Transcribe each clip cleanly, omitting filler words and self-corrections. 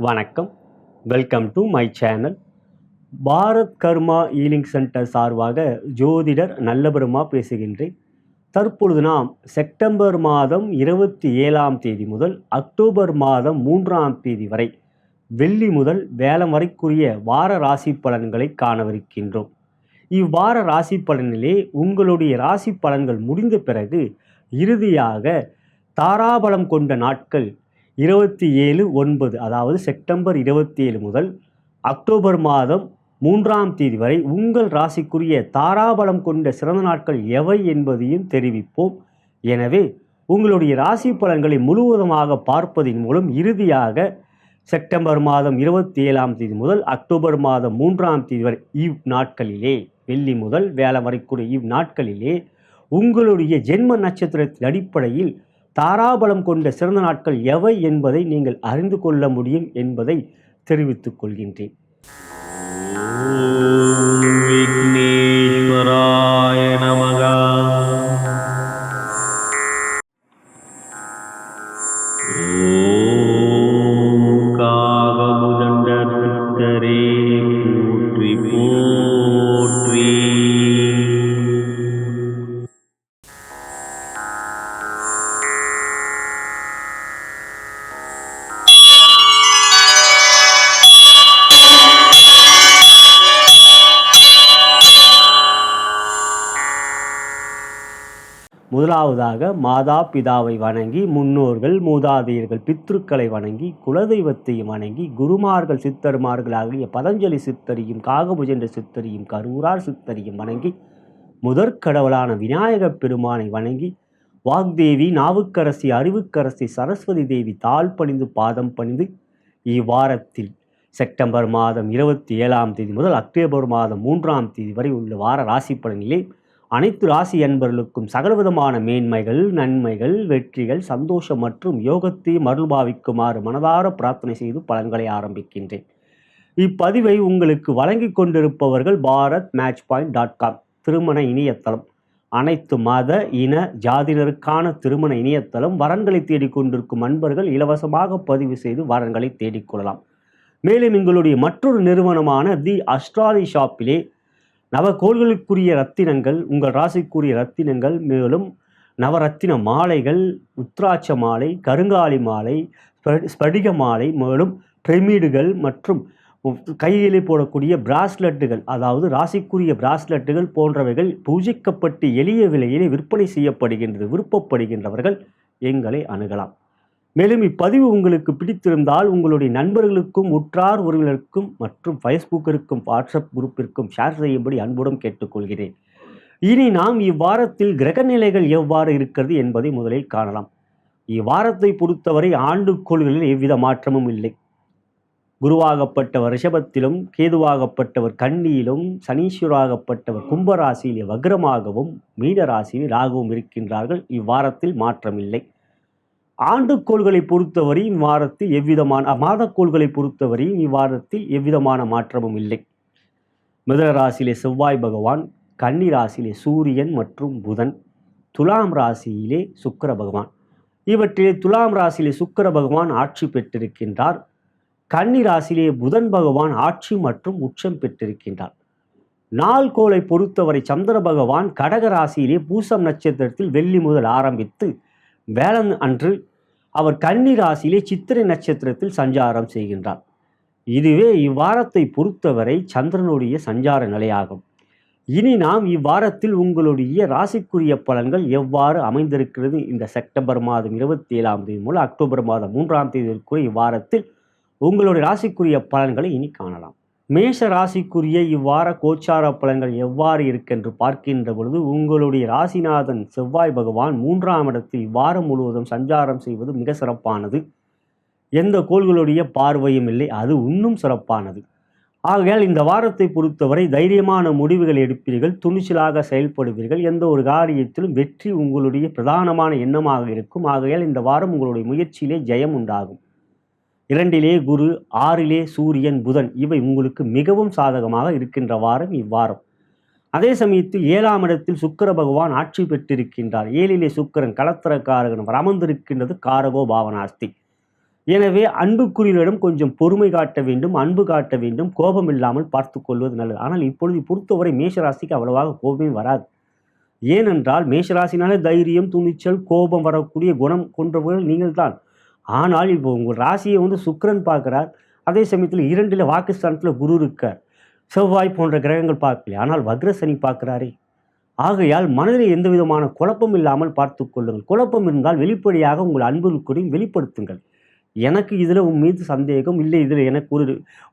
வணக்கம். Welcome to my channel. Bharat karma healing centre சார்பாக ஜோதிடர் நல்லபெருமா பேசுகின்றேன். தற்பொழுது நாம் செப்டம்பர் மாதம் 27ஆம் தேதி முதல் அக்டோபர் மாதம் 3ஆம் தேதி வரை வெள்ளி முதல் வேலம் வரைக்குரிய வார ராசி பலன்களை காணவிருக்கின்றோம். இவ்வார ராசி பலனிலே உங்களுடைய ராசி பலன்கள் முடிந்த பிறகு இறுதியாக தாராபலம் கொண்ட நாட்கள் 27/9 அதாவது செப்டம்பர் 27 முதல் அக்டோபர் மாதம் 3ஆம் தேதி வரை உங்கள் ராசிக்குரிய தாராபலம் கொண்ட சிறந்த நாட்கள் எவை என்பதையும் தெரிவிப்போம். எனவே உங்களுடைய ராசி பலன்களை முழுவதுமாக பார்ப்பதின் மூலம் இறுதியாக செப்டம்பர் மாதம் 27ஆம் தேதி முதல் அக்டோபர் மாதம் 3ஆம் தேதி வரை நாட்களிலே வெள்ளி முதல் வேலை வரைக்குரிய நாட்களிலே உங்களுடைய ஜென்ம நட்சத்திரத்தின் அடிப்படையில் தாராபலம் கொண்ட சிறந்த நாட்கள் எவை என்பதை நீங்கள் அறிந்து கொள்ள முடியும் என்பதை தெரிவித்துக் கொள்கின்றேன். விக்னேஸ்வராய நமக. ஓம் காகமுதண்ட சித்தரே போற்றி போற்றி. முதலாவதாக மாதா பிதாவை வணங்கி, முன்னோர்கள் மூதாதையர்கள் பித்ருக்களை வணங்கி, குலதெய்வத்தையும் வணங்கி, குருமார்கள் சித்தர்மார்கள் ஆகிய பதஞ்சலி சித்தரையும் காகபுஜண்ட சித்தரையும் கரூரார் சித்தரையும் வணங்கி, முதற்கடவுளான விநாயகப் பெருமானை வணங்கி, வாக்தேவி நாவுக்கரசி அறிவுக்கரசி சரஸ்வதி தேவி தாழ் பணிந்து பாதம் பணிந்து இவ்வாரத்தில் செப்டம்பர் மாதம் 27ஆம் தேதி முதல் அக்டோபர் மாதம் 3ஆம் தேதி வரை உள்ள வார ராசி பலனிலே அனைத்து ராசி அன்பர்களுக்கும் சகலவிதமான மேன்மைகள், நன்மைகள், வெற்றிகள், சந்தோஷம் மற்றும் யோகத்தை மருள்பாவிக்குமாறு மனதார பிரார்த்தனை செய்து பலன்களை ஆரம்பிக்கின்றேன். இப்பதிவை உங்களுக்கு வழங்கி கொண்டிருப்பவர்கள் bharatmatchpoint.com திருமண இணையதளம். அனைத்து மத இன ஜாதியினருக்கான திருமண இணையதளம். வரன்களை தேடிக்கொண்டிருக்கும் அன்பர்கள் இலவசமாக பதிவு செய்து வரன்களை தேடிக்கொள்ளலாம். மேலும் எங்களுடைய மற்றொரு நிறுவனமான தி அஸ்ட்ராலஜி ஷாப்பிலே நவகோள்களுக்குரிய ரத்தினங்கள், உங்கள் ராசிக்குரிய ரத்தினங்கள், மேலும் நவரத்தின மாலைகள், உத்ராட்ச மாலை, கருங்காலி மாலை, ஸ்படிக மாலை, மேலும் பிரமிடுகள் மற்றும் கையிலே போடக்கூடிய பிராஸ்லெட்டுகள், அதாவது ராசிக்குரிய பிராஸ்லெட்டுகள் போன்றவைகள் பூஜிக்கப்பட்டு எளிய விலையிலே விற்பனை செய்யப்படுகின்றது. விருப்பப்படுகின்றவர்கள் எங்களை அணுகலாம். மேலும் இப்பதிவு உங்களுக்கு பிடித்திருந்தால் உங்களுடைய நண்பர்களுக்கும் உற்றார் உறவினருக்கும் மற்றும் ஃபேஸ்புக்கிற்கும் வாட்ஸ்அப் குரூப்பிற்கும் ஷேர் செய்யும்படி அன்புடன் கேட்டுக்கொள்கிறேன். இனி நாம் இவ்வாரத்தில் கிரக நிலைகள் எவ்வாறு இருக்கிறது என்பதை முதலில் காணலாம். இவ்வாரத்தை பொறுத்தவரை ஆண்டுக்கோள்களில் எவ்வித மாற்றமும் இல்லை. குருவாகப்பட்டவர் ரிஷபத்திலும், கேதுவாகப்பட்டவர் கன்னியிலும், சனீஸ்வராகப்பட்டவர் கும்பராசியிலே வக்ரமாகவும், மீனராசியில் ராகுவும் இருக்கின்றார்கள். இவ்வாரத்தில் மாற்றமில்லை. ஆண்டுக்கோள்களை பொறுத்தவரை இவ்வாரத்தில் எவ்விதமான மாதக்கோள்களை பொறுத்தவரை இவ்வாரத்தில் எவ்விதமான மாற்றமும் இல்லை. மிதுன ராசியிலே செவ்வாய் பகவான், கன்னி ராசியிலே சூரியன் மற்றும் புதன், துலாம் ராசியிலே சுக்கிர பகவான். இவற்றிலே துலாம் ராசியிலே சுக்கிர பகவான் ஆட்சி பெற்றிருக்கின்றார். கன்னி ராசியிலே புதன் பகவான் ஆட்சி மற்றும் உச்சம் பெற்றிருக்கின்றார். நாள்கோளை பொறுத்தவரை சந்திர பகவான் கடக ராசியிலே பூசம் நட்சத்திரத்தில் வெள்ளி முதல் ஆரம்பித்து வேளன் அன்று அவர் கன்னி ராசியிலே சித்திரை நட்சத்திரத்தில் சஞ்சாரம் செய்கின்றார். இதுவே இவ்வாரத்தை பொறுத்தவரை சந்திரனுடைய சஞ்சார நிலையாகும். இனி நாம் இவ்வாரத்தில் உங்களுடைய ராசிக்குரிய பலன்கள் எவ்வாறு அமைந்திருக்கிறது இந்த செப்டம்பர் மாதம் 27ஆம் தேதி முதல் அக்டோபர் மாதம் 3ஆம் தேதிக்குரிய இவ்வாரத்தில் உங்களுடைய ராசிக்குரிய பலன்களை இனி காணலாம். மேஷ ராசிக்குரிய இவ்வார கோச்சார பலன்கள் எவ்வாறு இருக்கென்று பார்க்கின்ற பொழுது உங்களுடைய ராசிநாதன் செவ்வாய் பகவான் 3ஆம் இடத்தில் இவ்வாரம் முழுவதும் சஞ்சாரம் செய்வது மிக சிறப்பானது. எந்த கோள்களுடைய பார்வையும் இல்லை, அது இன்னும் சிறப்பானது. ஆகையால் இந்த வாரத்தை பொறுத்தவரை தைரியமான முடிவுகள் எடுப்பீர்கள், துணிச்சலாக செயல்படுவீர்கள். எந்த ஒரு காரியத்திலும் வெற்றி உங்களுடைய பிரதானமான எண்ணமாக இருக்கும். ஆகையால் இந்த வாரம் உங்களுடைய முயற்சியிலே ஜெயம் உண்டாகும். 2லே குரு, 6லே சூரியன், புதன் இவை உங்களுக்கு மிகவும் சாதகமாக இருக்கின்ற வாரம் இவ்வாரம். அதே சமயத்தில் 7ஆம் இடத்தில் சுக்கிர பகவான் ஆட்சி பெற்றிருக்கின்றார். 7லே சுக்கிரன் கலத்திரக்காரகன் அமர்ந்திருக்கின்றது காரகோ பாவனாஸ்தி. எனவே அன்புக்குரியவரிடம் கொஞ்சம் பொறுமை காட்ட வேண்டும், அன்பு காட்ட வேண்டும், கோபம் இல்லாமல் பார்த்து கொள்வது நல்லது. ஆனால் இப்பொழுது பொறுத்தவரை மேஷராசிக்கு அவ்வளவாக கோபமே வராது. ஏனென்றால் மேஷராசினாலே தைரியம், துணிச்சல், கோபம் வரக்கூடிய குணம் கொண்டவர்கள் நீங்கள் தான். ஆனால் இப்போ உங்கள் ராசியை சுக்கிரன் பார்க்கிறார். அதே சமயத்தில் 2ல் வாக்குஸ்தானத்தில் குரு இருக்கார். செவ்வாய் போன்ற கிரகங்கள் பார்க்கல. ஆனால் வக்ர சனி பார்க்கிறாரே. ஆகையால் மனதில் எந்த விதமான குழப்பம் இல்லாமல் பார்த்து கொள்ளுங்கள். குழப்பம் இருந்தால் வெளிப்படையாக உங்கள் அன்புக்குறையும் வெளிப்படுத்துங்கள். எனக்கு இதில் உன் மீது சந்தேகம் இல்லை, இதில் எனக்கு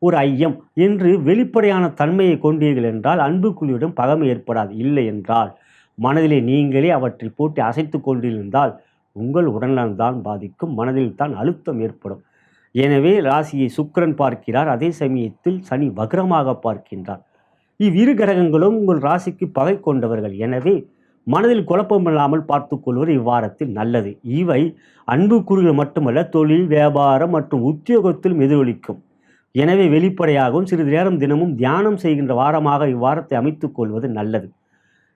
ஒரு ஐயம் என்று வெளிப்படையான தன்மையை கொண்டீர்கள் என்றால் அன்புக்குழியிடம் பகமை ஏற்படாது. இல்லை என்றால் மனதிலே நீங்களே அவற்றை போட்டு அசைத்து கொண்டிருந்தால் உங்கள் உடல்நலன்தான் பாதிக்கும், மனதில் தான் அழுத்தம் ஏற்படும். எனவே ராசியை சுக்கிரன் பார்க்கிறார், அதே சமயத்தில் சனி வக்ரமாக பார்க்கின்றார். இவ்விரு கிரகங்களும் உங்கள் ராசிக்கு பகை கொண்டவர்கள். எனவே மனதில் குழப்பமில்லாமல் பார்த்து கொள்வது இவ்வாரத்தில் நல்லது. இவை அன்புக்குறிகள் மட்டுமல்ல, தொழில், வியாபாரம் மற்றும் உத்தியோகத்திலும் எதிரொலிக்கும். எனவே வெளிப்படையாகவும் சிறிது நேரம் தினமும் தியானம் செய்கின்ற வாரமாக இவ்வாரத்தை அமைத்துக் கொள்வது நல்லது.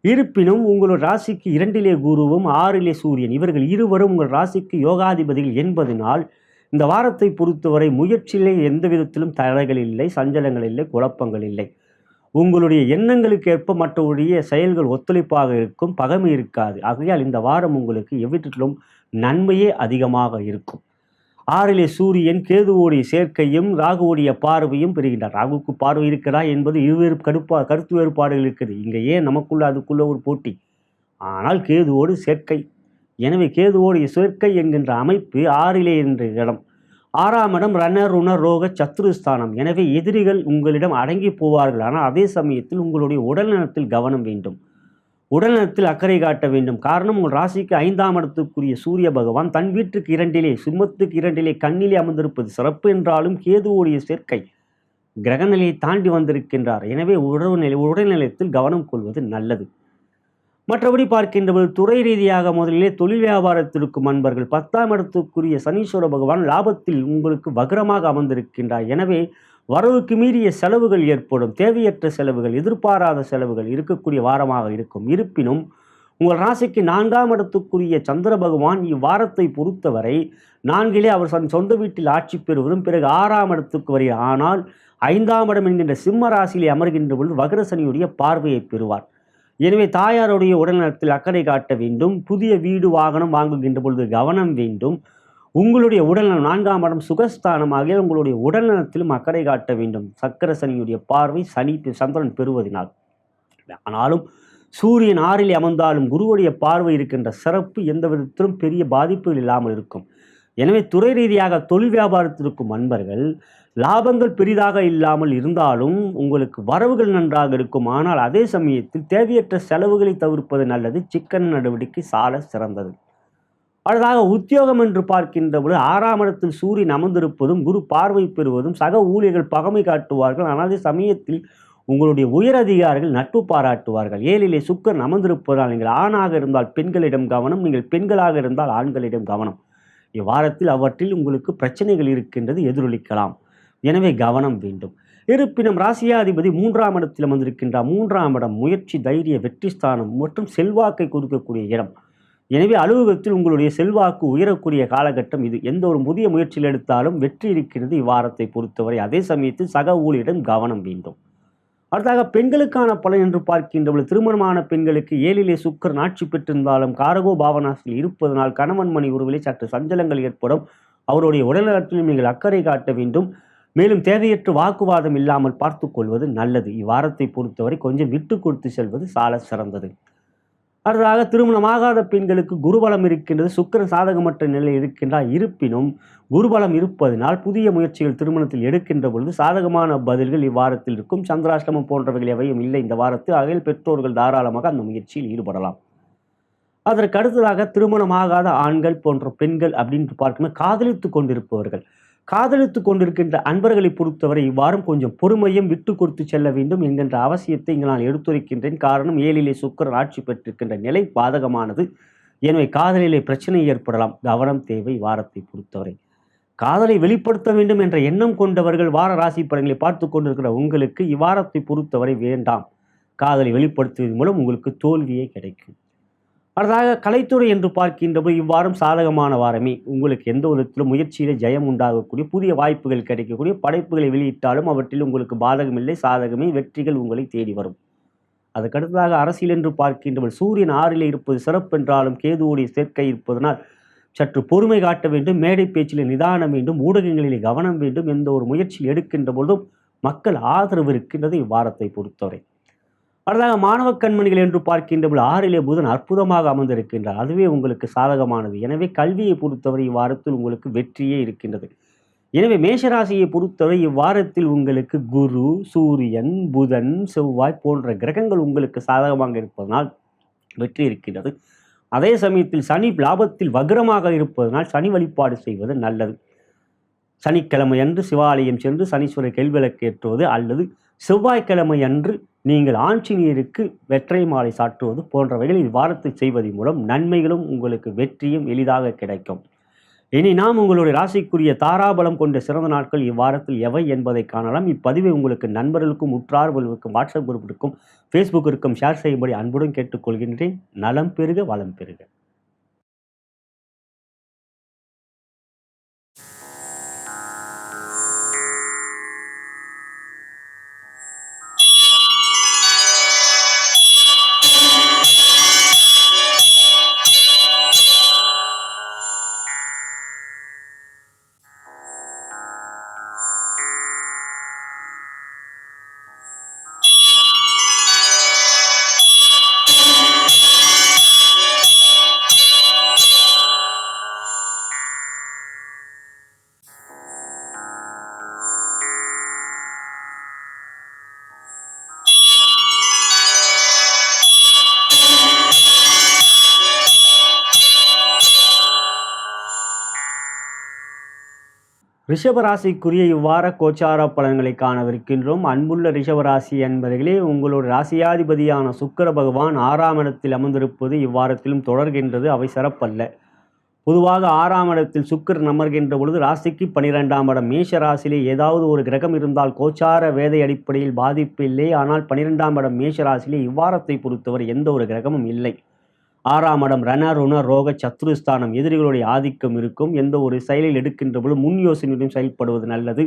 இருப்பினும் உங்கள் ராசிக்கு 2லே குருவும் 6லே சூரியன், இவர்கள் இருவரும் உங்கள் ராசிக்கு யோகாதிபதிகள் என்பதனால் இந்த வாரத்தை பொறுத்தவரை முயற்சியிலே எந்த விதத்திலும் தடைகள் இல்லை, சஞ்சலங்கள் இல்லை, குழப்பங்கள் இல்லை. உங்களுடைய எண்ணங்களுக்கு ஏற்ப மற்றவருடைய செயல்கள் ஒத்துழைப்பாக இருக்கும், பகைமை இருக்காது. ஆகையால் இந்த வாரம் உங்களுக்கு எவ்விடத்திலும் நன்மையே அதிகமாக இருக்கும். 6லே சூரியன் கேதுவோடைய சேர்க்கையும் ராகுவோடைய பார்வையும் பெறுகின்றார். ராகுக்கு பார்வை இருக்கிறா என்பது இருவேறு கருத்து வேறுபாடுகள் இருக்குது. இங்கே ஏன் நமக்குள்ள அதுக்குள்ள ஒரு போட்டி? ஆனால் கேதுவோடு சேர்க்கை. எனவே கேதுவோடைய சேர்க்கை என்கின்ற அமைப்பு 6லே என்ற இடம். 6ஆம் இடம் ரணருண ரோக சத்ருஸ்தானம். எனவே எதிரிகள் உங்களிடம் அடங்கி போவார்கள். ஆனால் அதே சமயத்தில் உங்களுடைய உடல்நலத்தில் கவனம் வேண்டும், உடல்நலத்தில் அக்கறை காட்ட வேண்டும். காரணம், உங்கள் ராசிக்கு 5ஆம் இடத்துக்குரிய சூரிய பகவான் தன் வீட்டுக்கு 2லே, சிம்மத்துக்கு 2லே, கண்ணிலே அமர்ந்திருப்பது சிறப்பு என்றாலும் கேதுவோடைய சேர்க்கை கிரகநிலையை தாண்டி வந்திருக்கின்றார். எனவே உடல்நலத்தில் கவனம் கொள்வது நல்லது. மற்றபடி பார்க்கின்றபோது துறை ரீதியாக முதலிலே தொழில் வியாபாரத்திற்கும் அன்பர்கள் 10ஆம் இடத்துக்குரிய சனீஸ்வர பகவான் லாபத்தில் உங்களுக்கு வக்ரமாக அமர்ந்திருக்கின்றார். எனவே வரவுக்கு மீறிய செலவுகள் ஏற்படும், தேவையற்ற செலவுகள், எதிர்பாராத செலவுகள் இருக்கக்கூடிய வாரமாக இருக்கும். இருப்பினும் உங்கள் ராசிக்கு 4ஆம் இடத்துக்குரிய சந்திர பகவான் இவ்வாரத்தை பொறுத்தவரை 4லே அவர் சொந்த வீட்டில் ஆட்சி பெறுவதும் பிறகு 6ஆம் இடத்துக்கு வரை. ஆனால் 5ஆம் இடம் என்கின்ற சிம்ம ராசியிலே அமர்கின்ற பொழுது வக்ர சனியுடைய பார்வையை பெறுவார். எனவே தாயாருடைய உடல்நலத்தில் அக்கறை காட்ட வேண்டும். புதிய வீடு வாகனம் வாங்குகின்ற பொழுது கவனம் வேண்டும். உங்களுடைய உடல்நலம் 4ஆம் இடம் சுகஸ்தானமாக உங்களுடைய உடல்நலத்திலும் அக்கறை காட்ட வேண்டும். சக்கர சனியுடைய பார்வை சந்திரன் பெறுவதனால். ஆனாலும் சூரியன் 6லே அமர்ந்தாலும் குருவுடைய பார்வை இருக்கின்ற சிறப்பு எந்த விதத்திலும் பெரிய பாதிப்புகள் இல்லாமல் இருக்கும். எனவே துறை ரீதியாக தொழில் வியாபாரத்திற்கும் அன்பர்கள் லாபங்கள் பெரிதாக இல்லாமல் இருந்தாலும் உங்களுக்கு வரவுகள் நன்றாக இருக்கும். ஆனால் அதே சமயத்தில் தேவையற்ற செலவுகளை தவிர்ப்பது நல்லது. சிக்கன நடவடிக்கை சால சிறந்தது. அடுத்ததாக உத்தியோகம் என்று பார்க்கின்ற பொழுது 6ஆம் இடத்தில் சூரியன் அமர்ந்திருப்பதும் குரு பார்வை பெறுவதும் சக ஊழியர்கள் பகமை காட்டுவார்கள். ஆனால் அதே சமயத்தில் உங்களுடைய உயர் அதிகாரிகள் நட்பு பாராட்டுவார்கள். 7லே சுக்கிரன் அமர்ந்திருப்பதால் நீங்கள் ஆணாக இருந்தால் பெண்களிடம் கவனம், நீங்கள் பெண்களாக இருந்தால் ஆண்களிடம் கவனம். இவ்வாரத்தில் அவற்றில் உங்களுக்கு பிரச்சனைகள் இருக்கின்றது, எதிரொலிக்கலாம். எனவே கவனம் வேண்டும். இருப்பினும் ராசியாதிபதி 3ஆம் இடத்தில் அமர்ந்திருக்கின்றார். 3ஆம் இடம் முயற்சி, தைரிய, வெற்றி ஸ்தானம் மற்றும் செல்வாக்கை கொடுக்கக்கூடிய இடம். எனவே அலுவலகத்தில் உங்களுடைய செல்வாக்கு உயரக்கூடிய காலகட்டம் இது. எந்த ஒரு புதிய முயற்சியில் எடுத்தாலும் வெற்றி இருக்கிறது இவ்வாரத்தை பொறுத்தவரை. அதே சமயத்தில் சக ஊழியரிடம் கவனம் வேண்டும். அடுத்தாக பெண்களுக்கான பலன் என்று பார்க்கின்ற திருமணமான பெண்களுக்கு 7லே சுக்கிரன் ஆட்சி பெற்றிருந்தாலும் காரகோ பாவனாசில் இருப்பதனால் கணவன் மணி உறவிலே சற்று சஞ்சலங்கள் ஏற்படும். அவருடைய உடல்நலத்திலும் நீங்கள் அக்கறை காட்ட வேண்டும். மேலும் தேவையற்ற வாக்குவாதம் இல்லாமல் பார்த்து கொள்வது நல்லது. இவ்வாரத்தை பொறுத்தவரை கொஞ்சம் விட்டு கொடுத்து செல்வது சால சிறந்தது. அடுத்ததாக திருமணமாகாத பெண்களுக்கு குருபலம் இருக்கின்றது. சுக்கிரன் சாதகமற்ற நிலை இருக்கின்றார். இருப்பினும் குருபலம் இருப்பதனால் புதிய முயற்சிகள் திருமணத்தில் எடுக்கின்ற பொழுது சாதகமான பதில்கள் இவ்வாரத்தில் இருக்கும். சந்திராஷ்டமம் போன்றவைகள் எவையும் இல்லை இந்த வாரத்தில். ஆகையில் பெற்றோர்கள் தாராளமாக அந்த முயற்சியில் ஈடுபடலாம். அதற்கு அடுத்ததாக திருமணமாகாத ஆண்கள் போன்ற பெண்கள் அப்படின்னு பார்க்கும்போது காதலித்து கொண்டிருப்பவர்கள், காதலித்து கொண்டிருக்கின்ற அன்பர்களை பொறுத்தவரை இவ்வாரம் கொஞ்சம் பொறுமையும் விட்டு கொடுத்து செல்ல வேண்டும் என்கின்ற அவசியத்தை இங்கு நான் எடுத்துரைக்கின்றேன். காரணம், 7லே சுக்கிரன் ஆட்சி பெற்றிருக்கின்ற நிலை பாதகமானது. எனவே காதலிலே பிரச்சனை ஏற்படலாம். கவனம் தேவை. வாரத்தை பொறுத்தவரை காதலை வெளிப்படுத்த வேண்டும் என்ற எண்ணம் கொண்டவர்கள் வார ராசி பலன்களை பார்த்து கொண்டிருக்கிற உங்களுக்கு இவ்வாரத்தை பொறுத்தவரை வேண்டாம். காதலை வெளிப்படுத்துவதன் மூலம் உங்களுக்கு தோல்வியே கிடைக்கும். அடுத்ததாக கலைத்துறை என்று பார்க்கின்றபோது இவ்வாரம் சாதகமான வாரமே. உங்களுக்கு எந்த விதத்திலும் முயற்சியிலே ஜெயம் உண்டாகக்கூடிய புதிய வாய்ப்புகள் கிடைக்கக்கூடிய படைப்புகளை வெளியிட்டாலும் அவற்றில் உங்களுக்கு பாதகமில்லை, சாதகமே. வெற்றிகள் உங்களை தேடி வரும். அதுக்கடுத்ததாக அரசியல் என்று பார்க்கின்றவள் சூரியன் 6லே இருப்பது சிறப்பென்றாலும் கேதுவோடைய சேர்க்கை இருப்பதனால் சற்று பொறுமை காட்ட வேண்டும். மேடை பேச்சிலே நிதானம் வேண்டும். ஊடகங்களிலே கவனம் வேண்டும். எந்த ஒரு முயற்சியில் எடுக்கின்ற பொழுதும் மக்கள் ஆதரவு இருக்கின்றது இவ்வாரத்தை பொறுத்தவரை. அடுத்ததாக மாணவ கண்மணிகள் என்று பார்க்கின்றபோது 6லே புதன் அற்புதமாக அமர்ந்திருக்கின்றார். அதுவே உங்களுக்கு சாதகமானது. எனவே கல்வியை பொறுத்தவரை இவ்வாரத்தில் உங்களுக்கு வெற்றியே இருக்கின்றது. எனவே மேஷராசியை பொறுத்தவரை இவ்வாரத்தில் உங்களுக்கு குரு, சூரியன், புதன், செவ்வாய் போன்ற கிரகங்கள் உங்களுக்கு சாதகமாக இருப்பதனால் வெற்றி இருக்கின்றது. அதே சமயத்தில் சனி லாபத்தில் வக்ரமாக இருப்பதனால் சனி வழிபாடு செய்வது நல்லது. சனிக்கிழமை அன்று சிவாலயம் சென்று சனீஸ்வரர் கெல்விளக்கு ஏற்றுவது அல்லது செவ்வாய்க்கிழமை அன்று நீங்கள் ஆஞ்சநேயருக்கு வெற்றை மாலை சாற்றுவது போன்றவைகள் இவ்வாரத்தை செய்வதன் மூலம் நன்மைகளும் உங்களுக்கு வெற்றியும் எளிதாக கிடைக்கும். இனி நாம் உங்களுடைய ராசிக்குரிய தாராபலம் கொண்ட சிறந்த நாட்கள் இவ்வாரத்தில் எவை என்பதை காணலாம். இப்பதிவை உங்களுக்கு நண்பர்களுக்கும் உற்றார்களுக்கும் வாட்ஸ்அப் குரூப்பிற்கும் ஃபேஸ்புக்கிற்கும் ஷேர் செய்யும்படி அன்புடன் கேட்டுக்கொள்கின்றேன். நலம் பெறுக, வளம் பெறுக. ரிஷபராசிக்குரிய இவ்வார கோச்சார பலன்களை காணவிருக்கின்றோம். அன்புள்ள ரிஷபராசி என்பதிலே உங்களுடைய ராசியாதிபதியான சுக்கிர பகவான் 6ஆம் இடத்தில் அமர்ந்திருப்பது இவ்வாரத்திலும் தொடர்கின்றது. அவை சிறப்பல்ல. பொதுவாக 6ஆம் இடத்தில் சுக்கிரன் அமர்கின்ற பொழுது ராசிக்கு 12ஆம் இடம் மேஷ ராசியிலே ஏதாவது ஒரு கிரகம் இருந்தால் கோச்சார வேதை அடிப்படையில் பாதிப்பு இல்லை. ஆனால் 12ஆம் இடம் மேஷ ராசியிலே இவ்வாரத்தை பொறுத்தவரை எந்த ஒரு கிரகமும் இல்லை. 6ஆம் இடம் ரண ருண ரோக சத்துருஸ்தானம், எதிரிகளுடைய ஆதிக்கம் இருக்கும். எந்த ஒரு செயலில் எடுக்கின்ற பொழுது முன் யோசனையுடன் செயல்படுவது நல்லது.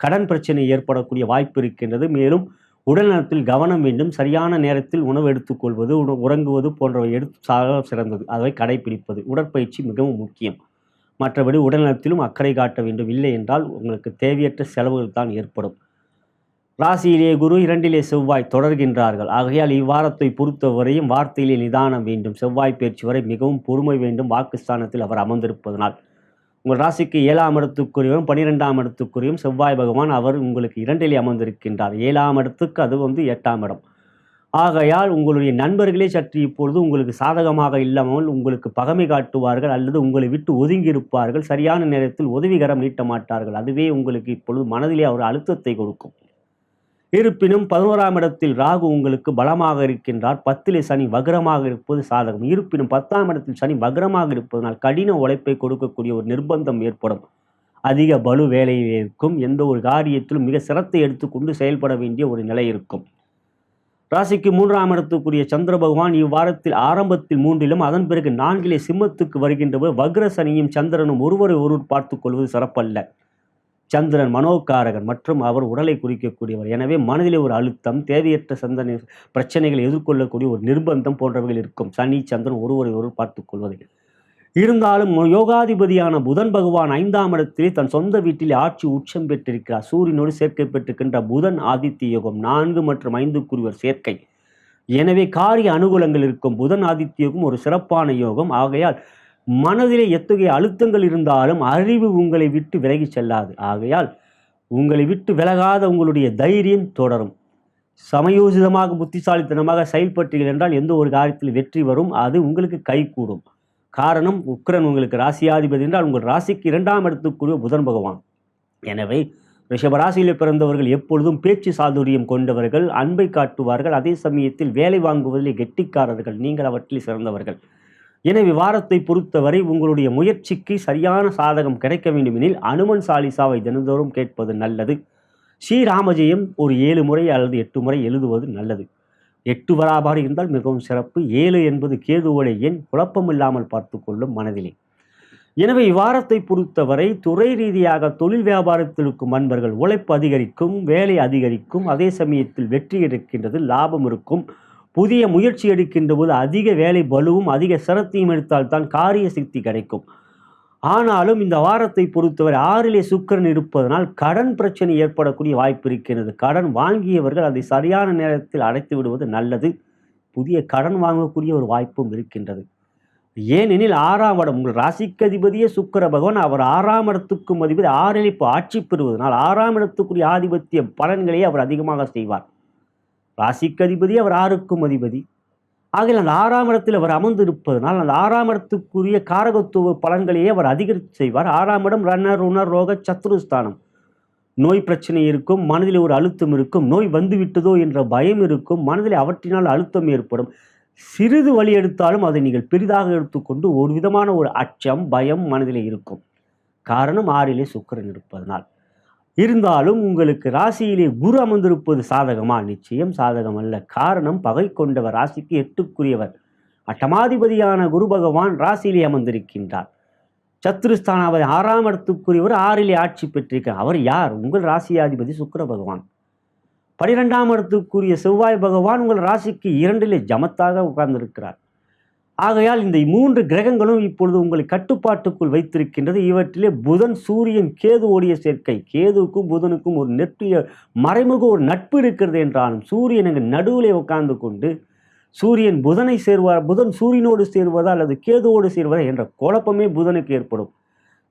கடன் பிரச்சனை ஏற்படக்கூடிய வாய்ப்பு இருக்கின்றது. மேலும் உடல்நலத்தில் கவனம் வேண்டும். சரியான நேரத்தில் உணவு எடுத்துக்கொள்வது, உறங்குவது போன்றவை சிறந்தது. அதை கடைபிடிப்பது, உடற்பயிற்சி மிகவும் முக்கியம். மற்றபடி உடல்நலத்திலும் அக்கறை காட்ட வேண்டும். இல்லை என்றால் உங்களுக்கு தேவையற்ற செலவுகள் தான் ஏற்படும். ராசியிலே குரு, 2லே செவ்வாய் தொடர்கின்றார்கள். ஆகையால் இவ்வாரத்தை பொறுத்தவரையும் வார்த்தையிலே நிதானம் வேண்டும். செவ்வாய் பயிற்சி வரை மிகவும் பொறுமை வேண்டும். வாக்குஸ்தானத்தில் அவர் அமர்ந்திருப்பதனால் உங்கள் ராசிக்கு 7ஆம் இடத்துக்குரியவரும் 12ஆம் இடத்துக்குரியும் செவ்வாய் பகவான் அவர் உங்களுக்கு 2லே அமர்ந்திருக்கின்றார். 7ஆம் இடத்துக்கு அது 8ஆம் இடம். ஆகையால் உங்களுடைய நண்பர்களே சற்று இப்பொழுது உங்களுக்கு சாதகமாக இல்லாமல் உங்களுக்கு பகமை காட்டுவார்கள் அல்லது உங்களை விட்டு ஒதுங்கி இருப்பார்கள். சரியான நேரத்தில் உதவிகரம் நீட்ட மாட்டார்கள். அதுவே உங்களுக்கு இப்பொழுது மனதிலே ஒரு அழுத்தத்தை கொடுக்கும். இருப்பினும் 11ஆம் இடத்தில் ராகு உங்களுக்கு பலமாக இருக்கின்றார். 10லே சனி வக்ரமாக இருப்பது சாதகம். இருப்பினும் 10ஆம் இடத்தில் சனி வக்ரமாக இருப்பதனால் கடின உழைப்பை கொடுக்கக்கூடிய ஒரு நிர்பந்தம் ஏற்படும். அதிக பலு வேலையில் இருக்கும். எந்த ஒரு காரியத்திலும் மிக சிரத்தை எடுத்துக்கொண்டு செயல்பட வேண்டிய ஒரு நிலை இருக்கும். ராசிக்கு 3ஆம் இடத்துக்குரிய சந்திர பகவான் இவ்வாரத்தில் ஆரம்பத்தில் 3லும் அதன் பிறகு 4லே சிம்மத்துக்கு வருகின்றவர் வக்ர சனியும் சந்திரனும் ஒருவரை ஒருவர் பார்த்து கொள்வது சிறப்பல்ல. சந்திரன் மனோகாரகன் மற்றும் அவர் உடலை குறிக்கக்கூடியவர். எனவே மனதிலே ஒரு அழுத்தம், தேவையற்ற சந்தனை பிரச்சனைகளை எதிர்கொள்ளக்கூடிய ஒரு நிர்பந்தம் போன்றவைகள் இருக்கும். சனி சந்திரன் ஒருவரை ஒருவர் பார்த்துக் கொள்வது. இருந்தாலும் யோகாதிபதியான புதன் பகவான் 5ஆம் இடத்திலே தன் சொந்த வீட்டிலே ஆட்சி உச்சம் பெற்றிருக்கிறார். சூரியனோடு சேர்க்கை பெற்றிருக்கின்ற புதன் ஆதித்ய யோகம் 4 மற்றும் 5க்குரியவர் சேர்க்கை. எனவே காரிய அனுகூலங்கள் இருக்கும். புதன் ஆதித்ய யோகம் ஒரு சிறப்பான யோகம். ஆகையால் மனதிலே எத்தகைய அழுத்தங்கள் இருந்தாலும் அறிவு உங்களை விட்டு விலகி செல்லாது. ஆகையால் உங்களை விட்டு விலகாத உங்களுடைய தைரியம் தொடரும். சமயோசிதமாக புத்திசாலித்தனமாக செயல்பட்டீர்கள் என்றால் எந்த ஒரு காரியத்தில் வெற்றி வரும். அது உங்களுக்கு கைகூடும். காரணம், உக்கிரன் உங்களுக்கு ராசியாதிபதி என்றால் உங்கள் ராசிக்கு 2ஆம் இடத்துக்குரிய புதன் பகவான். எனவே ரிஷபராசியில் பிறந்தவர்கள் எப்பொழுதும் பேச்சு சாதுரியம் கொண்டவர்கள், அன்பை காட்டுவார்கள். அதே சமயத்தில் வேலை வாங்குவதில் கெட்டிக்காரர்கள். நீங்கள் அவற்றில் சிறந்தவர்கள். எனவே வாரத்தை பொறுத்தவரை உங்களுடைய முயற்சிக்கு சரியான சாதகம் கிடைக்க வேண்டுமெனில் அனுமன் சாலிசாவை தினந்தோறும் கேட்பது நல்லது. ஸ்ரீராமஜெயம் ஒரு 7 முறை அல்லது 8 முறை எழுதுவது நல்லது. 8 வராபாடு இருந்தால் மிகவும் சிறப்பு. 7 என்பது கேதுவோட எண், குழப்பம் இல்லாமல் பார்த்து கொள்ளும் மனதிலே. எனவே இவ்வாரத்தை பொறுத்தவரை துறை ரீதியாக தொழில் வியாபாரத்தில் இருக்கும் அன்பர்கள் உழைப்பு அதிகரிக்கும், வேலை அதிகரிக்கும், அதே சமயத்தில் வெற்றி இருக்கின்றது, லாபம் இருக்கும். புதிய முயற்சி எடுக்கின்ற போது அதிக வேலை பலுவும் அதிக சிரத்தையும் எடுத்தால்தான் காரிய சித்தி கிடைக்கும். ஆனாலும் இந்த வாரத்தை பொறுத்தவரை 6லே சுக்கிரன் இருப்பதனால் கடன் பிரச்சனை ஏற்படக்கூடிய வாய்ப்பு இருக்கிறது. கடன் வாங்கியவர்கள் அதை சரியான நேரத்தில் அடைத்து விடுவது நல்லது. புதிய கடன் வாங்கக்கூடிய ஒரு வாய்ப்பும் இருக்கின்றது. ஏனெனில் 6ஆம் இடம் உங்கள் ராசிக்கு அதிபதியே சுக்கிர பகவான், அவர் 6ஆம் இடத்துக்கும் அதிபதி 6ல் இப்போ ஆட்சி பெறுவதனால் 6ஆம் இடத்துக்குரிய ஆதிபத்திய பலன்களை அவர் அதிகமாக செய்வார். ராசிக்கு அதிபதி அவர் 6க்கும் அதிபதி. ஆகையால் அந்த 6ஆம் இடத்தில் அவர் அமர்ந்திருப்பதனால் அந்த 6ஆம் இடத்துக்குரிய காரகத்துவ பலன்களையே அவர் அதிகரித்து செய்வார். 6ஆம் இடம் ரணர் உணர் ரோக சத்துருஸ்தானம். நோய் பிரச்சனை இருக்கும், மனதில் ஒரு அழுத்தம் இருக்கும், நோய் வந்து விட்டதோ என்ற பயம் இருக்கும், மனதில் அவற்றினால் அழுத்தம் ஏற்படும். சிறிது வழி எடுத்தாலும் அதை நீங்கள் பெரிதாக எடுத்துக்கொண்டு ஒரு விதமான ஒரு அச்சம், பயம் மனதிலே இருக்கும். காரணம் 6லே சுக்கிரன் இருப்பதனால். இருந்தாலும் உங்களுக்கு ராசியிலே குரு அமர்ந்திருப்பது சாதகமா? நிச்சயம் சாதகம் அல்ல. காரணம் பகை கொண்டவர், ராசிக்கு 8க்குரியவர், அட்டமாதிபதியான குரு பகவான் ராசியிலே அமர்ந்திருக்கின்றார். சத்துருஸ்தானாவதி 6ஆம் இடத்துக்குரியவர் 6லே ஆட்சி பெற்றிருக்கிறார். அவர் யார்? உங்கள் ராசியாதிபதி சுக்கிர பகவான். 12ஆம் இடத்துக்குரிய செவ்வாய் பகவான் உங்கள் ராசிக்கு 2லே ஜமத்தாக உட்கார்ந்திருக்கிறார். ஆகையால் இந்த 3 கிரகங்களும் இப்பொழுது உங்களை கட்டுப்பாட்டுக்குள் வைத்திருக்கின்றது. இவற்றிலே புதன் சூரியன் கேதுவோடைய சேர்க்கை. கேதுவுக்கும் புதனுக்கும் ஒரு மறைமுக ஒரு நட்பு இருக்கிறது என்றாலும் சூரியன் அங்கு நடுவிலே உட்கார்ந்து கொண்டு சூரியன் புதனை சேர்வார், புதன் சூரியனோடு சேர்வதா அல்லது கேதுவோடு சேர்வதா என்ற குழப்பமே புதனுக்கு ஏற்படும்.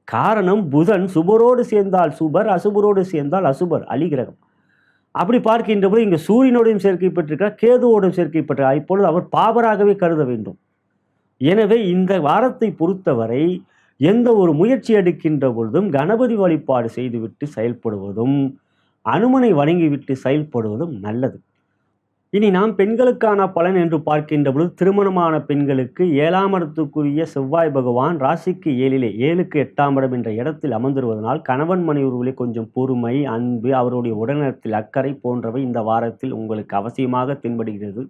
காரணம் புதன் சுபரோடு சேர்ந்தால் சுபர், அசுபரோடு சேர்ந்தால் அசுபர், அலிகிரகம். அப்படி பார்க்கின்ற போது இங்கு சூரியனோடையும் சேர்க்கை பெற்றிருக்கிறார், கேதுவோடும் சேர்க்கை பெற்றார். இப்பொழுது அவர் பாபராகவே கருத வேண்டும். எனவே இந்த வாரத்தை பொறுத்தவரை எந்த ஒரு முயற்சி எடுக்கின்ற பொழுதும் கணபதி வழிபாடு செய்துவிட்டு செயல்படுவதும், அனுமனை வணங்கிவிட்டு செயல்படுவதும் நல்லது. இனி நாம் பெண்களுக்கான பலன் என்று பார்க்கின்ற பொழுது திருமணமான பெண்களுக்கு 7ஆம் இடத்துக்குரிய செவ்வாய் பகவான் ராசிக்கு 7லே 7க்கு 8ஆம் இடம் என்ற இடத்தில் அமர்ந்திருவதனால் கணவன் மனைவியுறவிலே கொஞ்சம் பொறுமை, அன்பு, அவருடைய உடல்நலத்தில் அக்கறை போன்றவை இந்த வாரத்தில் உங்களுக்கு அவசியமாக தென்படுகிறது.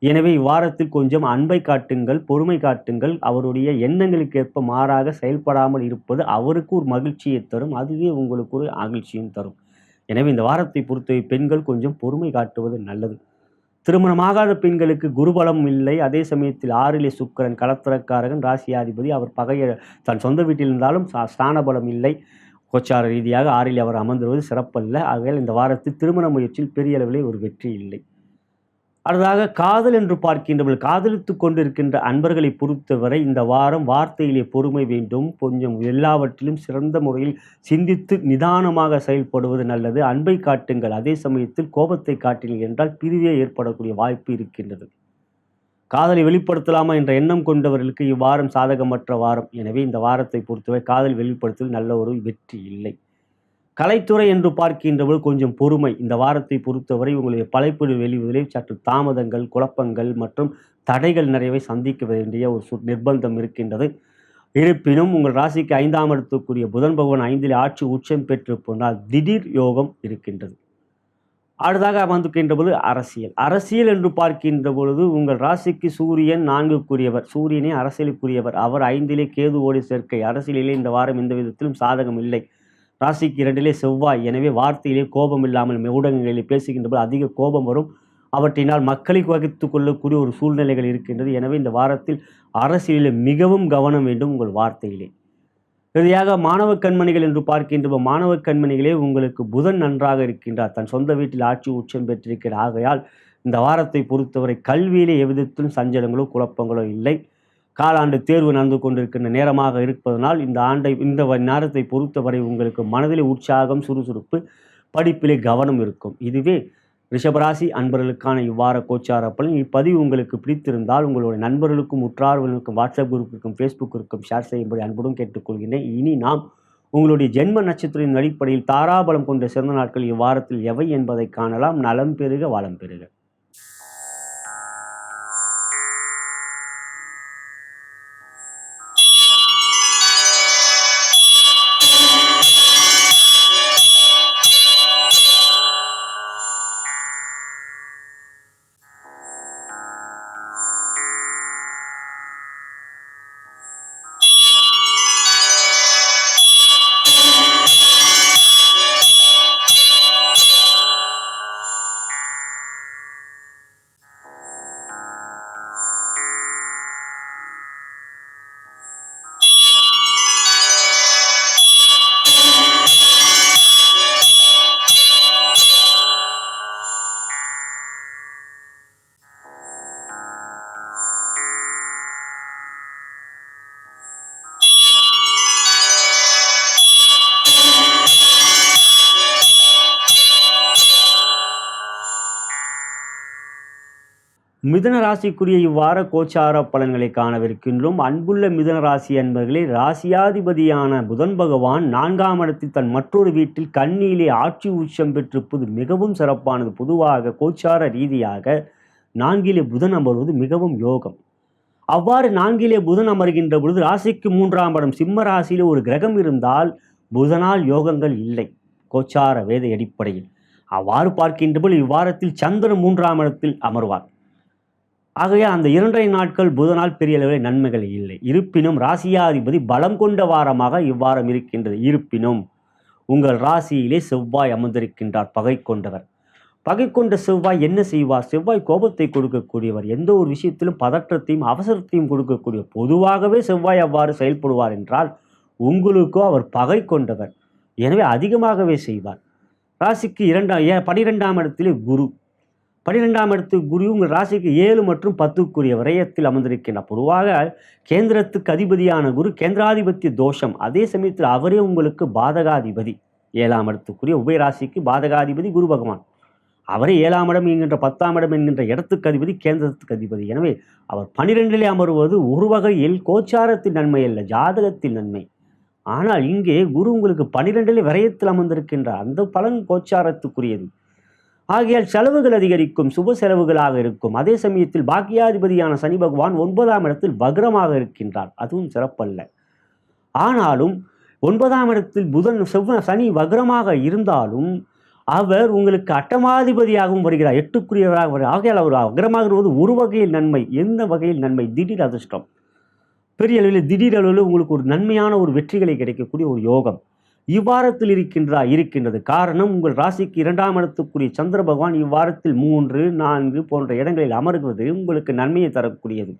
எனவே இவ்வாரத்தில் கொஞ்சம் அன்பை காட்டுங்கள், பொறுமை காட்டுங்கள். அவருடைய எண்ணங்களுக்கு ஏற்ப மாறாக செயல்படாமல் இருப்பது அவருக்கு ஒரு மகிழ்ச்சியை தரும், அதுவே உங்களுக்கு ஒரு மகிழ்ச்சியும் தரும். எனவே இந்த வாரத்தை பொறுத்தவரை பெண்கள் கொஞ்சம் பொறுமை காட்டுவது நல்லது. திருமணமாகாத பெண்களுக்கு குருபலம் இல்லை, அதே சமயத்தில் 6லே சுக்கிரன் கலத்திரக்காரகன் ராசியாதிபதி, அவர் பகைய தன் சொந்த வீட்டில் இருந்தாலும் ஸ்தான பலம் இல்லை. கோச்சார ரீதியாக 6லே அவர் அமர்ந்துவது சிறப்பல்ல. ஆகையால் இந்த வாரத்தில் திருமண முயற்சியில் பெரிய அளவிலே ஒரு வெற்றி இல்லை. அடுத்ததாக காதல் என்று பார்க்கின்றவர்கள் காதலித்து கொண்டிருக்கின்ற அன்பர்களை பொறுத்தவரை இந்த வாரம் வார்த்தையிலே பொறுமை வேண்டும். கொஞ்சம் எல்லாவற்றிலும் சிறந்த முறையில் சிந்தித்து நிதானமாக செயல்படுவது நல்லது. அன்பை காட்டுங்கள், அதே சமயத்தில் கோபத்தை காட்டினீர்கள் என்றால் பிரிவே ஏற்படக்கூடிய வாய்ப்பு இருக்கின்றது. காதலை வெளிப்படுத்தலாமா என்ற எண்ணம் கொண்டவர்களுக்கு இவ்வாரம் சாதகமற்ற வாரம். எனவே இந்த வாரத்தை பொறுத்தவரை காதல் வெளிப்படுத்துவதில் நல்ல ஒரு வெற்றி இல்லை. கலைத்துறை என்று பார்க்கின்றவர்கள் கொஞ்சம் பொறுமை. இந்த வாரத்தை பொறுத்தவரை உங்களுடைய படைப்புகள் வெளிவதிலே சற்று தாமதங்கள், குழப்பங்கள் மற்றும் தடைகள் நிறையவை சந்திக்க வேண்டிய ஒரு நிர்பந்தம் இருக்கின்றது. இருப்பினும் உங்கள் ராசிக்கு 5ஆம் இடத்துக்குரிய புதன் பகவான் 5லே ஆட்சி உச்சம் பெற்று போனால் திடீர் யோகம் இருக்கின்றது. அடுத்ததாக அமர்ந்துக்கின்ற பொழுது அரசியல். அரசியல் என்று பார்க்கின்ற பொழுது உங்கள் ராசிக்கு சூரியன் 4க்குரியவர், சூரியனே அரசியலுக்குரியவர், அவர் 5லே கேதுவோடு சேர்க்கை. அரசியலிலே இந்த வாரம் எந்த விதத்திலும் சாதகம் இல்லை. ராசிக்கு 2லே செவ்வாய். எனவே வார்த்தையிலே கோபம் இல்லாமல் ஊடகங்களில் பேசுகின்ற போது அதிக கோபம் வரும். அவற்றினால் மக்களை வகித்து கொள்ளக்கூடிய ஒரு சூழ்நிலைகள் இருக்கின்றது. எனவே இந்த வாரத்தில் அரசியலில் மிகவும் கவனம் வேண்டும் உங்கள் வார்த்தையிலே. இறுதியாக மாணவ கண்மணிகள் என்று பார்க்கின்ற மாணவ கண்மணிகளே உங்களுக்கு புதன் நன்றாக இருக்கின்றார், தன் சொந்த வீட்டில் ஆட்சி உச்சம் பெற்றிருக்கிறார். ஆகையால் இந்த வாரத்தை பொறுத்தவரை கல்வியிலே எவ்விதத்திலும் சஞ்சலங்களோ குழப்பங்களோ இல்லை. காலாண்டு தேர்வு நடந்து கொண்டிருக்கின்ற நேரமாக இருப்பதனால் இந்த நேரத்தை பொறுத்தவரை உங்களுக்கு மனதிலே உற்சாகம், சுறுசுறுப்பு, படிப்பிலே கவனம் இருக்கும். இதுவே ரிஷபராசி அன்பர்களுக்கான இவ்வார கோச்சார பலன். இப்பதிவு உங்களுக்கு பிடித்திருந்தால் உங்களுடைய நண்பர்களுக்கும் உற்றார்களுக்கும் வாட்ஸ்அப் குரூப்புக்கும் ஃபேஸ்புக்கிற்கும் ஷேர் செய்யும்படி அன்புடன் கேட்டுக்கொள்கிறேன். இனி நாம் உங்களுடைய ஜென்ம நட்சத்திரத்தின் அடிப்படையில் தாராபலம் கொண்ட சிறந்த நாட்கள் இவ்வாரத்தில் எவை என்பதை காணலாம். நலம் பெறுக, வளம் பெறுக. மிதுன ராசிக்குரிய இவ்வார கோச்சார பலன்களை காணவிருக்கின்றோம். அன்புள்ள மிதுன ராசி அன்பர்களே, ராசியாதிபதியான புதன் பகவான் 4ஆம் இடத்தில் தன் மற்றொரு வீட்டில் கன்னியிலே ஆட்சி உச்சம் பெற்றிருப்பது மிகவும் சிறப்பானது. பொதுவாக கோச்சார ரீதியாக 4லே புதன் அமர்வது மிகவும் யோகம். அவ்வாறு 4லே புதன் அமர்கின்ற பொழுது ராசிக்கு 3ஆம் இடம் சிம்ம ராசியிலே ஒரு கிரகம் இருந்தால் புதனால் யோகங்கள் இல்லை, கோச்சார வேத அடிப்படையில். அவ்வாறு பார்க்கின்ற பொழுது இவ்வாரத்தில் சந்திரன் 3ஆம் இடத்தில் அமர்வார். ஆகையால் அந்த 2.5 நாட்கள் புதனால் பெரிய அளவில் நன்மைகள் இல்லை. இருப்பினும் ராசியாதிபதி பலம் கொண்ட வாரமாக இவ்வாரம் இருக்கின்றது. இருப்பினும் உங்கள் ராசியிலே செவ்வாய் அமர்ந்திருக்கின்றார், பகை கொண்டவர். பகை கொண்ட செவ்வாய் என்ன செய்வார்? செவ்வாய் கோபத்தை கொடுக்கக்கூடியவர், எந்த ஒரு விஷயத்திலும் பதற்றத்தையும் அவசரத்தையும் கொடுக்கக்கூடியவர். பொதுவாகவே செவ்வாய் அவ்வாறு செயல்படுவார் என்றால் உங்களுக்கோ அவர் பகை கொண்டவர், எனவே அதிகமாகவே செய்வார். ராசிக்கு 12ஆம் இடத்திலே குரு, 12ஆம் இடத்துக்கு குரு உங்கள் ராசிக்கு 7 மற்றும் 10க்குரிய விரயத்தில் அமர்ந்திருக்கின்றார். பொதுவாக கேந்திரத்துக்கு அதிபதியான குரு கேந்திராதிபத்திய தோஷம், அதே சமயத்தில் அவரே உங்களுக்கு பாதகாதிபதி. 7ஆம் இடத்துக்குரிய உபயராசிக்கு பாதகாதிபதி குரு பகவான், அவரே 7ஆம் இடம் என்கின்ற 10ஆம் இடம் என்கின்ற இடத்துக்கு அதிபதி, கேந்திரத்துக்கு அதிபதி. எனவே அவர் 12லே அமர்வது ஒரு வகையில் கோச்சாரத்தில் நன்மை அல்ல, ஜாதகத்தில் நன்மை. ஆனால் இங்கே குரு உங்களுக்கு 12லே விரயத்தில் அமர்ந்திருக்கின்றார், அந்த பலன் கோச்சாரத்துக்குரியது. ஆகையால் செலவுகள் அதிகரிக்கும், சுப செலவுகளாக இருக்கும். அதே சமயத்தில் பாக்கியாதிபதியான சனி பகவான் 9ஆம் இடத்தில் வக்ரமாக இருக்கின்றார், அதுவும் சிறப்பல்ல. ஆனாலும் 9ஆம் இடத்தில் புதன் சனி வக்ரமாக இருந்தாலும் அவர் உங்களுக்கு அட்டமாதிபதியாகவும் வருகிறார், 8க்குரியவராக வருகிறார். ஆகையால் அவர் வக்ரமாக இருப்பது ஒரு வகையில் நன்மை. எந்த வகையில் நன்மை? திடீர் அதிர்ஷ்டம், பெரிய அளவில் திடீர் அளவில் உங்களுக்கு ஒரு நன்மையான ஒரு வெற்றிகளை கிடைக்கக்கூடிய ஒரு யோகம் இவ்வாரத்தில் இருக்கின்றது. காரணம், உங்கள் ராசிக்கு 2ஆம் இடத்துக்குரிய சந்திர பகவான் இவ்வாரத்தில் 3, 4 போன்ற இடங்களில் அமர்வது உங்களுக்கு நன்மையை தரக்கூடியது.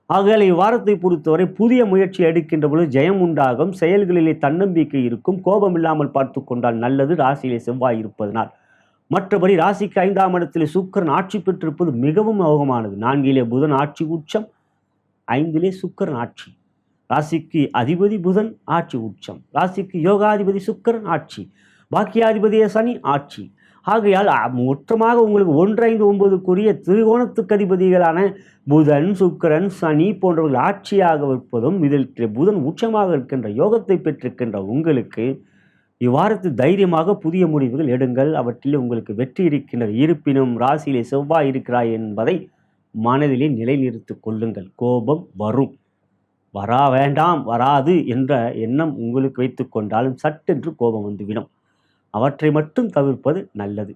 ஆகையால் இவ்வாரத்தை பொறுத்தவரை புதிய முயற்சி எடுக்கின்ற பொழுது ஜெயம் உண்டாகும், செயல்களிலே தன்னம்பிக்கை இருக்கும், கோபம் இல்லாமல் பார்த்து கொண்டால் நல்லது. ராசியிலே செவ்வாய் இருப்பதனால். மற்றபடி ராசிக்கு 5ஆம் இடத்திலே சுக்கிரன் ஆட்சி பெற்றிருப்பது மிகவும் யோகமானது. 4லே புதன் ஆட்சி உச்சம், 5லே சுக்கிரன் ஆட்சி. ராசிக்கு அதிபதி புதன் ஆட்சி உச்சம், ராசிக்கு யோகாதிபதி சுக்கிரன் ஆட்சி, பாக்கியாதிபதிய சனி ஆட்சி. ஆகையால் மொத்தமாக உங்களுக்கு 1, 5, 9க்குரிய திரிகோணத்துக்கு அதிபதிகளான புதன், சுக்கிரன், சனி போன்றவர்கள் ஆட்சியாக இருப்பதும், இதில் புதன் உச்சமாக இருக்கின்ற யோகத்தை பெற்றிருக்கின்ற உங்களுக்கு இவ்வாரத்தில் தைரியமாக புதிய முடிவுகள் எடுங்கள், அவற்றில் உங்களுக்கு வெற்றி இருக்கின்றது. இருப்பினும் ராசியிலே செவ்வாய் இருக்கிறாய் என்பதை மனதிலே நிலைநிறுத்திக் கொள்ளுங்கள். கோபம் வரும், வேண்டாம் வராது என்ற எண்ணம் உங்களுக்கு வைத்து கொண்டாலும் சட்டென்று கோபம் வந்துவிடும். அவற்றை மட்டும் தவிர்ப்பது நல்லது.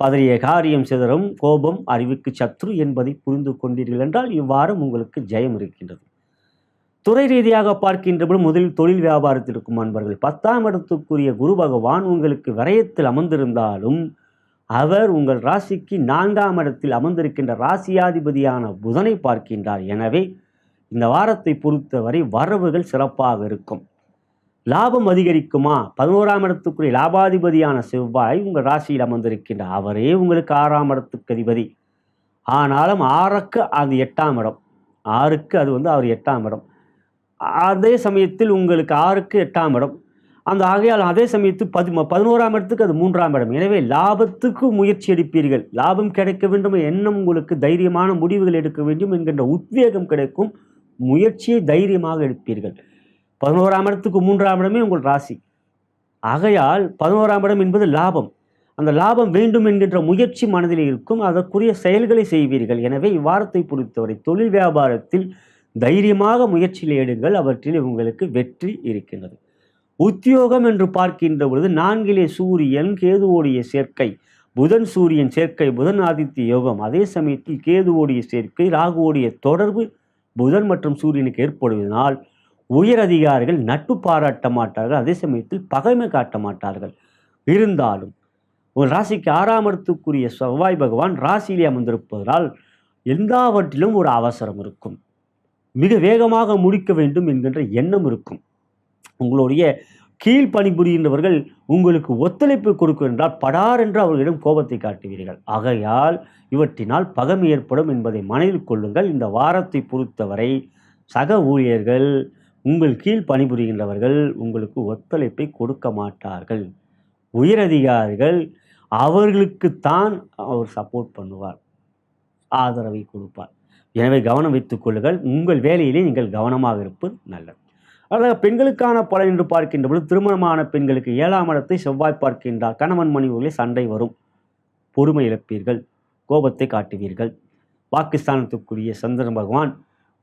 பதறிய காரியம் சிதறும், கோபம் அறிவுக்கு சத்ரு என்பதை புரிந்து கொண்டீர்கள் என்றால் இவ்வாரம் உங்களுக்கு ஜெயம் இருக்கின்றது. துறை ரீதியாக பார்க்கின்றபோது முதலில் தொழில் வியாபாரத்தில் இருக்கும் அன்பர்கள், 10ஆம் இடத்துக்குரிய குரு பகவான் உங்களுக்கு விரயத்தில் அமர்ந்திருந்தாலும் அவர் உங்கள் ராசிக்கு 4ஆம் இடத்தில் அமர்ந்திருக்கின்ற ராசியாதிபதியான புதனை பார்க்கின்றார். எனவே இந்த வாரத்தை பொறுத்தவரை வரவுகள் சிறப்பாக இருக்கும். லாபம் அதிகரிக்குமா? 11ஆம் இடத்துக்குரிய லாபாதிபதியான செவ்வாய் உங்கள் ராசியில் அமர்ந்திருக்கின்றார், அவரே உங்களுக்கு 6ஆம் இடத்துக்கு அதிபதி. ஆனாலும் 6க்கு அது 8ஆம் இடம், 6க்கு அது அவர் 8ஆம் இடம். அதே சமயத்தில் உங்களுக்கு 6க்கு 8ஆம் இடம், அந்த ஆகையால் அதே சமயத்தில் 11ஆம் இடத்துக்கு அது 3ஆம் இடம். எனவே லாபத்துக்கு முயற்சி எடுப்பீர்கள், லாபம் கிடைக்க வேண்டும் எண்ணம் உங்களுக்கு, தைரியமான முடிவுகள் எடுக்க வேண்டும் என்கின்ற உத்வேகம் கிடைக்கும், முயற்சியை தைரியமாக எடுப்பீர்கள். 11ஆம் இடத்துக்கு 3ஆம் இடமே உங்கள் ராசி. ஆகையால் 11ஆம் இடம் என்பது லாபம், அந்த லாபம் வேண்டும் என்கின்ற முயற்சி மனதில் இருக்கும், அதற்குரிய செயல்களை செய்வீர்கள். எனவே இவ்வாரத்தை பொறுத்தவரை தொழில் வியாபாரத்தில் தைரியமாக முயற்சியில் எடுங்கள், அவற்றில் உங்களுக்கு வெற்றி இருக்கின்றது. உத்தியோகம் என்று பார்க்கின்ற பொழுது 4லே சூரியன் கேதுவோடைய சேர்க்கை, புதன் சூரியன் சேர்க்கை, புதன் ஆதித்ய யோகம். அதே சமயத்தில் கேதுவோடைய சேர்க்கை, ராகுவோடைய தொடர்பு புதன் மற்றும் சூரியனுக்கு ஏற்படுவதனால் உயர் அதிகாரிகள் நட்பு பாராட்ட மாட்டார்கள், அதே சமயத்தில் பகைமை காட்ட மாட்டார்கள். இருந்தாலும் ஒரு ராசிக்கு 6ஆம் இடத்துக்குரிய செவ்வாய் பகவான் ராசியிலே அமர்ந்திருப்பதால் எல்லாவற்றிலும் ஒரு அவசரம் இருக்கும், மிக வேகமாக முடிக்க வேண்டும் என்கின்ற எண்ணம் இருக்கும். உங்களுடைய கீழ் பணிபுரிகின்றவர்கள் உங்களுக்கு ஒத்துழைப்பு கொடுக்கும் என்றால் படார் என்று அவர்களிடம் கோபத்தை காட்டுவீர்கள். ஆகையால் இவற்றினால் பகமை ஏற்படும் என்பதை மனதில் கொள்ளுங்கள். இந்த வாரத்தை பொறுத்தவரை சக ஊழியர்கள், உங்கள் கீழ் பணிபுரிகின்றவர்கள் உங்களுக்கு ஒத்துழைப்பை கொடுக்க மாட்டார்கள். உயரதிகாரிகள் அவர்களுக்குத்தான் அவர் சப்போர்ட் பண்ணுவார். ஆதரவை கொடுப்பார். எனவே கவனம் வைத்துக் கொள்ளுங்கள். உங்கள் வேலையிலே நீங்கள் கவனமாக இருப்பது நல்லது. அதாவது பெண்களுக்கான பலன் என்று பார்க்கின்ற பொழுது, திருமணமான பெண்களுக்கு 7ஆம் இடத்தை செவ்வாய் பார்க்கின்றார். கணவன் மனைவிகளே சண்டை வரும், பொறுமை இழப்பீர்கள், கோபத்தை காட்டுவீர்கள். பாகிஸ்தானத்துக்குரிய சந்திரன் பகவான்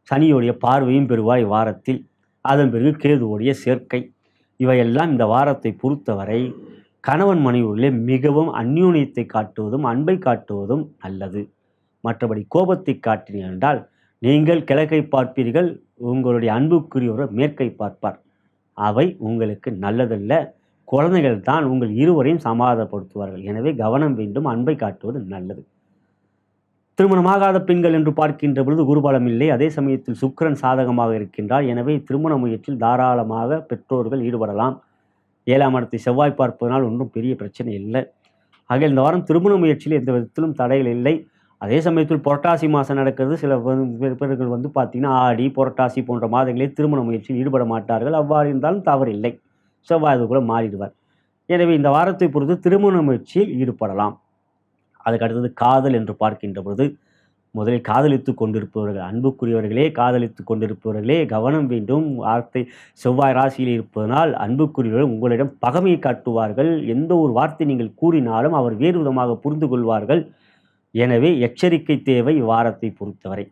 சனியோடைய பார்வையும் பெறுவார் வாரத்தில். அதன் பிறகு கேதுவோடைய சேர்க்கை. இவையெல்லாம் இந்த வாரத்தை பொறுத்தவரை கணவன் மனைவிகளே மிகவும் அந்யோன்யத்தை காட்டுவதும் அன்பை காட்டுவதும் நல்லது. மற்றபடி கோபத்தை காட்டினீர்கள் என்றால் நீங்கள் கிழக்கை பார்ப்பீர்கள், உங்களுடைய அன்புக்குரியவர் மேற்கை பார்ப்பார். அவை உங்களுக்கு நல்லதல்ல. குழந்தைகள் தான் உங்கள் இருவரையும் சமாதானப்படுத்துவார்கள். எனவே கவனம் வேண்டும், அன்பை காட்டுவது நல்லது. திருமணமாகாத பெண்கள் என்று பார்க்கின்ற பொழுது குருபலம் இல்லை. அதே சமயத்தில் சுக்கிரன் சாதகமாக இருக்கின்றார். எனவே திருமண முயற்சியில் தாராளமாக பெற்றோர்கள் ஈடுபடலாம். 7ஆம் இடத்தை செவ்வாய் பார்ப்பதனால் ஒன்றும் பெரிய பிரச்சனை இல்லை. ஆக இந்த வாரம் திருமண முயற்சியில் எந்த விதத்திலும் தடைகள் இல்லை. அதே சமயத்தில் புரட்டாசி மாதம் நடக்கிறது. சில பேர்கள் பார்த்திங்கன்னா ஆடி புரட்டாசி போன்ற மாதங்களில் திருமண முயற்சியில் ஈடுபட மாட்டார்கள். அவ்வாறு இருந்தாலும் தவறில்லை, செவ்வாய் அதுக்குள்ளே மாறிடுவார். எனவே இந்த வாரத்தை பொறுத்து திருமண முயற்சியில் ஈடுபடலாம். அதுக்கு அடுத்தது காதல் என்று பார்க்கின்ற பொழுது, முதலில் காதலித்து கொண்டிருப்பவர்கள், அன்புக்குரியவர்களே காதலித்து கொண்டிருப்பவர்களே கவனம் வேண்டும். வார்த்தை செவ்வாய் ராசியில் இருப்பதனால் அன்புக்குரியவர்கள் உங்களிடம் பகைமையை காட்டுவார்கள். எந்த ஒரு வார்த்தை நீங்கள் கூறினாலும் அவர் வேறு விதமாக புரிந்து கொள்வார்கள். எனவே எச்சரிக்கை தேவை வாரத்தை பொறுத்தவரை.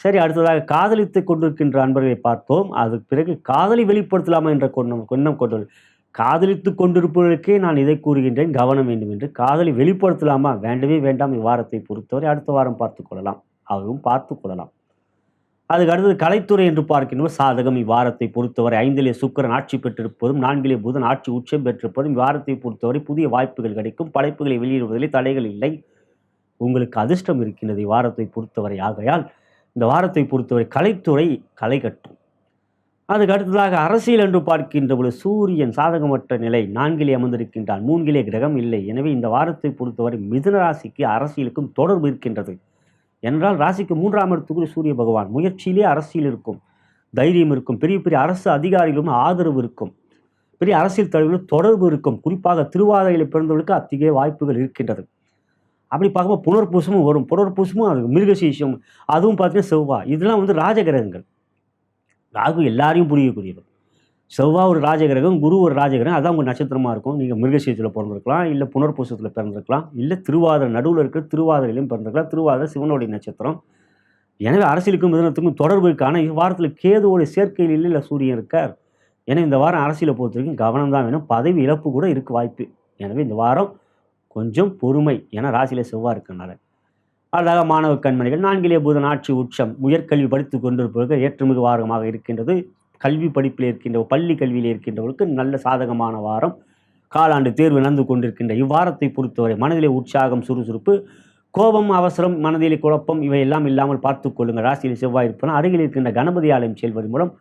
சரி, அடுத்ததாக காதலித்து கொண்டிருக்கின்ற அன்பர்களை பார்த்தோம். அதுக்கு பிறகு காதலை வெளிப்படுத்தலாமா என்ற எண்ணம் கொண்டது. காதலித்து கொண்டிருப்பவர்களுக்கே நான் இதை கூறுகின்றேன், கவனம் வேண்டும் என்று. காதலை வெளிப்படுத்தலாமா? வேண்டவே வேண்டாம். இவ்வாரத்தை பொறுத்தவரை அடுத்த வாரம் பார்த்துக்கொள்ளலாம், அதுவும் பார்த்துக்கொள்ளலாம். அதுக்கு அடுத்தது கலைத்துறை என்று பார்க்கின்றோம். சாதகம் இவ்வாரத்தை பொறுத்தவரை 5லே சுக்கிரன் ஆட்சி பெற்றிருப்பதும் 4லே புதன் ஆட்சி உச்சம் பெற்றிருப்பதும் இவ்வாரத்தை பொறுத்தவரை புதிய வாய்ப்புகள் கிடைக்கும். படைப்புகளை வெளியிடுவதிலே தடைகள் இல்லை. உங்களுக்கு அதிர்ஷ்டம் இருக்கின்றது இவ்வாரத்தை பொறுத்தவரை. ஆகையால் இந்த வாரத்தை பொறுத்தவரை கலைத்துறை களை கட்டும். அதுக்கு அடுத்ததாக அரசியல் என்று பார்க்கின்ற பொழுது சூரியன் சாதகமற்ற நிலை, 4லே அமர்ந்திருக்கின்றான், 3லே கிரகம் இல்லை. எனவே இந்த வாரத்தை பொறுத்தவரை மிதுன ராசிக்கு அரசியலுக்கும் தொடர்பு இருக்கின்றது. என்றால் ராசிக்கு 3ஆம் இடத்துக்குரிய சூரிய பகவான், முயற்சியிலே அரசியல் இருக்கும், தைரியம் இருக்கும், பெரிய பெரிய அரசு அதிகாரிகளும் ஆதரவு இருக்கும், பெரிய அரசியல் தலைவர்களும் தொடர்பு இருக்கும். குறிப்பாக திருவாதிரையில் பிறந்தவர்களுக்கு அத்தகைய வாய்ப்புகள் இருக்கின்றது. அப்படி பார்க்கும்போது புனர்பூசமும் வரும். புனர்பூசமும் அது மிருகசீஷம், அதுவும் பார்த்தீங்கன்னா செவ்வாய். இதெல்லாம் ராஜகிரகங்கள். ராகு எல்லாரையும் புரியக்கூடியவர். செவ்வாய் ஒரு ராஜகிரகம், குரு ஒரு ராஜகிரகம். அதான் உங்கள் நட்சத்திரமாக இருக்கும். நீங்கள் மிருகசீஷத்தில் பிறந்திருக்கலாம், இல்லை புனர்பூசத்தில் பிறந்திருக்கலாம், இல்லை திருவாதிரை நடுவில் இருக்கிற திருவாதிரையிலையும் பிறந்திருக்கலாம். திருவாதிரை சிவனுடைய நட்சத்திரம். எனவே அரசியலுக்கும் மிதனத்துக்கும் தொடர்பு இருக்கான இவ்வாரத்தில் கேதுவோடைய சேர்க்கையில் இல்லை சூரியன் இருக்கார். எனவே இந்த வாரம் அரசியலை பொறுத்த வரைக்கும் கவனம் தான் வேணும். பதவி இழப்பு கூட இருக்க வாய்ப்பு. எனவே இந்த வாரம் கொஞ்சம் பொறுமை, ஏன்னா ராசியில் செவ்வாய் இருக்கனால. அழகாக மாணவ கண்மணிகள், 4லே புதன் ஆட்சி உச்சம், உயர்கல்வி படித்து கொண்டிருப்பவர்கள் ஏற்றுமிகு வாரமாக இருக்கின்றது. கல்வி படிப்பில் இருக்கின்ற பள்ளி கல்வியில் இருக்கின்றவர்களுக்கு நல்ல சாதகமான வாரம். காலாண்டு தேர்வு நடந்து கொண்டிருக்கின்ற இவ்வாரத்தை பொறுத்தவரை மனதிலே உற்சாகம், சுறுசுறுப்பு, கோபம், அவசரம், மனதிலே குழப்பம் இவையெல்லாம் இல்லாமல் பார்த்து கொள்ளுங்கள். ராசியில் செவ்வாய் இருப்பன. அருகில் இருக்கின்ற கணபதி ஆலயம் செல்வதன் மூலம்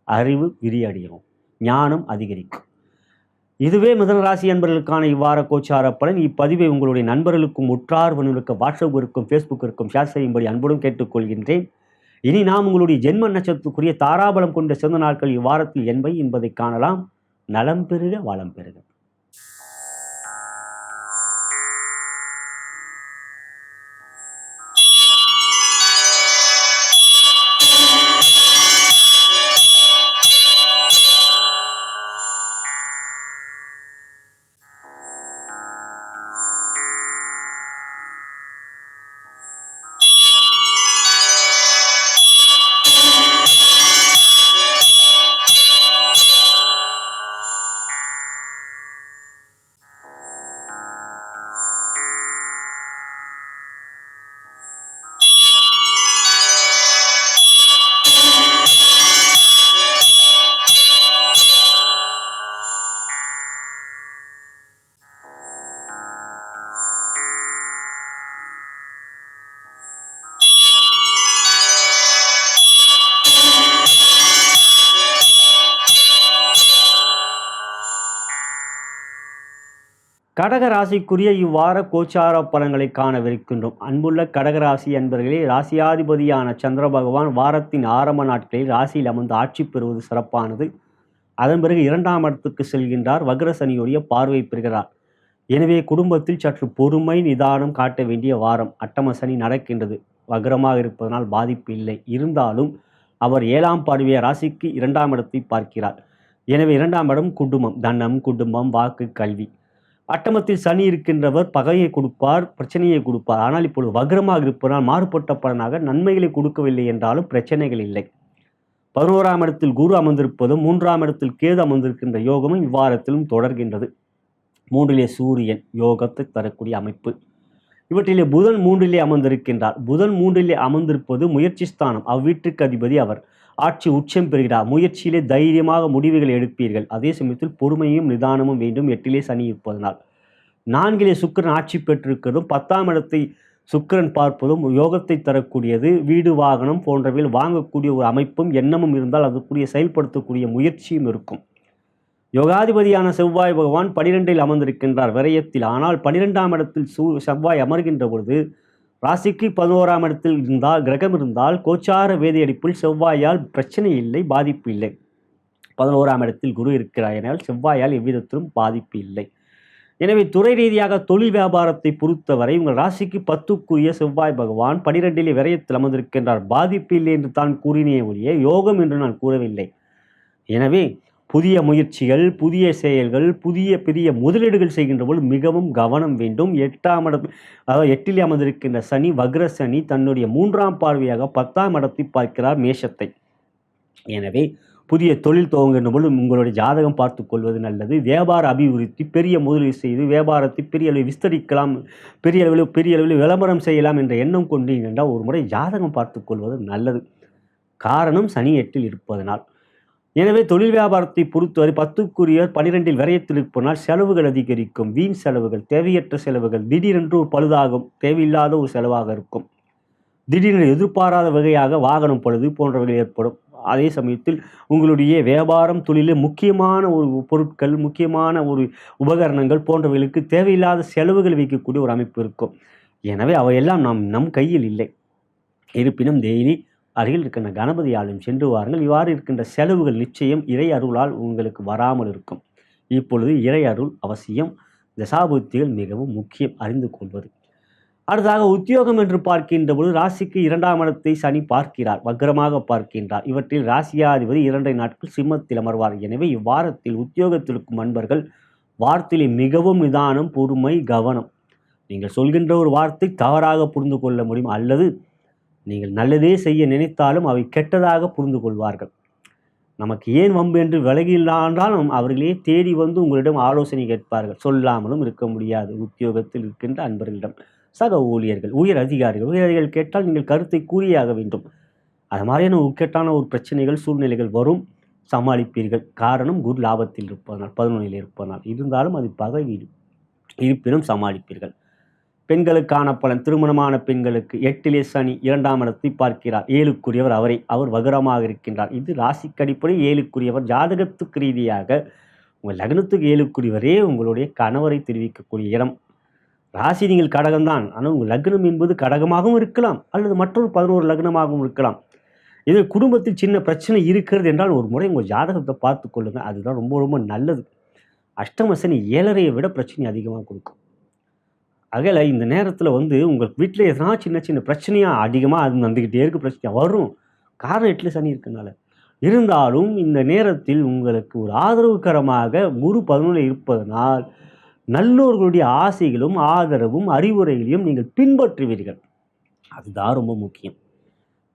அறிவு விரிவடையும், ஞானம் அதிகரிக்கும். இதுவே மிதுன ராசி என்பவர்களுக்கான இவ்வார கோச்சார பலன். இப்பதிவை உங்களுடைய நண்பர்களுக்கும் உற்றார்வனுக்கு வாட்ஸ்அப் இருக்கும், ஃபேஸ்புக் இருக்கும் ஷேர் செய்யும்படி அன்புடன் கேட்டுக்கொள்கின்றேன். இனி நாம் உங்களுடைய ஜென்ம நட்சத்திரத்துக்குரிய தாராபலம் கொண்ட சிறந்த நாட்கள் இவ்வாரத்தில் என்பதை காணலாம். நலம் பெறுக, வளம் பெறுக. கடக ராசிக்குரிய இவ்வார கோச்சார பலன்களை காணவிருக்கின்றோம். அன்புள்ள கடகராசி அன்பர்களே, ராசியாதிபதியான சந்திர பகவான் வாரத்தின் ஆரம்ப நாட்களில் ராசியில் அமர்ந்து ஆட்சி பெறுவது சிறப்பானது. அதன் பிறகு 2ஆம் இடத்துக்கு செல்கின்றார், வக்ரசனியுடைய பார்வை பெறுகிறார். எனவே குடும்பத்தில் சற்று பொறுமை, நிதானம் காட்ட வேண்டிய வாரம். அட்டம சனி நடக்கின்றது. வக்ரமாக இருப்பதனால் பாதிப்பு இல்லை. இருந்தாலும் அவர் 7ஆம் பார்வையை ராசிக்கு 2ஆம் இடத்தை பார்க்கிறார். எனவே 2ஆம் இடம் குடும்பம், தனம், குடும்பம், வாக்கு, கல்வி. அட்டமத்தில் சனி இருக்கின்றவர் பகையை கொடுப்பார், பிரச்சனையை கொடுப்பார். ஆனால் இப்பொழுது வக்ரமாக இருப்பதனால் மாறுபட்ட பலனாக நன்மைகளை கொடுக்கவில்லை என்றாலும் பிரச்சனைகள் இல்லை. 11ஆம் இடத்தில் குரு அமர்ந்திருப்பதும் 3ஆம் இடத்தில் கேது அமர்ந்திருக்கின்ற யோகமும் இவ்வாரத்திலும் தொடர்கின்றது. 3லே சூரியன் யோகத்தை தரக்கூடிய அமைப்பு. இவற்றிலே புதன் 3லே அமர்ந்திருக்கின்றார். புதன் 3லே அமர்ந்திருப்பது முயற்சி ஸ்தானம். அவ்வீட்டுக்கு அதிபதி அவர். ஆட்சி உச்சம் பெறுகிறார். முயற்சியிலே தைரியமாக முடிவுகள் எடுப்பீர்கள். அதே சமயத்தில் பொறுமையும் நிதானமும் வேண்டும். 8லே சனி இருப்பதனால். 4லே சுக்கிரன் ஆட்சி பெற்றிருக்கிறதும் 10ஆம் இடத்தை சுக்கிரன் பார்ப்பதும் யோகத்தை தரக்கூடியது. வீடு வாகனம் போன்றவையில் வாங்கக்கூடிய ஒரு அமைப்பும் எண்ணமும் இருந்தால் அதுக்குரிய செயல்படுத்தக்கூடிய முயற்சியும் இருக்கும். யோகாதிபதியான செவ்வாய் பகவான் 12ல் அமர்ந்திருக்கின்றார் விரயத்தில். ஆனால் 12ஆம் இடத்தில் செவ்வாய் அமர்கின்ற பொழுது ராசிக்கு 11ஆம் இடத்தில் இருந்தால் கிரகம் இருந்தால் கோச்சார வேதி அடிப்பில் செவ்வாயால் பிரச்சனை இல்லை, பாதிப்பு இல்லை. 11ஆம் இடத்தில் குரு இருக்கிறார். எனால் செவ்வாயால் எவ்விதத்திலும் பாதிப்பு இல்லை. எனவே துறை ரீதியாக தொழில் வியாபாரத்தை பொறுத்தவரை உங்கள் ராசிக்கு 10க்குரிய செவ்வாய் பகவான் 12லே விரயத்தில் அமர்ந்திருக்கின்றார். பாதிப்பு இல்லை என்று தான் கூறினே ஒழிய யோகம் என்று நான் கூறவில்லை. எனவே புதிய முயற்சிகள், புதிய செயல்கள், பெரிய முதலீடுகள் செய்கின்ற போது மிகவும் கவனம் வேண்டும். 8ஆம் இடம், அதாவது 8லே அமர்ந்திருக்கின்ற சனி வக்ர சனி தன்னுடைய 3ஆம் பார்வையாக 10ஆம் இடத்தை பார்க்கிறார், மேஷத்தை. எனவே புதிய தொழில் துவங்குகின்ற போது உங்களுடைய ஜாதகம் பார்த்து கொள்வது நல்லது. வியாபார அபிவிருத்தி, பெரிய முதலீடு செய்து வியாபாரத்தை பெரிய அளவில் விஸ்தரிக்கலாம், பெரிய அளவில் விளம்பரம் செய்யலாம் என்ற எண்ணம் கொண்டீங்க என்றால் ஒரு முறை ஜாதகம் பார்த்து கொள்வது நல்லது. காரணம் சனி 8ல் இருப்பதனால். எனவே தொழில் வியாபாரத்தை பொறுத்தவரை 10க்குரிய 12ல் விரயத்தில் இருப்பதனால் செலவுகள் அதிகரிக்கும். வீண் செலவுகள், தேவையற்ற செலவுகள், திடீரென்று ஒரு பழுதாகும், தேவையில்லாத ஒரு செலவாக இருக்கும். திடீரென்று எதிர்பாராத வகையாக வாகனம் பழுது போன்றவைகள் ஏற்படும். அதே சமயத்தில் உங்களுடைய வியாபாரம் தொழிலில் முக்கியமான ஒரு பொருட்கள், முக்கியமான ஒரு உபகரணங்கள் போன்றவைகளுக்கு தேவையில்லாத செலவுகள் வைக்கக்கூடிய ஒரு அமைப்பு இருக்கும். எனவே அவையெல்லாம் நம் கையில் இல்லை. இருப்பினும் டெய்லி அருகில் இருக்கின்ற கணபதி ஆலயம் சென்று வாருங்கள். இவ்வாறு இருக்கின்ற செலவுகள் நிச்சயம் இறை அருளால் உங்களுக்கு வராமல் இருக்கும். இப்பொழுது இறை அருள் அவசியம். தசாபுத்திகள் மிகவும் முக்கியம் அறிந்து கொள்வது. அடுத்ததாக உத்தியோகம் என்று பார்க்கின்ற பொழுது ராசிக்கு 2ஆம் இடத்தை சனி பார்க்கிறார், வக்ரமாக பார்க்கின்றார். இவற்றில் ராசியாதிபதி 2 நாட்கள் சிம்மத்தில் அமர்வார். எனவே இவ்வாரத்தில் உத்தியோகத்தில் இருக்கும் நண்பர்கள் வார்த்தையிலே மிகவும் நிதானம், பொறுமை, கவனம். நீங்கள் சொல்கின்ற ஒரு வார்த்தை தவறாக புரிந்து கொள்ள முடியும், அல்லது நீங்கள் நல்லதே செய்ய நினைத்தாலும் அவை கெட்டதாக புரிந்து கொள்வார்கள். நமக்கு ஏன் வம்பு என்று விலகில்லான்றாலும் அவர்களே தேடி வந்து உங்களிடம் ஆலோசனை கேட்பார்கள். சொல்லாமலும் இருக்க முடியாது. உத்தியோகத்தில் இருக்கின்ற அன்பர்களிடம், சக ஊழியர்கள், உயர் அதிகாரிகள் கேட்டால் நீங்கள் கருத்தை கூறியாக வேண்டும். அது மாதிரியான உக்கட்டான ஒரு பிரச்சனைகள், சூழ்நிலைகள் வரும், சமாளிப்பீர்கள். காரணம் குரு லாபத்தில் இருப்பதனால், 11ல் இருப்பதனால். இருந்தாலும் அது பகை வீடு, இருப்பினும் சமாளிப்பீர்கள். பெண்களுக்கான பலன். திருமணமான பெண்களுக்கு 8லே சனி 2ஆம் இடத்தை பார்க்கிறார். 7க்குரியவர் அவர் வக்ரமாக இருக்கின்றார். இது ராசிக்கு அடிப்படை 7க்குரியவர். ஜாதகத்துக்கு ரீதியாக உங்கள் லக்னத்துக்கு 7க்குரியவரே உங்களுடைய கணவரை தெரிவிக்கக்கூடிய இடம். ராசி நீங்கள் கடகம்தான், ஆனால் உங்கள் லக்னம் என்பது கடகமாகவும் இருக்கலாம், அல்லது மற்றொரு 11 லக்னமாகவும் இருக்கலாம். இது குடும்பத்தில் சின்ன பிரச்சனை இருக்கிறது என்றால் ஒரு முறை உங்கள் ஜாதகத்தை பார்த்து கொள்ளுங்கள். அதுதான் ரொம்ப ரொம்ப நல்லது. அஷ்டம சனி 7.5 விட பிரச்சனை அதிகமாக கொடுக்கும். அகல இந்த நேரத்தில் உங்கள் வீட்டில் எதனா சின்ன சின்ன பிரச்சனையாக அதிகமாக அது வந்துக்கிட்டே இருக்க, பிரச்சனையாக வரும். காரணம் 8ல் சனி இருக்கனால. இருந்தாலும் இந்த நேரத்தில் உங்களுக்கு ஒரு ஆதரவுகரமாக குரு 11ல் இருப்பதனால் நல்லோர்களுடைய ஆசைகளும் ஆதரவும் அறிவுரைகளையும் நீங்கள் பின்பற்றுவீர்கள். அதுதான் ரொம்ப முக்கியம்.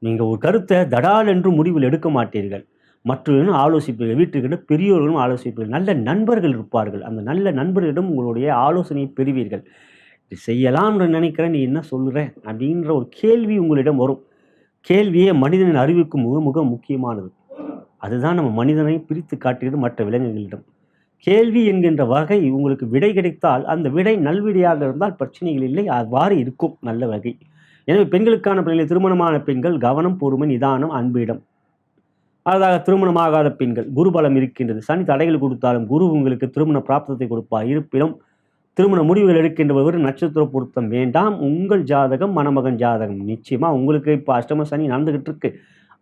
நீங்கள் ஒரு கருத்தை தடால் என்று முடிவில் எடுக்க மாட்டீர்கள். மற்றவர்களும் ஆலோசிப்பீர்கள். வீட்டுக்கிட்ட பெரியோர்களும் ஆலோசிப்பீர்கள். நல்ல நண்பர்கள் இருப்பார்கள். அந்த நல்ல நண்பர்களிடம் உங்களுடைய ஆலோசனையை பெறுவீர்கள். இது செய்யலாம்னு நினைக்கிறேன், நீ என்ன சொல்கிற அப்படின்ற ஒரு கேள்வி உங்களிடம் வரும். கேள்வியே மனிதனின் அறிவுக்கு மிக முக்கியமானது. அதுதான் நம்ம மனிதனை பிரித்து காட்டுகிறது மற்ற விலங்குகளிடம். கேள்வி என்கின்ற வகை உங்களுக்கு விடை கிடைத்தால் அந்த விடை நல்விடையாக இருந்தால் பிரச்சனைகள் இல்லை, அவ்வாறு இருக்கும் நல்ல வகை. எனவே பெண்களுக்கான பிள்ளைகளை, திருமணமான பெண்கள் கவனம், பொறுமை, நிதானம், அன்பிடம். அதாக திருமணமாகாத பெண்கள் குருபலம் இருக்கின்றது. சனி தடைகள் கொடுத்தாலும் குரு உங்களுக்கு திருமண பிராப்தத்தை கொடுப்பார். இருப்பினும் திருமண முடிவுகள் எடுக்கின்ற நட்சத்திர பொருத்தம் வேண்டாம். உங்கள் ஜாதகம், மணமகன் ஜாதகம். நிச்சயமாக உங்களுக்கு இப்போ அஷ்டம சனி நடந்துகிட்டு இருக்கு.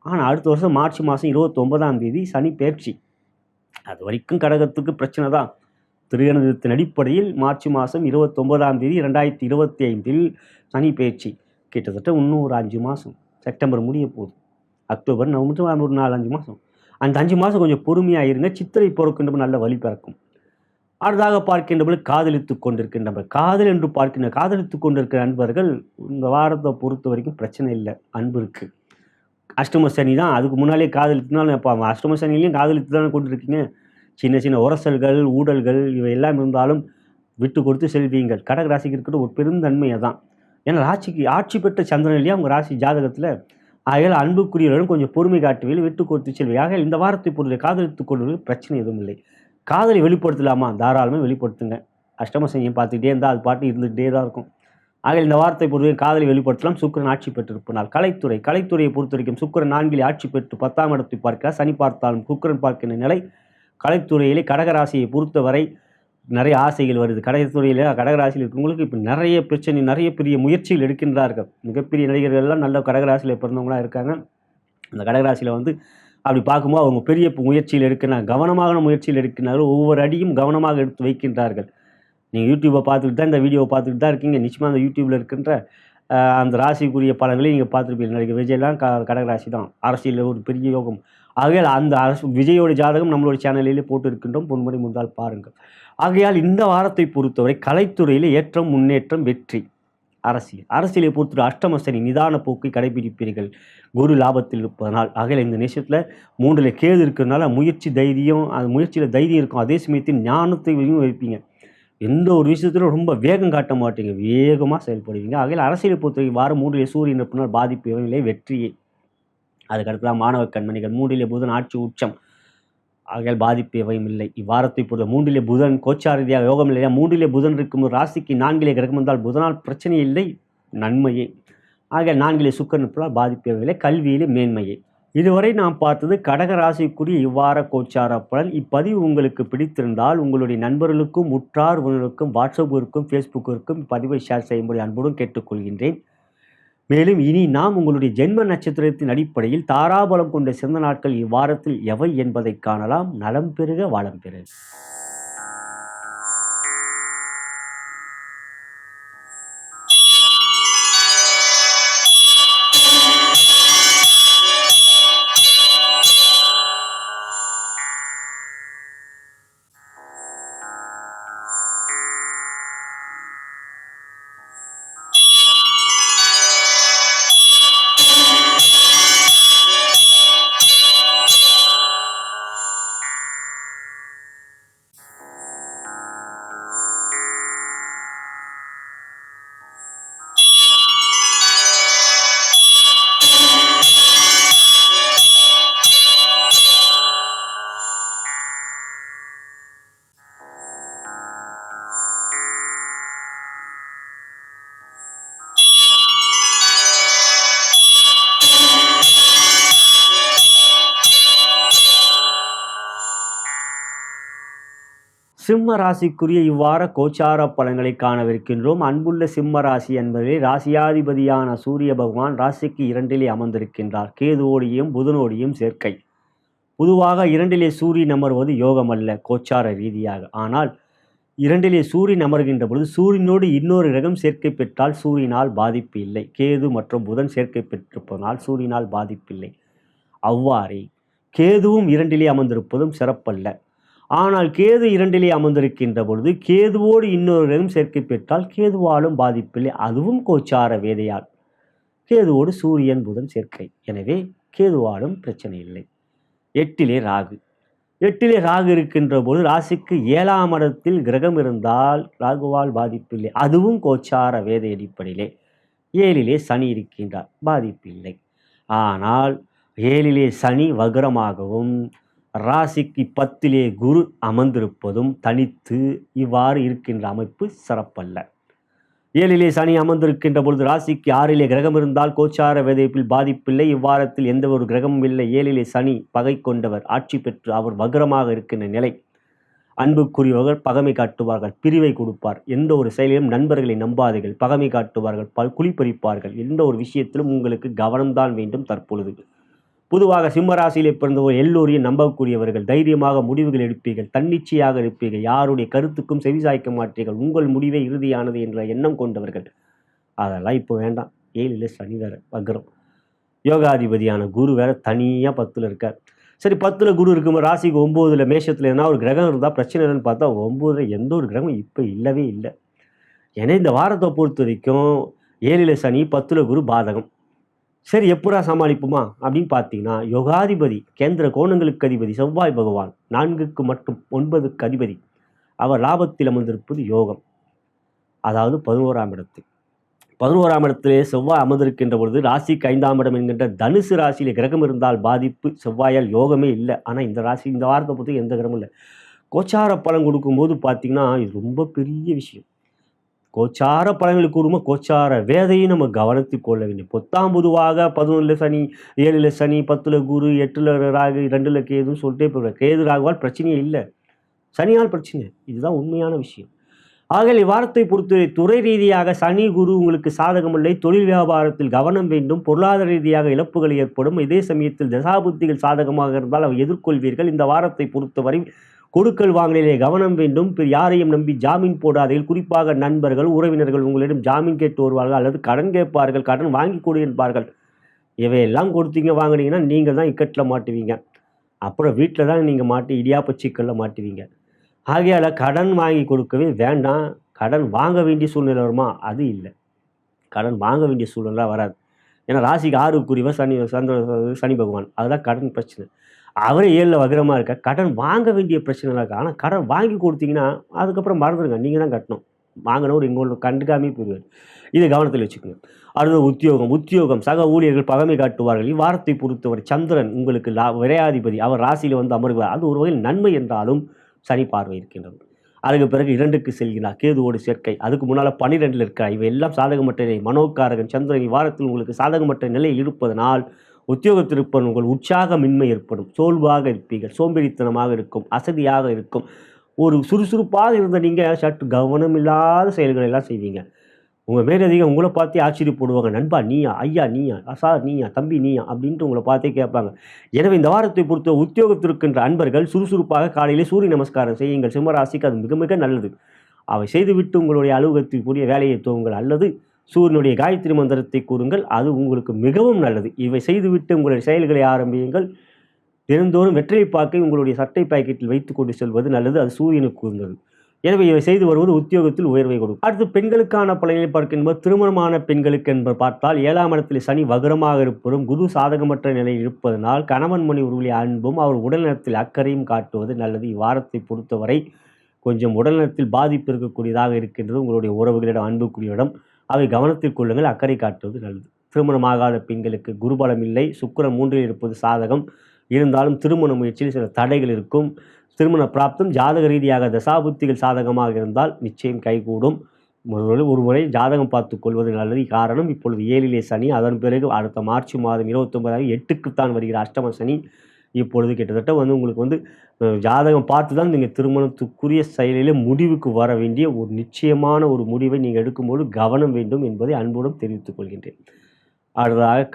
ஆனால் அடுத்த வருஷம் மார்ச் மாதம் 29ஆம் தேதி சனி பயிற்சி. அது வரைக்கும் கடகத்துக்கு பிரச்சனை தான். திருகணிதத்தின் அடிப்படையில் மார்ச் மாதம் 29ஆம் தேதி 2025 சனி பயிற்சி. கிட்டத்தட்ட இன்னும் ஒரு 5 மாதம். செப்டம்பர் முடிய போகுது. அக்டோபர், நவம்பர் ஒரு 4, 5 மாதம். அந்த 5 மாதம் கொஞ்சம் பொறுமையாக இருங்க. சித்திரை பிறக்கின்ற நல்ல வழி பிறக்கும். அடுத்ததாக பார்க்கின்றபோது காதலித்துக் கொண்டிருக்கின்றவர், காதல் என்று காதலித்துக் கொண்டிருக்கிற நண்பர்கள் இந்த வாரத்தை பொறுத்த வரைக்கும் பிரச்சனை இல்லை, அன்பு இருக்கு. அஷ்டம சனி தான், அதுக்கு முன்னாலே காதலித்துனாலும் இப்போ அஷ்டம சனிலையும் காதலித்து தானே கொண்டிருக்கீங்க. சின்ன சின்ன உரசல்கள், ஊடல்கள் இவை எல்லாம் இருந்தாலும் விட்டு கொடுத்து செல்வீங்கள். கடக ராசிக்கு இருக்கிற ஒரு பெருந்தன்மை அதான். ஏன்னா ராசிக்கு ஆட்சி பெற்ற சந்திரன் இல்லையா உங்கள் ராசி ஜாதகத்தில். ஆகையால் அன்புக்குரியவர்களும் கொஞ்சம் பொறுமை காட்டுவீர்கள், விட்டு கொடுத்து செல்வீர்கள். ஆகையால் இந்த வாரத்தை பொறுத்த காதலித்துக் கொள்வதற்கு பிரச்சனை எதுவும் இல்லை. காதலை வெளிப்படுத்தலாமா? தாராளமாக வெளிப்படுத்துங்க. அஷ்டம சனியை பார்த்துக்கிட்டே இருந்தால் அது பாட்டு இருந்துகிட்டே தான் இருக்கும். ஆக இந்த வார்த்தை பொறுத்தவரை காதலை வெளிப்படுத்தலாம். சுக்கிரன் ஆட்சி பெற்றிருப்பனால் கலைத்துறையை பொறுத்த வரைக்கும் சுக்கிரன் 4 ஆட்சி பெற்று 10ஆம் இடத்தை பார்க்கிறார். சனி பார்த்தாலும் சுக்கிரன் பார்க்கின்ற நிலை. கலைத்துறையிலே கடகராசியை பொறுத்தவரை நிறைய ஆசைகள் வருது. கடகத்துறையில் கடகராசியில் இருக்கிறவங்களுக்கு இப்போ நிறைய பிரச்சனை, நிறைய பெரிய முயற்சிகள் எடுக்கின்றார்கள். மிகப்பெரிய நடிகர்கள் எல்லாம் நல்ல கடகராசியில் பிறந்தவங்களாக இருக்காங்க. அந்த கடகராசியில் வந்து அப்படி பார்க்கும்போது அவங்க பெரிய முயற்சியில் எடுக்கிறாங்க, கவனமான முயற்சியில் எடுக்கிறார்கள். ஒவ்வொரு அடியும் கவனமாக எடுத்து வைக்கின்றார்கள். நீங்கள் யூடியூப்பை பார்த்துக்கிட்டு தான் இந்த வீடியோவை பார்த்துக்கிட்டு தான் இருக்கீங்க. நிச்சயமாக அந்த யூடியூப்பில் இருக்கின்ற அந்த ராசிக்குரிய பலன்களையும் நீங்கள் பார்த்துருப்பீங்க. நடிகர் விஜய்லாம் கடகராசி தான். அரசியலில் ஒரு பெரிய யோகம். ஆகையால் அந்த விஜயோட ஜாதகம் நம்மளோட சேனலிலே போட்டு இருக்கின்றோம். பொன்முறை முந்தால் பாருங்கள். ஆகையால் இந்த வாரத்தை பொறுத்தவரை கலைத்துறையில் ஏற்றம், முன்னேற்றம், வெற்றி. அரசியலை பொறுத்தவரை அஷ்டம சனி நிதான போக்கை கடைபிடிப்பீர்கள். குரு லாபத்தில் இருப்பதனால். ஆகையால் இந்த நிமிஷத்தில் 3ல் கேது இருக்கிறதுனால முயற்சி தைரியம், அந்த முயற்சியில் தைரியம் இருக்கும். அதே சமயத்தில் ஞானத்தையும் வைப்பீங்க. எந்த ஒரு விஷயத்திலும் ரொம்ப வேகம் காட்ட மாட்டீங்க, வேகமாக செயல்படுவீங்க. ஆகையால் அரசியலை பொறுத்தவரை வாரம் 3ல் சூரியன் இருப்பதனால் பாதிப்பு இல்லை, வெற்றியே. அதுக்கடுத்து மாணவ கண்மணிகள் 3ல் புதன் ஆட்சி உச்சம். ஆகையால் பாதிப்பு எவையும் இல்லை. இவ்வாரத்தை பொறுத்த 3ல் புதன் கோச்சார ரீதியாக யோகம் இல்லையா. 3ல் புதன் இருக்கும் ராசிக்கு 4ல் கிரகம் வந்தால் புதனால் பிரச்சனை இல்லை, நன்மையே. ஆகையால் 4ல் சுக்கிரன் இருப்பதால் பாதிப்பு எவையும் இல்லை, கல்வியிலே மேன்மையே. இதுவரை நாம் பார்த்தது கடக ராசிக்குரிய இவ்வார கோச்சார பலன். இப்பதிவு உங்களுக்கு பிடித்திருந்தால் உங்களுடைய நண்பர்களுக்கும் உற்றார் உறவினருக்கும் வாட்ஸ்அப்பிற்கும் ஃபேஸ்புக்கிற்கும் பதிவை ஷேர் செய்யும்படி அன்புடன் கேட்டுக்கொள்கின்றேன். மேலும் இனி நாம் உங்களுடைய ஜென்ம நட்சத்திரத்தின் அடிப்படையில் தாராபலம் கொண்ட சிறந்த நாட்கள் இவ்வாரத்தில் எவை என்பதை காணலாம். நலம் பெறுக, வளம் பெறுக. சிம்ம ராசிக்குரிய இவ்வார கோச்சார பலன்களை காணவிருக்கின்றோம். அன்புள்ள சிம்ம ராசி என்பதிலே ராசியாதிபதியான சூரிய பகவான் ராசிக்கு 2லே அமர்ந்திருக்கின்றார். கேதுவோடியும் புதனோடியும் சேர்க்கை. பொதுவாக 2லே சூரியன் அமர்வது யோகம் அல்ல கோச்சார ரீதியாக. ஆனால் 2லே சூரியன் அமர்கின்ற பொழுது சூரியனோடு இன்னொரு கிரகம் சேர்க்கை பெற்றால் சூரியனால் பாதிப்பு இல்லை. கேது மற்றும் புதன் சேர்க்கை பெற்றிருப்பதனால் சூரியனால் பாதிப்பில்லை. அவ்வாறே கேதுவும் 2லே அமர்ந்திருப்பதும் சிறப்பல்ல. ஆனால் கேது 2லே அமர்ந்திருக்கின்ற பொழுது கேதுவோடு இன்னொரு கிரகம் சேர்க்கை பெற்றால் கேதுவாலும் பாதிப்பில்லை, அதுவும் கோச்சார வேதையால். கேதுவோடு சூரியன் புதன் சேர்க்கை, எனவே கேதுவாலும் பிரச்சனை இல்லை. 8லே ராகு. 8லே ராகு இருக்கின்ற போது ராசிக்கு 7ஆம் இடத்தில் கிரகம் இருந்தால் ராகுவால் பாதிப்பில்லை, அதுவும் கோச்சார வேதை அடிப்படையிலே. 7லே சனி இருக்கின்றார், பாதிப்பில்லை. ஆனால் 7லே சனி வக்ரமாகவும் ராசிக்கு 10லே குரு அமர்ந்திருப்பதும் தனித்து இவ்வாறு இருக்கின்ற அமைப்பு சிறப்பல்ல. 7லே சனி அமர்ந்திருக்கின்ற பொழுது ராசிக்கு 6லே கிரகம் இருந்தால் கோச்சார வேதைப்பில் பாதிப்பில்லை. இவ்வாரத்தில் எந்த ஒரு கிரகமும் இல்லை. 7லே சனி பகை கொண்டவர், ஆட்சி பெற்று அவர் வக்ரமாக இருக்கின்ற நிலை. அன்புக்குரியவர்கள் பகமை காட்டுவார்கள், பிரிவை கொடுப்பார். எந்த ஒரு செயலிலும் நண்பர்களை நம்பாதீர்கள், பகமை காட்டுவார்கள், குழிப்பறிப்பார்கள். எந்த ஒரு விஷயத்திலும் உங்களுக்கு கவனம்தான் வேண்டும். தற்பொழுது பொதுவாக சிம்மராசியிலே பிறந்தவர் எல்லோரையும் நம்பக்கூடியவர்கள், தைரியமாக முடிவுகள் எடுப்பீர்கள், தன்னிச்சையாக இருப்பீர்கள், யாருடைய கருத்துக்கும் செவிசாய்க்க மாட்டீர்கள், உங்கள் முடிவே இறுதியானது என்ற எண்ணம் கொண்டவர்கள். அதெல்லாம் இப்போ வேண்டாம். 7ல் சனி வேற வக்ரம். யோகாதிபதியான குரு வேற தனியாக 10ல் இருக்கார். சரி 10ல் குரு இருக்கும்போது ராசிக்கு 9ல் மேஷத்தில் எதனா ஒரு கிரகம் இருந்தால் பிரச்சனை இல்லைன்னு பார்த்தா 9ல் எந்த ஒரு கிரகம் இப்போ இல்லவே இல்லை. ஏன்னா இந்த வாரத்தை பொறுத்த வரைக்கும் 7ல் சனி 10ல் குரு பாதகம். சரி எப்படா சமாளிப்புமா அப்படின்னு பார்த்தீங்கன்னா, யோகாதிபதி கேந்திர கோணங்களுக்கு அதிபதி செவ்வாய் பகவான் 4க்கு மற்றும் 9க்கு அதிபதி. அவர் லாபத்தில் அமர்ந்திருப்பது யோகம். அதாவது 11ஆம் இடத்தில். 11ஆம் இடத்திலே செவ்வாய் அமர்ந்திருக்கின்ற பொழுது ராசிக்கு 5ஆம் இடம் என்கின்ற தனுசு ராசியில் கிரகம் இருந்தால் பாதிப்பு, செவ்வாயால் யோகமே இல்லை. ஆனால் இந்த ராசி இந்த வாரத்தை பொறுத்து எந்த கிரகமும் இல்லை. கோச்சார பலன் கொடுக்கும்போது பார்த்தீங்கன்னா இது ரொம்ப பெரிய விஷயம். கோச்சார பலன்கள் கூறும்போது கோச்சார வேதையும் நம்ம கவனத்தில் கொள்ள வேண்டும். பொதுவாக 11ல் சனி, 7ல் சனி, 10ல் குரு, 8ல் ராகு, 2ல் கேதுன்னு சொல்லிட்டே போகிறார். கேது ராகுவால் பிரச்சனையே இல்லை, சனியால் பிரச்சனை. இதுதான் உண்மையான விஷயம். ஆக இவ்வாரத்தை பொறுத்தவரை துறை ரீதியாக சனி குரு உங்களுக்கு சாதகமில்லை. தொழில் வியாபாரத்தில் கவனம் வேண்டும். பொருளாதார ரீதியாக இழப்புகள் ஏற்படும். இதே சமயத்தில் தசாபுத்திகள் சாதகமாக இருந்தால் அவை எதிர்கொள்வீர்கள். இந்த வாரத்தை பொறுத்தவரை கொடுக்கல் வாங்கலிலே கவனம் வேண்டும். யாரையும் நம்பி ஜாமீன் போடாதீர்கள். குறிப்பாக நண்பர்கள், உறவினர்கள் உங்களிடம் ஜாமீன் கேட்டு வருவார்கள் அல்லது கடன் கேட்பார்கள், கடன் வாங்கி கொடு என்பார்கள். இவையெல்லாம் கொடுத்தீங்க வாங்கினீங்கன்னா நீங்கள் தான் இக்கட்டில் மாட்டுவீங்க. அப்புறம் வீட்டில் தான் நீங்கள் மாட்டி இடியாப்ப சிக்கலில் மாட்டுவீங்க. ஆகையால் கடன் வாங்கி கொடுக்கவே வேண்டாம். கடன் வாங்க வேண்டிய சூழ்நிலை வருமா? அது இல்லை. கடன் வாங்க வேண்டிய சூழ்நிலை வராது. ஏன்னா ராசிக்கு 6க்குரியவர் சனி பகவான். அதுதான் கடன் பிரச்சனை. அவரே 7ல் வக்ரமாக இருக்க. கடன் வாங்க வேண்டிய பிரச்சனை இருக்கா. ஆனால் கடன் வாங்கி கொடுத்தீங்கன்னா அதுக்கப்புறம் மறந்துடுங்க, நீங்கள் தான் கட்டணும். வாங்கினவர் எங்களோட கண்டுக்காமே போயிடுவார். இதை கவனத்தில் வச்சுக்கோங்க. அடுத்த உத்தியோகம் சக ஊழியர்கள் பகமை காட்டுவார்கள். இவ்வாரத்தை பொறுத்தவரை சந்திரன் உங்களுக்கு விரையாதிபதி, அவர் ராசியில் வந்து அமர்வார். அது ஒரு வகையில் நன்மை என்றாலும் சனி பார்வை இருக்கின்றது. அதுக்கு பிறகு 2க்கு செல்கிறார், கேதுவோடு சேர்க்கை. அதுக்கு முன்னால் 12ல் இருக்கிறார். இவை எல்லாம் சாதகமற்ற நிலை. மனோக்காரகன் சந்திரன் இவ்வாரத்தில் உங்களுக்கு சாதகமற்ற நிலையில் இருப்பதனால் உத்தியோகத்தில் இருப்பது உங்கள் உற்சாகமின்மை ஏற்படும். சோர்வாக இருப்பீர்கள், சோம்பேறித்தனமாக இருக்கும், அசதியாக இருக்கும். ஒரு சுறுசுறுப்பாக இருந்த நீங்கள் சற்று கவனமில்லாத செயல்களை எல்லாம் செய்வீங்க. உங்கள் மேலதிகம் உங்களை பார்த்தே ஆச்சரியப்படுவாங்க. நண்பா நீயா, ஐயா நீயா, சார் நீயா, தம்பி நீயா அப்படின்ட்டு உங்களை பார்த்தே கேட்பாங்க. எனவே இந்த வாரத்தை பொறுத்த உத்தியோகத்தில் இருக்கின்ற அன்பர்கள் சுறுசுறுப்பாக காலையிலே சூரிய நமஸ்காரம் செய்யுங்கள். சிம்மராசிக்கு அது மிக மிக நல்லது. அவை செய்துவிட்டு உங்களுடைய அலுவலகத்திற்குரிய வேலையை துவங்குங்கள் அல்லது சூரியனுடைய காயத்ரி மந்திரத்தை கூறுங்கள். அது உங்களுக்கு மிகவும் நல்லது. இவை செய்துவிட்டு உங்களுடைய செயல்களை ஆரம்பியுங்கள். தினந்தோறும் வெற்றிலை பாக்கை உங்களுடைய சட்டை பாக்கெட்டில் வைத்துக் கொண்டு செல்வது நல்லது. அது சூரியனுக்கு கூர்ந்தது. எனவே இவை செய்து வருவது உத்தியோகத்தில் உயர்வை கொடுக்கும். அடுத்து பெண்களுக்கான பலனை பார்க்கும்போது திருமணமான பெண்களுக்கு என்பது பார்த்தால் 7ஆம் இடத்தில் சனி வக்ரமாக இருப்பதும் குரு சாதகமற்ற நிலையில் இருப்பதனால் கணவன் மணி உருவிய அன்பும் அவர் உடல்நலத்தில் அக்கறையும் காட்டுவது நல்லது. இவ்வாரத்தை பொறுத்தவரை கொஞ்சம் உடல்நலத்தில் பாதிப்பு இருக்கக்கூடியதாக இருக்கின்றது. உங்களுடைய உறவுகளிடம், அன்புக்குரியவிடம் அவை கவனத்தில் கொள்ளுங்கள். அக்கறை காட்டுவது நல்லது. திருமணமாகாத பெண்களுக்கு குருபலம் இல்லை. சுக்கிரன் 3ல் இருப்பது சாதகம். இருந்தாலும் திருமண முயற்சியில் சில தடைகள் இருக்கும். திருமண பிராப்தம் ஜாதக ரீதியாக தசாபுத்திகள் சாதகமாக இருந்தால் நிச்சயம் கைகூடும். ஒரு முறை ஜாதகம் பார்த்து கொள்வது நல்லது. காரணம் இப்பொழுது 7லே சனி, அதன் பிறகு அடுத்த மார்ச் மாதம் 29 8க்குத்தான் வருகிற அஷ்டம சனி. இப்பொழுது கிட்டத்தட்ட உங்களுக்கு ஜாதகம் பார்த்து தான் நீங்கள் திருமணத்துக்குரிய செயலிலே முடிவுக்கு வர வேண்டிய ஒரு நிச்சயமான ஒரு முடிவை நீங்கள் எடுக்கும்போது கவனம் வேண்டும் என்பதை அன்புடன் தெரிவித்துக் கொள்கின்றேன். அடுத்ததாக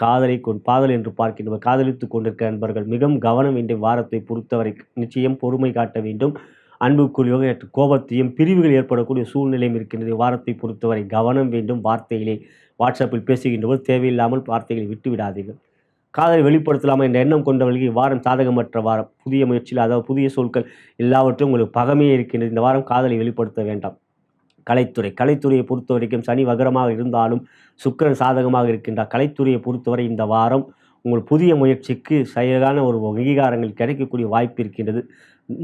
காதல் என்று பார்க்கின்ற காதலித்துக் கொண்டிருக்கிற நண்பர்கள் மிகவும் கவனம் வேண்டிய வாரத்தை பொறுத்தவரை நிச்சயம் பொறுமை காட்ட வேண்டும். அன்புக்குரிய கோபத்தையும் பிரிவுகள் ஏற்படக்கூடிய சூழ்நிலையும் இருக்கின்றது. வாரத்தை பொறுத்தவரை கவனம் வேண்டும். வார்த்தையிலே வாட்ஸ்அப்பில் பேசுகின்ற போது தேவையில்லாமல் வார்த்தைகளை விட்டு விடாதீர்கள். காதலை வெளிப்படுத்தலாமா என்ற எண்ணம் கொண்டவர்களுக்கு இவ்வாரம் சாதகமற்ற வாரம். புதிய முயற்சியில் அதாவது புதிய சொற்கள் எல்லாவற்றும் உங்களுக்கு பகமையே இருக்கின்றது. இந்த வாரம் காதலை வெளிப்படுத்த வேண்டாம். கலைத்துறையை பொறுத்த வரைக்கும் சனி வக்ரமாக இருந்தாலும் சுக்கிரன் சாதகமாக இருக்கின்றார். கலைத்துறையை பொறுத்தவரை இந்த வாரம் உங்கள் புதிய முயற்சிக்கு சரியான ஒரு அங்கீகாரங்கள் கிடைக்கக்கூடிய வாய்ப்பு இருக்கின்றது.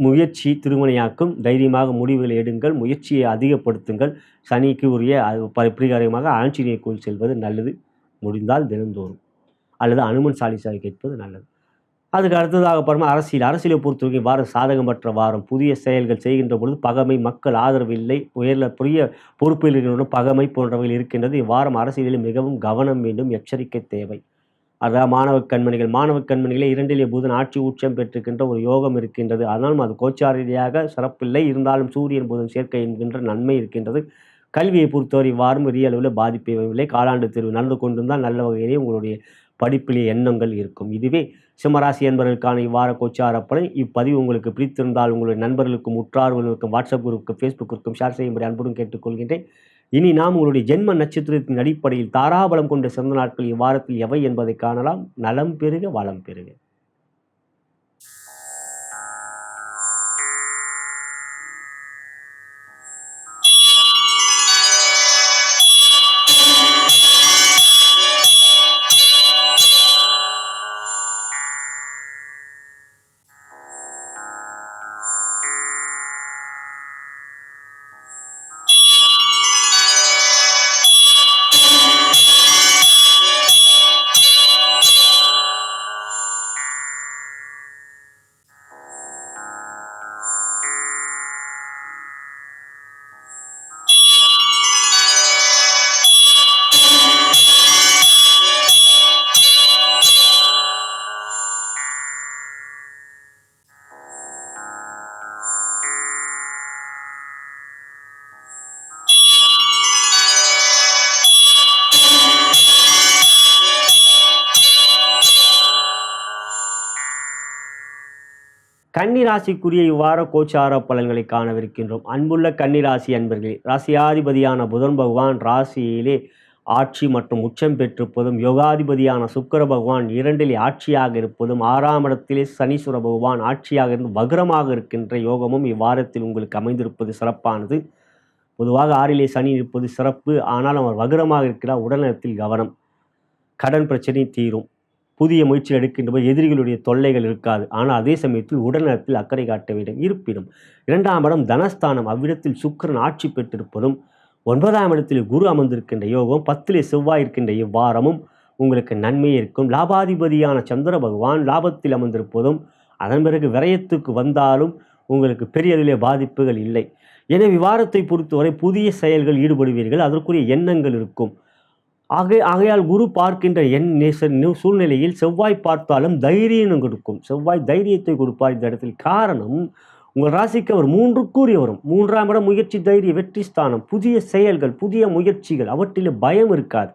முயற்சி திருமணையாக்கும். தைரியமாக முடிவுகளை எடுங்கள். முயற்சியை அதிகப்படுத்துங்கள். சனிக்கு உரிய பரிகாரமாக ஆஞ்சநேய கோயில் செல்வது நல்லது. முடிந்தால் தினந்தோறும் அல்லது அனுமன் சாலிசாவை கேட்பது நல்லது. அதுக்கு அடுத்ததாக பாருங்கள் அரசியலை பொறுத்தவரைக்கும் வாரம் சாதகமற்ற வாரம். புதிய செயல்கள் செய்கின்ற பொழுது பகமை, மக்கள் ஆதரவு இல்லை. புதிய பொறுப்பில் இருக்கின்ற பகமை போன்றவைகள் இருக்கின்றது. இவ்வாரம் அரசியலில் மிகவும் கவனம் வேண்டும், எச்சரிக்கை தேவை. அதாவது மாணவ கண்மணிகளே 2லே புதன் ஆட்சி உச்சம் பெற்றிருக்கின்ற ஒரு யோகம் இருக்கின்றது. அதனாலும் அது கோச்சார ரீதியாக சிறப்பில்லை. இருந்தாலும் சூரியன் புதன் சேர்க்கை என்கின்ற நன்மை இருக்கின்றது. கல்வியை பொறுத்தவரை இவ்வாறும் பெரிய அளவில் பாதிப்பே. காலாண்டு தேர்வு நடந்து கொண்டிருந்தால் நல்ல வகையிலே உங்களுடைய படிப்பிலே எண்ணங்கள் இருக்கும். இதுவே சிம்மராசி என்பவர்களுக்கான இவ்வார கோச்சார பலன். இப்பதிவு உங்களுக்கு பிடித்திருந்தால் உங்களுடைய நண்பர்களுக்கும், உற்றார்களுக்கும், வாட்ஸ்அப் குரூப்புக்கும், ஃபேஸ்புக் குரூப்புக்கும் ஷேர் செய்யும்படி அன்புடன் கேட்டுக்கொள்கின்றேன். இனி நாம் உங்களுடைய ஜென்ம நட்சத்திரத்தின் அடிப்படையில் தாராபலம் கொண்ட சிறந்த நாட்கள் இவ்வாரத்தில் எவை என்பதை காணலாம். நலம் பெறுக, வளம் பெறுக. கன்னிராசிக்குரிய இவ்வார கோச்சார பலன்களை காணவிருக்கின்றோம். அன்புள்ள கன்னிராசி அன்பர்களே, ராசியாதிபதியான புதன் பகவான் ராசியிலே ஆட்சி மற்றும் உச்சம் பெற்றிருப்பதும், யோகாதிபதியான சுக்கிர பகவான் 2இலே ஆட்சியாக இருப்பதும், 6ஆம் இடத்திலே சனீஸ்வர பகவான் ஆட்சியாக இருந்து வக்ரமாக இருக்கின்ற யோகமும் இவ்வாரத்தில் உங்களுக்கு அமைந்திருப்பது சிறப்பானது. பொதுவாக 6இலே சனி இருப்பது சிறப்பு. ஆனால் அவர் வக்ரமாக இருக்கிறார். உடல்நலத்தில் கவனம். கடன் பிரச்சனை தீரும். புதிய முயற்சிகள் எடுக்கின்றபோது எதிரிகளுடைய தொல்லைகள் இருக்காது. ஆனால் அதே சமயத்தில் உடல்நலத்தில் அக்கறை காட்ட வேண்டும். இருப்பினும் 2ஆம் இடம் தனஸ்தானம், அவ்விடத்தில் சுக்கிரன் ஆட்சி பெற்றிருப்பதும், 9ஆம் இடத்தில் குரு அமர்ந்திருக்கின்ற யோகம், 10இலே செவ்வாய் இருக்கின்ற இவ்வாரமும் உங்களுக்கு நன்மை இருக்கும். லாபாதிபதியான சந்திர பகவான் லாபத்தில் அமர்ந்திருப்பதும், அதன் பிறகு விரயத்துக்கு வந்தாலும் உங்களுக்கு பெரியதிலே பாதிப்புகள் இல்லை. எனவே விவாரத்தை பொறுத்தவரை புதிய செயல்கள் ஈடுபடுவீர்கள். அதற்குரிய எண்ணங்கள் இருக்கும். ஆகையால் குரு பார்க்கின்ற சூழ்நிலையில் செவ்வாய் பார்த்தாலும் தைரியம் கொடுக்கும். செவ்வாய் தைரியத்தை கொடுப்பார் இந்த இடத்தில். காரணம், உங்கள் ராசிக்கு அவர் 3க்குரிய வரும். 3ஆம் இடம் முயற்சி, தைரிய, வெற்றி ஸ்தானம். புதிய செயல்கள், புதிய முயற்சிகள், அவற்றில் பயம் இருக்காது.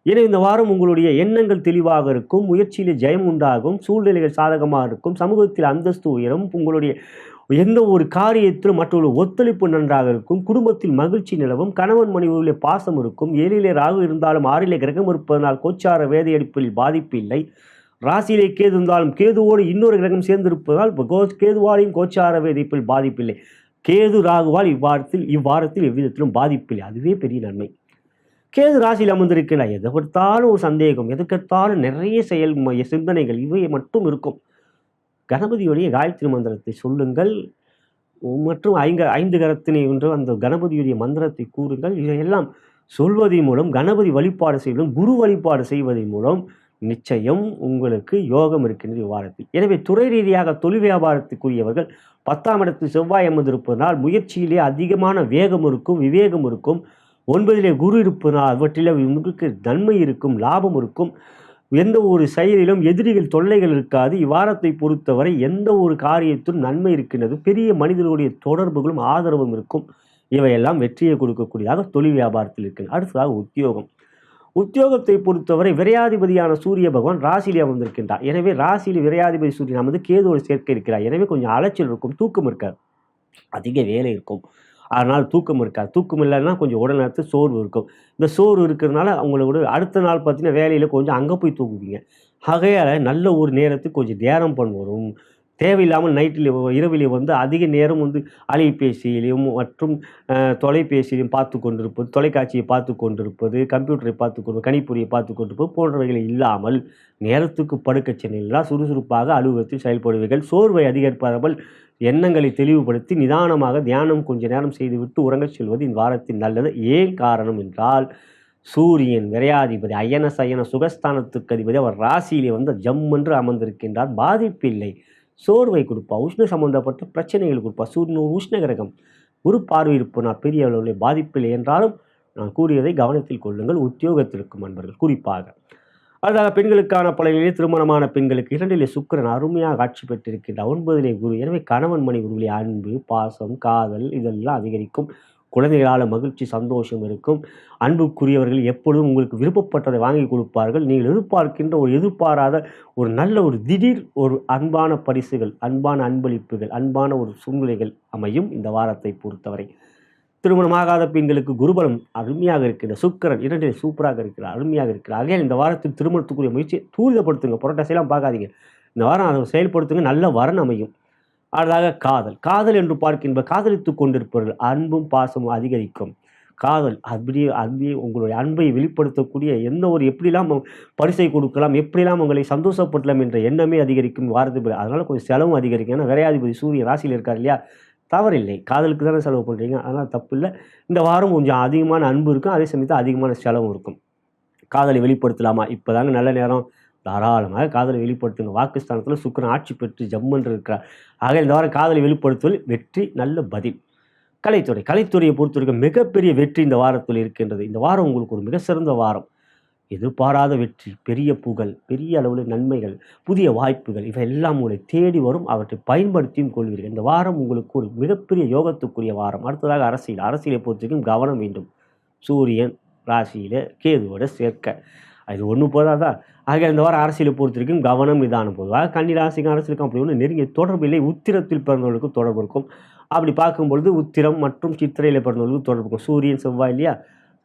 எனவே இந்த வாரம் உங்களுடைய எண்ணங்கள் தெளிவாக இருக்கும். முயற்சியிலே ஜெயம் உண்டாகும். சூழ்நிலைகள் சாதகமாக இருக்கும். சமூகத்தில் அந்தஸ்து உயரும். உங்களுடைய எந்த ஒரு காரியத்திலும் மற்றொரு ஒத்துழைப்பு நன்றாக இருக்கும். குடும்பத்தில் மகிழ்ச்சி நிலவும். கணவன் மனைவியிலே பாசம் இருக்கும். 7இலே ராகு இருந்தாலும் 6இலே கிரகம் இருப்பதனால் கோச்சார வேதையடிப்பில் பாதிப்பு இல்லை. ராசியிலே கேது இருந்தாலும் கேதுவோடு இன்னொரு கிரகம் சேர்ந்திருப்பதால் கேதுவாலையும் கோச்சார வேதைப்பில் பாதிப்பில்லை. கேது ராகுவால் இவ்வாரத்தில் எவ்விதத்திலும் பாதிப்பில்லை. அதுவே பெரிய நன்மை. கேது ராசியில் அமர்ந்திருக்கிறார். எதற்காலும் ஒரு சந்தேகம், எதற்காலும் நிறைய சிந்தனைகள் இவை மட்டும் இருக்கும். கணபதியுடைய காயத்ரி மந்திரத்தை சொல்லுங்கள் மற்றும் 5 கரத்தினை ஒன்று அந்த கணபதியுடைய மந்திரத்தை கூறுங்கள். இதையெல்லாம் சொல்வதன் மூலம், கணபதி வழிபாடு செய்வதும், குரு வழிபாடு செய்வதன் மூலம் நிச்சயம் உங்களுக்கு யோகம் இருக்கின்றது இவ்வாரத்தில். எனவே துறை ரீதியாக தொழில் வியாபாரத்துக்குரியவர்கள் 10ஆம் இடத்தில் செவ்வாய் அமர்ந்திருப்பதனால் முயற்சியிலே அதிகமான வேகம் இருக்கும், விவேகம் இருக்கும். 9இலே குரு இருப்பதனால் அவற்றில் உங்களுக்கு நன்மை இருக்கும், லாபம் இருக்கும். எந்த ஒரு செயலிலும் எதிரிகள் தொல்லைகள் இருக்காது. இவ்வாரத்தை பொறுத்தவரை எந்த ஒரு காரியத்திலும் நன்மை இருக்கின்றது. பெரிய மனிதர்களுடைய தொடர்புகளும் ஆதரவும் இருக்கும். இவையெல்லாம் வெற்றியை கொடுக்கக்கூடியதாக தொழில் வியாபாரத்தில் இருக்கின்றன. அடுத்ததாக உத்தியோகத்தை பொறுத்தவரை விரையாதிபதியான சூரிய பகவான் ராசியிலே அமர்ந்திருக்கின்றார். எனவே ராசியில் விரையாதிபதி சூரியன் அமர்ந்து கேதுவோடு சேர்க்க இருக்கிறார். எனவே கொஞ்சம் அலைச்சல் இருக்கும், தூக்கம் இருக்காது, அதிக வேலை இருக்கும். அதனால் தூக்கம் இருக்காது. தூக்கம் இல்லைன்னா கொஞ்சம் உடல்நலத்து சோர்வு இருக்கும். இந்த சோர்வு இருக்கிறதுனால அவங்களோட அடுத்த நாள் பார்த்தீங்கன்னா வேலையில் கொஞ்சம் அங்கே போய் தூங்குவீங்க. ஆகையால் நல்ல ஒரு நேரத்துக்கு கொஞ்சம் தியானம் பண்ணுவோம். தேவையில்லாமல் இரவிலே அதிக நேரம் அலைபேசியிலையும் மற்றும் தொலைபேசியிலையும் தொலைக்காட்சியை பார்த்து கொண்டிருப்பது, கம்ப்யூட்டரை கணிப்பொறியை பார்த்து கொண்டிருப்பது போன்றவைகளை இல்லாமல் நேரத்துக்கு படுக்க சென்னையிலாம் சுறுசுறுப்பாக அலுவலகத்தில் செயல்படுவீர்கள். சோர்வை அதிகரிப்பாமல் எண்ணங்களை தெளிவுபடுத்தி நிதானமாக தியானம் கொஞ்ச நேரம் செய்துவிட்டு உறங்கச் செல்வது இந்த வாரத்தில் நல்லது. ஏன் காரணம் என்றால், சூரியன் விரையாதிபதி அயன சயன சுகஸ்தானத்துக்கு அதிபதி அவர் ராசியிலே ஜம்மென்று அமர்ந்திருக்கின்றார். பாதிப்பில்லை. சோர்வை கொடுப்பார், உஷ்ண சம்பந்தப்பட்ட பிரச்சனைகள் கொடுப்பார். சூரியன் உஷ்ண கிரகம், குரு பார்வை இருப்பனால் பெரிய அளவில் பாதிப்பில்லை என்றாலும் நான் கூறியதை கவனத்தில் கொள்ளுங்கள். உத்தியோகத்திற்கும் அன்பர்கள் குறிப்பாக. அதாக பெண்களுக்கான பலனிலே திருமணமான பெண்களுக்கு 2இலே சுக்கிரன் அருமையாக ஆட்சி பெற்றிருக்கின்றார். 9இலே குரு. எனவே கணவன் மனைவி உருவிலே அன்பு, பாசம், காதல் இதெல்லாம் அதிகரிக்கும். குழந்தைகளால் மகிழ்ச்சி, சந்தோஷம் இருக்கும். அன்புக்குரியவர்கள் எப்பொழுதும் உங்களுக்கு விருப்பப்பட்டதை வாங்கி கொடுப்பார்கள். நீங்கள் எதிர்பார்க்கின்ற எதிர்பாராத ஒரு நல்ல ஒரு திடீர் ஒரு அன்பான பரிசுகள், அன்பான அன்பளிப்புகள், அன்பான ஒரு சூழ்நிலைகள் அமையும் இந்த வாரத்தை பொறுத்தவரை. திருமணமாகாத பெண்களுக்கு குருபலம் அருமையாக இருக்கிற சுக்கிரன் 2 சூப்பராக இருக்கிறார், அருமையாக இருக்கிறார். ஆகையால் இந்த வாரத்தில் திருமணத்துக்குரிய முயற்சியை துரிதப்படுத்துங்க. புரட்டாசிலாம் பார்க்காதீங்க. இந்த வாரம் அதை செயல்படுத்துங்க. நல்ல வரன் அமையும். அடுத்ததாக காதல். காதல் என்று பார்க்கின்ற காதலித்துக் கொண்டிருப்பவர்கள் அன்பும் பாசமும் அதிகரிக்கும். காதல் அப்படியே அப்படியே உங்களுடைய அன்பை வெளிப்படுத்தக்கூடிய எந்த ஒரு எப்படிலாம் பரிசை கொடுக்கலாம், எப்படிலாம் உங்களை சந்தோஷப்படுத்தலாம் என்ற எண்ணமே அதிகரிக்கும் வாரத்துக்கு. அதனால கொஞ்சம் செலவும் அதிகரிக்கும். ஏன்னா விரையாதிபதி சூரியன் ராசியில் இருக்கார் இல்லையா? தவறில்லை. காதலுக்கு தானே செலவு பண்ணுறீங்க. அதனால் தப்பு இல்லை. இந்த வாரம் கொஞ்சம் அதிகமான அன்பு இருக்கும். அதே சமயத்தில் அதிகமான செலவும் இருக்கும். காதலை வெளிப்படுத்தலாமா? இப்போ தாங்க நல்ல நேரம். தாராளமாக காதலை வெளிப்படுத்துங்க. வாக்குஸ்தானத்தில் சுக்கிரன் ஆட்சி பெற்று ஜம்முன்று இருக்கிறார். ஆக இந்த வாரம் காதலை வெளிப்படுத்துவதில் வெற்றி, நல்ல பதில். கலைத்துறை. கலைத்துறையை பொறுத்தவரைக்கும் மிகப்பெரிய வெற்றி இந்த வாரத்தில் இருக்கின்றது. இந்த வாரம் உங்களுக்கு ஒரு மிக சிறந்த வாரம். எதிர்பாராத வெற்றி, பெரிய புகழ், பெரிய அளவில் நன்மைகள், புதிய வாய்ப்புகள் இவையெல்லாம் உங்களை தேடி வரும். அவற்றை பயன்படுத்தியும் கொள்வீர்கள். இந்த வாரம் உங்களுக்கு ஒரு மிகப்பெரிய யோகத்துக்குரிய வாரம். அடுத்ததாக அரசியல். அரசியலை பொறுத்தவரைக்கும் கவனம் வேண்டும். சூரியன் ராசியில் கேதுவோட சேர்க்க இது ஒன்று போதாதா? ஆக இந்த வாரம் அரசியலை பொறுத்தவரைக்கும் கவனம் நிதானம். பொதுவாக கன்னி ராசிக்கும் அரசியலுக்கும் அப்படி ஒன்றும் நெருங்கிய தொடர்பு இல்லை. உத்திரத்தில் பிறந்தவர்களுக்கு தொடர்பு இருக்கும். அப்படி பார்க்கும்பொழுது உத்திரம் மற்றும் சித்திரையில் பிறந்தவர்களுக்கு தொடர்பு இருக்கும். சூரியன் செவ்வாய் இல்லையா?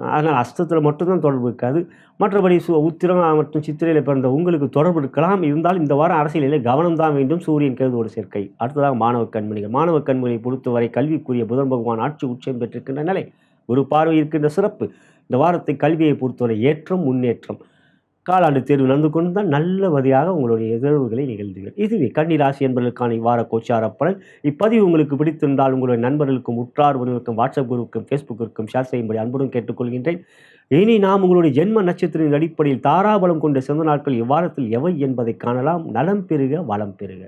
அதனால் அஸ்தத்தில் மட்டும்தான் தொடர்பு இருக்காது. மற்றபடி உத்திரம் மற்றும் சித்திரையில் பிறந்த உங்களுக்கு தொடர்பு இருக்கலாம். இருந்தாலும் இந்த வாரம் அரசியலிலே கவனம் தான் வேண்டும். சூரியன் கேதுவோடு சேர்க்கை. அடுத்ததாக மாணவ கண்மணிகள். மாணவ கண்மணியை பொறுத்தவரை கல்விக்குரிய புதன் பகவான் ஆட்சி உச்சம் பெற்றிருக்கின்ற நிலை, ஒரு பார்வை இருக்கின்ற சிறப்பு. இந்த வாரத்தை கல்வியை பொறுத்தவரை ஏற்றம், முன்னேற்றம். காலாண்டு தேர்வு நடந்து கொண்டு தான் நல்லபடியாக உங்களுடைய எதிர்வுகளை நிகழ்த்துங்கள். இதுவே கன்னி ராசி என்பதற்கான இவ்வார கோச்சார பலன். இப்பதிவு உங்களுக்கு பிடித்திருந்தால் உங்களுடைய நண்பர்களுக்கும் உற்றார் உறவினருக்கும் வாட்ஸ்அப் குரூப்புக்கும் ஃபேஸ்புக்கிற்கும் ஷேர் செய்யும்படி அன்புடன் கேட்டுக்கொள்கின்றேன். இனி நாம் உங்களுடைய ஜென்ம நட்சத்திரத்தின் அடிப்படையில் தாராபலம் கொண்ட சிறந்த நாட்கள் இவ்வாரத்தில் எவை என்பதை காணலாம். நலம் பெறுக, வளம் பெறுக.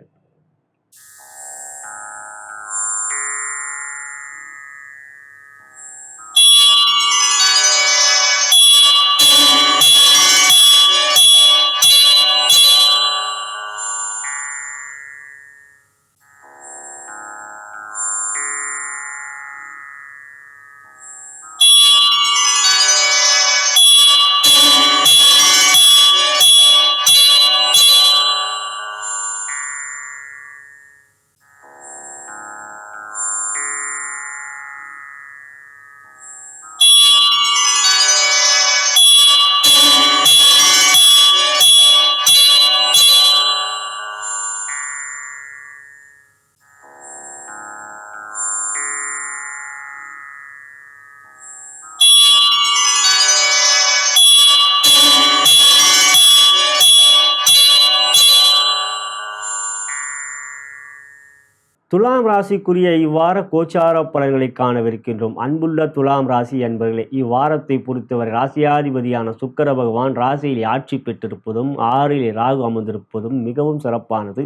துலாம் ராசிக்குரிய இவ்வார கோச்சார பலன்களை காணவிருக்கின்றோம். அன்புள்ள துலாம் ராசி என்பவர்களே, இவ்வாரத்தை பொறுத்தவரை ராசியாதிபதியான சுக்கிர பகவான் ராசியில் ஆட்சி பெற்றிருப்பதும் 6ல் ராகு அமர்ந்திருப்பதும் மிகவும் சிறப்பானது.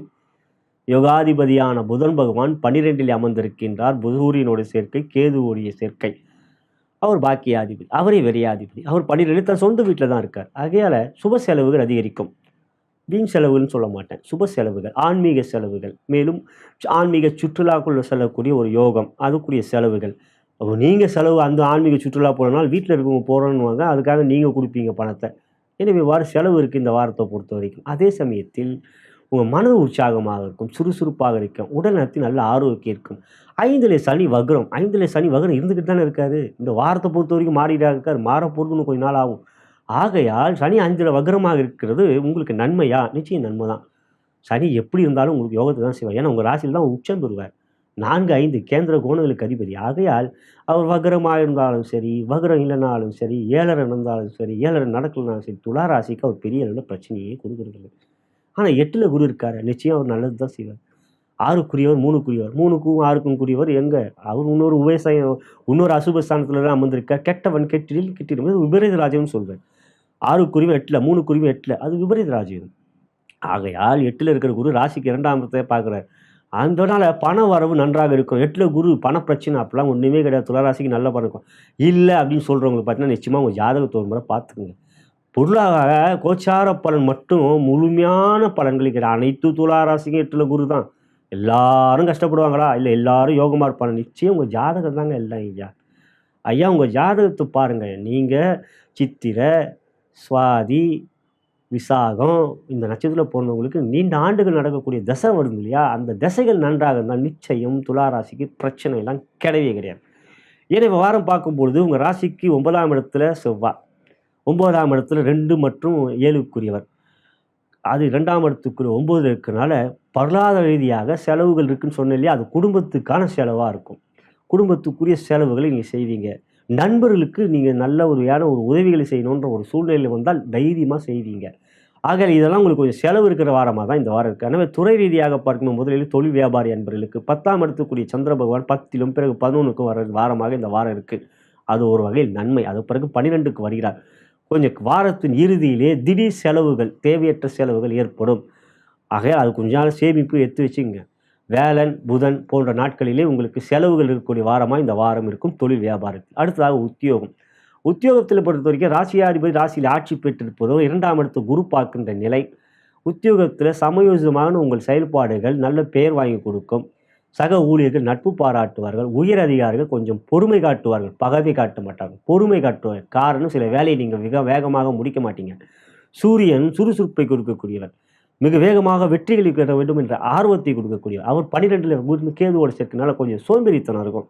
யோகாதிபதியான புதன் பகவான் 12ல் அமர்ந்திருக்கின்றார். சூரியனோட சேர்க்கை, கேதுவோடைய சேர்க்கை. அவர் பாக்கியாதிபதி, அவரே விரையாதிபதி. அவர் 12 தன் சொந்த வீட்டில் தான் இருக்கார். ஆகையால் சுப செலவுகள் அதிகரிக்கும். வீண் செலவுகள்னு சொல்ல மாட்டேன், சுப செலவுகள், ஆன்மீக செலவுகள், மேலும் ஆன்மீக சுற்றுலாக்குள்ள செல்லக்கூடிய ஒரு யோகம், அதுக்குரிய செலவுகள். அப்போ நீங்கள் செலவு அந்த ஆன்மீக சுற்றுலா போகிறனால வீட்டில் இருக்கவங்க போகிறோன்னுவாங்க, அதுக்காக நீங்கள் கொடுப்பீங்க பணத்தை. எனவே இவ்வாறு செலவு இருக்குது இந்த வாரத்தை பொறுத்த வரைக்கும். அதே சமயத்தில் உங்கள் மனது உற்சாகமாக இருக்கும், சுறுசுறுப்பாக இருக்கும், உடல் நலத்தில் நல்ல ஆரோக்கியம் இருக்கும். 5ல் சனி வக்ரம், 5ல் சனி வக்ரம் இருந்துக்கிட்டு தானே இருக்காரு. இந்த வாரத்தை பொறுத்த வரைக்கும் மாறிட்டாக இருக்கார், மாற போகிறதுன்னு கொஞ்ச நாள் ஆகும். ஆகையால் சனி 5ல் வக்ரமாக இருக்கிறது உங்களுக்கு நன்மையா? நிச்சயம் நன்மை தான். சனி எப்படி இருந்தாலும் உங்களுக்கு யோகத்தை தான் செய்வார். ஏன்னா உங்கள் ராசியில் தான் உச்சம் பெறுவார். 4, 5 கேந்திர கோணங்களுக்கு அதிபதி. ஆகையால் அவர் வக்ரமாக இருந்தாலும் சரி, வக்ரம் இல்லைனாலும் சரி, 7ரை இருந்தாலும் சரி, 7ரை நடக்கலனாலும் சரி, துலா ராசிக்கு அவர் பெரிய அளவில் பிரச்சனையே கொடுக்குறது. ஆனால் 8ல் குரு இருக்கார், நிச்சயம் அவர் நல்லது தான் செய்வார். 6க்குரியவர் 3க்குரியவர், 3க்கும் 6க்கும் கூடியவர் எங்கே? அவர் இன்னொரு உபயசயம், இன்னொரு அசுபஸ்தானத்தில் தான் அமர்ந்திருக்கார். கெட்டவன் கெட்டிடில் கிட்டிடும், விபரீத ராஜ்யம்னு சொல்வேன். 6க்குரியவன் 8ல், 3க்குரியவன் 8ல், அது விபரீத ராஜ்யம். ஆகையால் 8ல் இருக்கிற குரு ராசிக்கு 2ஆம் இடத்தை பார்க்குறார். அதனால் பண வரவு நன்றாக இருக்கும். 8ல் குரு பண பிரச்சனை அப்படிலாம் ஒன்றுமே கிடையாது. துளாராசிக்கு நல்ல பணம் இருக்கும். இல்லை அப்படின்னு சொல்கிறவங்களுக்கு பார்த்தீங்கன்னா நிச்சயமாக உங்கள் ஜாதகத்தை ஒரு முறை பார்த்துக்குங்க. பொருளாக கோச்சார பலன் மட்டும் முழுமையான பலன்கள் கிடையாது. அனைத்து துளாராசிக்கும் 8ல் குரு தான். எல்லாரும் கஷ்டப்படுவாங்களா? இல்லை, எல்லாரும் யோகமாக இருப்பாங்க. நிச்சயம் உங்கள் ஜாதகம் தாங்க எல்லாம். ஐயா உங்கள் ஜாதகத்தை பாருங்கள். நீங்கள் சித்திரை, சுவாதி, விசாகம் இந்த நட்சத்திரத்தில் போனவங்களுக்கு நீண்ட ஆண்டுகள் நடக்கக்கூடிய தசை வருது இல்லையா? அந்த தசைகள் நன்றாக இருந்தால் நிச்சயம் துளாராசிக்கு பிரச்சனை எல்லாம் கிடையவே கிடையாது. எனவே வாரம் பார்க்கும்பொழுது உங்கள் ராசிக்கு 9ஆம் இடத்துல செவ்வாய், 9ஆம் இடத்துல 2 மற்றும் 7க்குரியவர். அது 2ஆம் இடத்துக்குரிய 9 இருக்கிறனால பொருளாதார ரீதியாக செலவுகள் இருக்குன்னு சொன்னேன் இல்லையா? அது குடும்பத்துக்கான செலவா இருக்கும். குடும்பத்துக்குரிய செலவுகளை நீங்க செய்வீங்க. நண்பர்களுக்கு நீங்க நல்ல ஒரு உதவிகளை செய்யணுன்ற ஒரு சூழ்நிலை வந்தால் தைரியமா செய்வீங்க. ஆகையால இதெல்லாம் உங்களுக்கு கொஞ்சம் செலவு இருக்கிற வாரமா தான் இந்த வாரம் இருக்கு. எனவே துறை ரீதியாக பார்க்கணும் முதலில் தொழில் வியாபாரி அன்பர்களுக்கு 10ஆம் இடத்துக்குரிய சந்திர பகவான் 10லும் பிறகு 11க்கும் வர வாரமாக இந்த வாரம் இருக்கு. அது ஒரு வகையில் நன்மை. அது பிறகு 12க்கு வருகிறார். கொஞ்சம் வாரத்தின் இறுதியிலே திடீர் செலவுகள், தேவையற்ற செலவுகள் ஏற்படும். ஆகையால் அது கொஞ்ச நாள் சேமிப்பு எடுத்து வச்சுக்கங்க. வியாழன், புதன் போன்ற நாட்களிலே உங்களுக்கு செலவுகள் இருக்கக்கூடிய வாரமா இந்த வாரம் இருக்கும் தொழில் வியாபாரத்தில். அடுத்ததாக உத்தியோகம். உத்தியோகத்தில பொறுத்தவரைக்கும் ராசியாதிபதி ராசியில் ஆட்சி பெற்றிருப்பதோ 2ஆம் இடத்த குரு பார்க்கின்ற நிலை, உத்தியோகத்தில சமயோசிதமான உங்கள் செயல்பாடுகள் நல்ல பெயர் வாங்கி கொடுக்கும். சக ஊழியர்கள் நட்பு பாராட்டுவார்கள். உயர் அதிகாரிகள் கொஞ்சம் பொறுமை காட்டுவார்கள். பகைமை காட்ட மாட்டாங்க. பொறுமை காட்டுவார்கள். காரணம் சில வேலையை நீங்க மிக வேகமாக முடிக்க மாட்டீங்க. சூரியன் சுறுசுறுப்பை கொடுக்கக்கூடியவர். மிக வேகமாக வெற்றிகளை பெற வேண்டும் என்ற ஆர்வத்தை கொடுக்கக்கூடியவர். அவர் 12ல இருந்து கேதுவோட சேர்க்கனால கொஞ்சம் சோம்பேறித்தனம் இருக்கும்.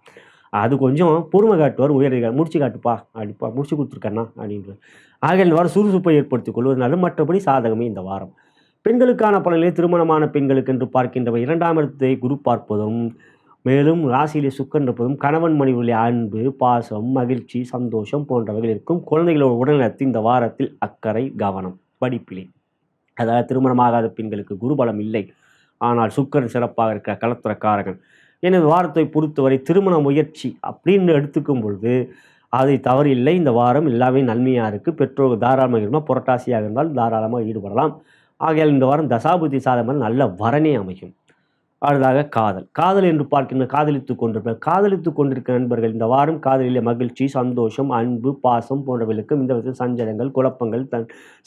அது கொஞ்சம் பொறுமை காட்டுவார் உயரதிகாரி. "முடிச்சு காட்டுப்பா" அப்படிப்பா முடிச்சு குடுத்துருக்கேண்ணா அப்படின்றார். ஆகையால் இந்த வாரம் சுறுசுறுப்பை ஏற்படுத்திக் கொள்வதனால மற்றபடி சாதகமே இந்த வாரம். பெண்களுக்கான பலனிலே திருமணமான பெண்களுக்கு என்று பார்க்கின்றவை 2ஆம் இடத்தை குரு பார்ப்பதும், மேலும் ராசியிலே சுக்கிரன் இருப்பதும் கணவன் மனைவியுடைய அன்பு, பாசம், மகிழ்ச்சி, சந்தோஷம் போன்றவைகள் இருக்கும். குழந்தைகளோட உடல்நலத்தில் இந்த வாரத்தில் அக்கறை, கவனம். படிப்பிலே அதாவது திருமணமாகாத பெண்களுக்கு குருபலம் இல்லை. ஆனால் சுக்கிரன் சிறப்பாக இருக்கிற கலத்திரக்காரகன். எனவே வாரத்தை பொறுத்தவரை திருமண முயற்சி அப்படின்னு எடுத்துக்கும் பொழுது, அது தவறு இல்லை. இந்த வாரம் எல்லாமே நன்மையா இருக்கு. பெற்றோர்கள் தாராளமாக இருந்தால் புரட்டாசியாக இருந்தால் தாராளமாக ஈடுபடலாம். ஆகையால் இந்த வாரம் தசாபுத்தி சாதகமான நல்ல வரனே அமையும். அடுத்ததாக காதல். காதல் என்று பார்க்கின்ற காதலித்துக் கொண்டிருக்கிற நண்பர்கள் இந்த வாரம் காதலிலே மகிழ்ச்சி, சந்தோஷம், அன்பு, பாசம் போன்றவைகளுக்கும் இந்த விதத்தில் சஞ்சலங்கள், குழப்பங்கள்,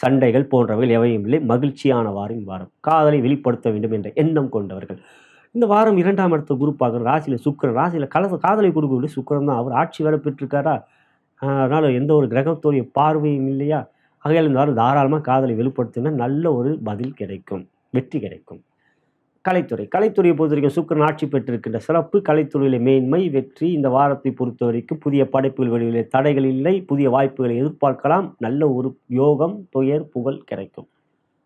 சண்டைகள் போன்றவைகள் எவையும் இல்லை. மகிழ்ச்சியான வாரம் இவ்வாரம். காதலை வெளிப்படுத்த வேண்டும் என்ற எண்ணம் கொண்டவர்கள். இந்த வாரம் 2ஆம் இடத்த குரு பார்க்குற ராசியில சுக்கிரன். ராசியில காதலை கொடுக்கக்கூடிய சுக்கிரன் தான். அவர் ஆட்சி வேற பெற்றிருக்காரா? அதனால எந்த ஒரு கிரகத்தோடைய பார்வையும் இல்லையா? ஆகையால் இந்த வாரம் தாராளமா காதலை வெளிப்படுத்தினா நல்ல ஒரு பதில் கிடைக்கும். வெற்றி கிடைக்கும். கலைத்துறையை பொறுத்தவரைக்கும் சுக்கிரன் ஆட்சி பெற்றிருக்கின்ற சிறப்பு. கலைத்துறையிலே மேன்மை, வெற்றி. இந்த வாரத்தை பொறுத்தவரைக்கும் புதிய படைப்புகள் வெளியிலே தடைகள் இல்லை. புதிய வாய்ப்புகளை எதிர்பார்க்கலாம். நல்ல ஒரு யோகம், துயர், புகழ் கிடைக்கும்.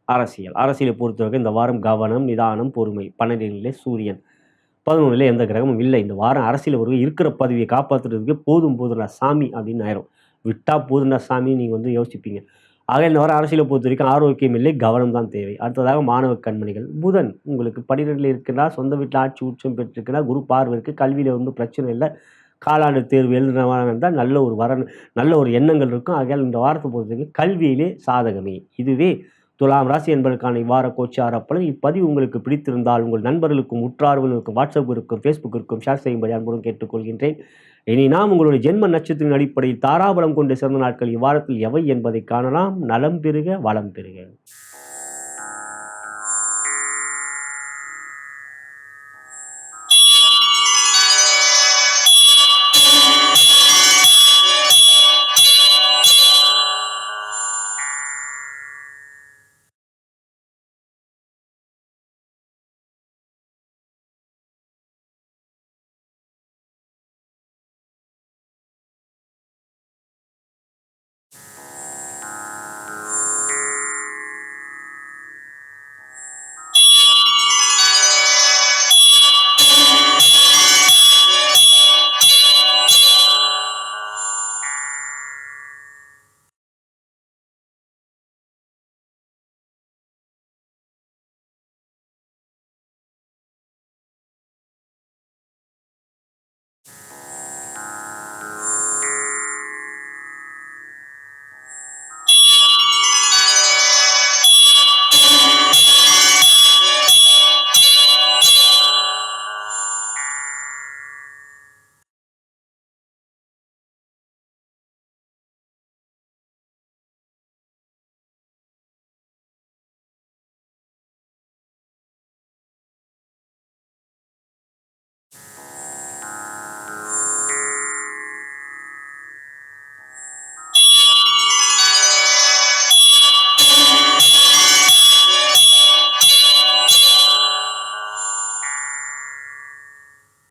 அரசியலை பொறுத்தவரைக்கும் இந்த வாரம் கவனம், நிதானம், பொறுமை. 12லே சூரியன், 11லே எந்த கிரகமும் இல்லை. இந்த வாரம் அரசியல் ஒரு இருக்கிற பதவியை காப்பாற்றுறதுக்கு போதும்டா சாமி அப்படின்னு ஆயிரும். விட்டா போதும்டா சாமி நீங்க யோசிப்பீங்க. ஆக இந்த வாரம் அரசியலை பொறுத்தவரைக்கும் ஆரோக்கியம் இல்லை, கவனம் தான் தேவை. அடுத்ததாக மாணவ கண்மணிகள். புதன் உங்களுக்கு 12ல இருக்கிறார். சொந்த வீட்டில் ஆட்சி உச்சம் பெற்றிருக்கிறார். குரு பார்வை இருக்கு. கல்வியில ஒன்றும் பிரச்சனை இல்லை. காலாண்டு தேர்வு எழுதுறவங்க இருந்தால் நல்ல ஒரு எண்ணங்கள் இருக்கும். ஆகையால் இந்த வாரத்தை பொறுத்தவரைக்கும் கல்வியிலே சாதகமே. இதுவே துலாம் ராசி என்பதற்கான இவ்வார கோச்சார பலன். இப்பதிவு உங்களுக்கு பிடித்திருந்தால் உங்கள் நண்பர்களுக்கும், உற்றார்களுக்கும், வாட்ஸ்அப் இருக்கும், ஃபேஸ்புக் இருக்கும் ஷேர் செய்யும்படி அன்புடன் கேட்டுக்கொள்கின்றேன். இனி நாம் உங்களுடைய ஜென்ம நட்சத்திரத்தின் அடிப்படையில் தாராபலம் கொண்டு சிறந்த நாட்கள் இவ்வாரத்தில் எவை என்பதை காணலாம். நலம் பெறுக, வளம் பெறுக.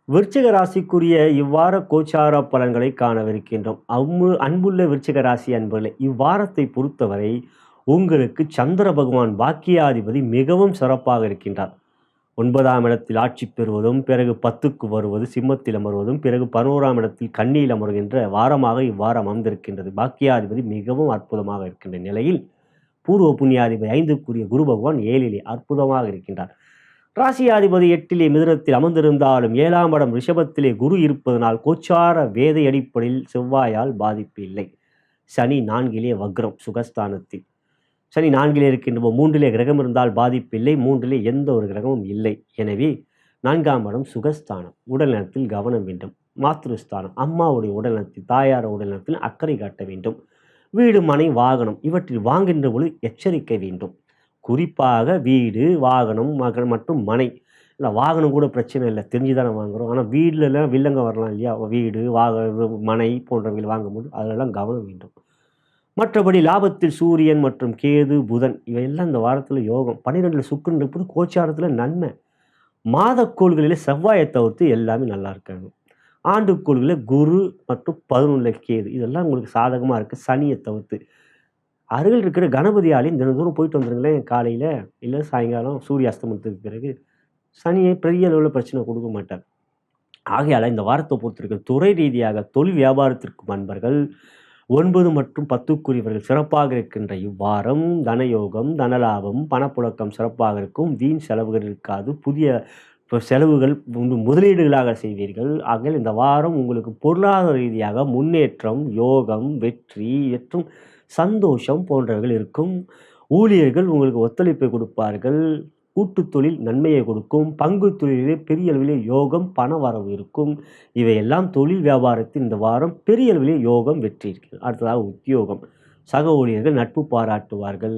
விருச்சிக ராசிக்குரிய இவ்வார கோச்சார பலன்களை காணவிருக்கின்றோம். அன்புள்ள விருச்சிக ராசி அன்பர்களே, இவ்வாரத்தை பொறுத்தவரை உங்களுக்கு சந்திர பகவான் பாக்கியாதிபதி மிகவும் சிறப்பாக இருக்கின்றார். 9ஆம் இடத்தில் ஆட்சி பெறுவதும், பிறகு 10க்கு வருவது, சிம்மத்தில் அமர்வதும், பிறகு 11ஆம் இடத்தில் கன்னியில் அமர்கின்ற வாரமாக இவ்வாரம் அமைந்திருக்கின்றது. பாக்கியாதிபதி மிகவும் அற்புதமாக இருக்கின்ற நிலையில் பூர்வ புண்ணியாதிபதி 5க்குரிய குரு பகவான் 7லே அற்புதமாக இருக்கின்றார். ராசியாதிபதி 8லே மிதுனத்தில் அமர்ந்திருந்தாலும் 7ஆம் இடம் ரிஷபத்திலே குரு இருப்பதனால் கோச்சார வேதை அடிப்படையில் செவ்வாயால் பாதிப்பு இல்லை. சனி 4லே வக்ரம் சுகஸ்தானத்தில். சனி 4லே இருக்கின்ற 3லே கிரகம் இருந்தால் பாதிப்பில்லை. 3லே எந்த ஒரு கிரகமும் இல்லை. எனவே 4ஆம் இடம் சுகஸ்தானம். உடல்நலத்தில் கவனம் வேண்டும். மாத்ருஸ்தானம் அம்மாவுடைய உடல்நலத்தில், தாயார் உடல்நலத்தில் அக்கறை காட்ட வேண்டும். வீடு, மனை, வாகனம் இவற்றில் வாங்குகின்ற பொழுது எச்சரிக்கை வேண்டும். குறிப்பாக வீடு, வாகனம் மற்றும் மனை. இல்லை, வாகனம் கூட பிரச்சனை இல்லை, தெரிஞ்சு தானே வாங்குகிறோம். ஆனால் வீட்டிலலாம் வில்லங்க வரலாம் இல்லையா? வீடு, மனை போன்றவைகள் வாங்கும்போது அதிலெல்லாம் கவனம் வேண்டும். மற்றபடி லாபத்தில் சூரியன் மற்றும் கேது, புதன் இவையெல்லாம் இந்த வாரத்தில் யோகம். 12ல் சுக்கிரன் இருப்பது கோச்சாரத்தில் நன்மை. மாதக்கோள்களில் செவ்வாயை தவிர்த்து எல்லாமே நல்லா இருக்காங்க. ஆண்டுக்கோள்களில் குரு மற்றும் 11ல் கேது இதெல்லாம் உங்களுக்கு சாதகமாக இருக்குது. சனியை தவிர்த்து அருகில் இருக்கிற கணபதி ஆலயம் தினந்தோறும் போயிட்டு வந்துருங்களேன். காலையில் இல்லை சாயங்காலம் சூரிய அஸ்தமனத்துக்கு பிறகு. சனியை பெரிய அளவில் பிரச்சனை கொடுக்க மாட்டார். ஆகையால் இந்த வாரத்தை பொறுத்திருக்க துறை ரீதியாக தொழில் வியாபாரத்திற்கும் அன்பர்கள் 9 மற்றும் 10க்குரியவர்கள் சிறப்பாக இருக்கின்ற இவ்வாரம் தனயோகம், தனலாபம், பணப்புழக்கம் சிறப்பாக இருக்கும். வீண் செலவுகள் இருக்காது. புதிய செலவுகள் முதலீடுகளாக செய்வீர்கள். ஆகையால் இந்த வாரம் உங்களுக்கு பொருளாதார ரீதியாக முன்னேற்றம், யோகம், வெற்றி மற்றும் சந்தோஷம் போன்றவைகள் இருக்கும். ஊழியர்கள் உங்களுக்கு ஒத்துழைப்பை கொடுப்பார்கள். கூட்டுத் தொழில் நன்மையை கொடுக்கும். பங்கு தொழிலே பெரிய அளவிலே யோகம், பண வரவு இருக்கும். இவையெல்லாம் தொழில் வியாபாரத்தில் இந்த வாரம் பெரிய அளவிலே யோகம், வெற்றி இருக்கிறது. அடுத்ததாக உத்தியோகம். சக ஊழியர்கள் நட்பு பாராட்டுவார்கள்.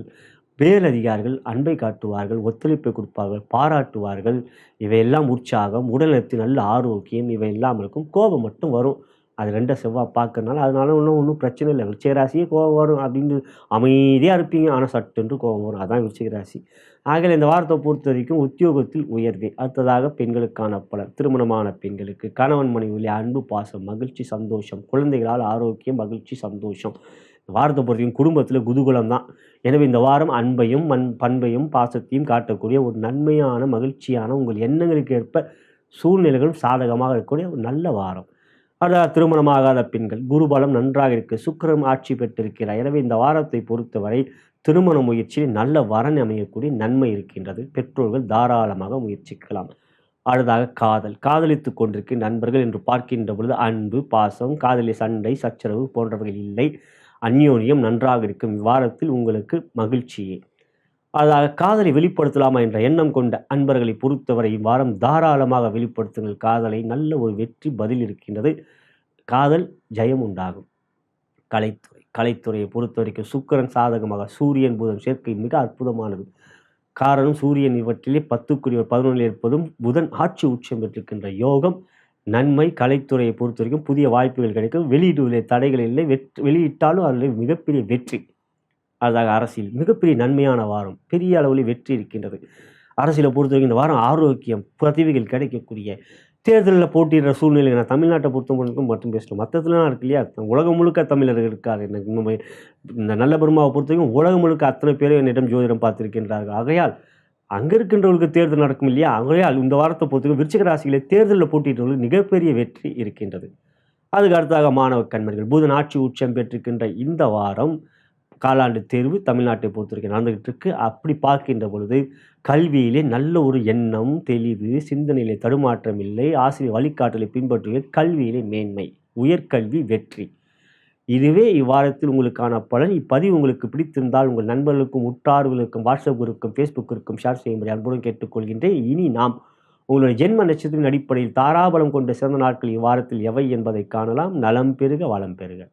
மேலதிகாரிகள் அன்பை காட்டுவார்கள், ஒத்துழைப்பை கொடுப்பார்கள், பாராட்டுவார்கள். இவையெல்லாம் உற்சாகம், உடல்நலத்தில் நல்ல ஆரோக்கியம் இவையெல்லாம் இருக்கும். கோபம் மட்டும் வரும். அது 2 செவ்வாய் பார்க்கறனால அதனால ஒன்றும் பிரச்சனை இல்லை. விருச்சிக ராசியே கோபம் வரும் அப்படின்னு அமைதியாக இருப்பீங்க. ஆனால் சட்டென்று கோபம் வரும். அதான் விருச்சிக ராசி. ஆகவே இந்த வாரத்தை பொறுத்த வரைக்கும் உத்தியோகத்தில் உயர்வே. அடுத்ததாக பெண்களுக்கான பலன். திருமணமான பெண்களுக்கு கணவன் மனைவியிலே அன்பு, பாசம், மகிழ்ச்சி, சந்தோஷம். குழந்தைகளால் ஆரோக்கியம், மகிழ்ச்சி, சந்தோஷம். இந்த வாரத்தை பொறுத்த வரைக்கும் குடும்பத்தில் குதூகலம் தான். எனவே இந்த வாரம் அன்பையும் பண்பையும் பாசத்தையும் காட்டக்கூடிய ஒரு நன்மையான, மகிழ்ச்சியான, உங்கள் எண்ணங்களுக்கு ஏற்ப சூழ்நிலைகளும் சாதகமாக இருக்கக்கூடிய ஒரு நல்ல வாரம். அதாவது திருமணமாகாத பெண்கள் குருபலம் நன்றாக இருக்கு. சுக்கிரன் ஆட்சி பெற்றிருக்கிறார். எனவே இந்த வாரத்தை பொறுத்தவரை திருமண முயற்சியில் நல்ல வரன் அமையக்கூடிய நன்மை இருக்கின்றது. பெற்றோர்கள் தாராளமாக முயற்சிக்கலாம். அடுத்ததாக காதல். காதலித்துக் கொண்டிருக்கிற நண்பர்கள் என்று பார்க்கின்ற பொழுது அன்பு, பாசம், காதலில் சண்டை, சச்சரவு போன்றவர்கள் இல்லை. அந்யோன்யம் நன்றாக இருக்கும். இவ்வாரத்தில் உங்களுக்கு மகிழ்ச்சியே. அதாக காதலை வெளிப்படுத்தலாமா என்ற எண்ணம் கொண்ட அன்பர்களை பொறுத்தவரை இவ்வாரம் தாராளமாக வெளிப்படுத்துங்கள். காதலை நல்ல ஒரு வெற்றி பதில் இருக்கின்றது. காதல் ஜெயம் உண்டாகும். கலைத்துறையை பொறுத்த வரைக்கும் சுக்கிரன் சாதகமாக, சூரியன் புதன் சேர்க்கை மிக அற்புதமானது. காரணம் சூரியன் இவற்றிலே 10க்குரிய 11ல் இருப்பதும், புதன் ஆட்சி உச்சம் பெற்றிருக்கின்ற யோகம் நன்மை. கலைத்துறையை பொறுத்த வரைக்கும் புதிய வாய்ப்புகள் கிடைக்கும். வெளியீடுகளிலே தடைகள் இல்லை. வெளியிட்டாலும் அதில் மிகப்பெரிய வெற்றி. அதாக அரசியல் மிகப்பெரிய நன்மையான வாரம். பெரிய அளவில் வெற்றி இருக்கின்றது. அரசியலை பொறுத்த வரைக்கும் இந்த வாரம் ஆரோக்கியம், பதவிகள் கிடைக்கக்கூடிய, தேர்தலில் போட்டியிடுற சூழ்நிலை. நான் தமிழ்நாட்டை பொறுத்தவரைக்கும் மட்டும் பேசணும். மற்றத்துலாம் இருக்கு இல்லையா? உலகம் முழுக்க தமிழர்கள் இருக்கார். எனக்கு இன்னும் இந்த நல்ல பெருமாவை பொறுத்த வரைக்கும் உலகம் முழுக்க அத்தனை பேரும் என்னிடம் ஜோதிடம் பார்த்திருக்கின்றார்கள். ஆகையால் அங்கே இருக்கின்றவர்களுக்கு தேர்தல் நடக்கும் இல்லையா? ஆகையால் இந்த வாரத்தை பொறுத்தவரைக்கும் விருச்சிக ராசியிலே தேர்தலில் போட்டியிடுறவர்களுக்கு மிகப்பெரிய வெற்றி இருக்கின்றது. அதுக்கு அடுத்ததாக மாணவ கண்மணிகள். புதன் ஆட்சி உச்சம் பெற்றிருக்கின்ற இந்த வாரம் காலாண்டு தேர்வு தமிழ்நாட்டை பொறுத்த வரைக்கும் நடந்துகிட்டு இருக்கு. அப்படி பார்க்கின்ற பொழுது கல்வியிலே நல்ல ஒரு எண்ணம், தெளிவு, சிந்தனையிலே தடுமாற்றம் இல்லை. ஆசிரியர் வழிகாட்டலை பின்பற்றுகிற கல்வியிலே மேன்மை, உயர்கல்வி வெற்றி. இதுவே இவ்வாரத்தில் உங்களுக்கான பலன். இப்பதிவு உங்களுக்கு பிடித்திருந்தால் உங்கள் நண்பர்களுக்கும், உற்றார்களுக்கும், வாட்ஸ்அப் குரூப்புக்கும், ஃபேஸ்புக் குரூப்புக்கும் ஷேர் செய்யும்படி அன்புடன் கேட்டுக்கொள்கின்றேன். இனி நாம் உங்களுடைய ஜென்ம நட்சத்திரத்தின் அடிப்படையில் தாராபலம் கொண்ட சிறந்த நாட்கள் இவ்வாரத்தில் எவை என்பதை காணலாம். நலம் பெருக, வளம் பெருக.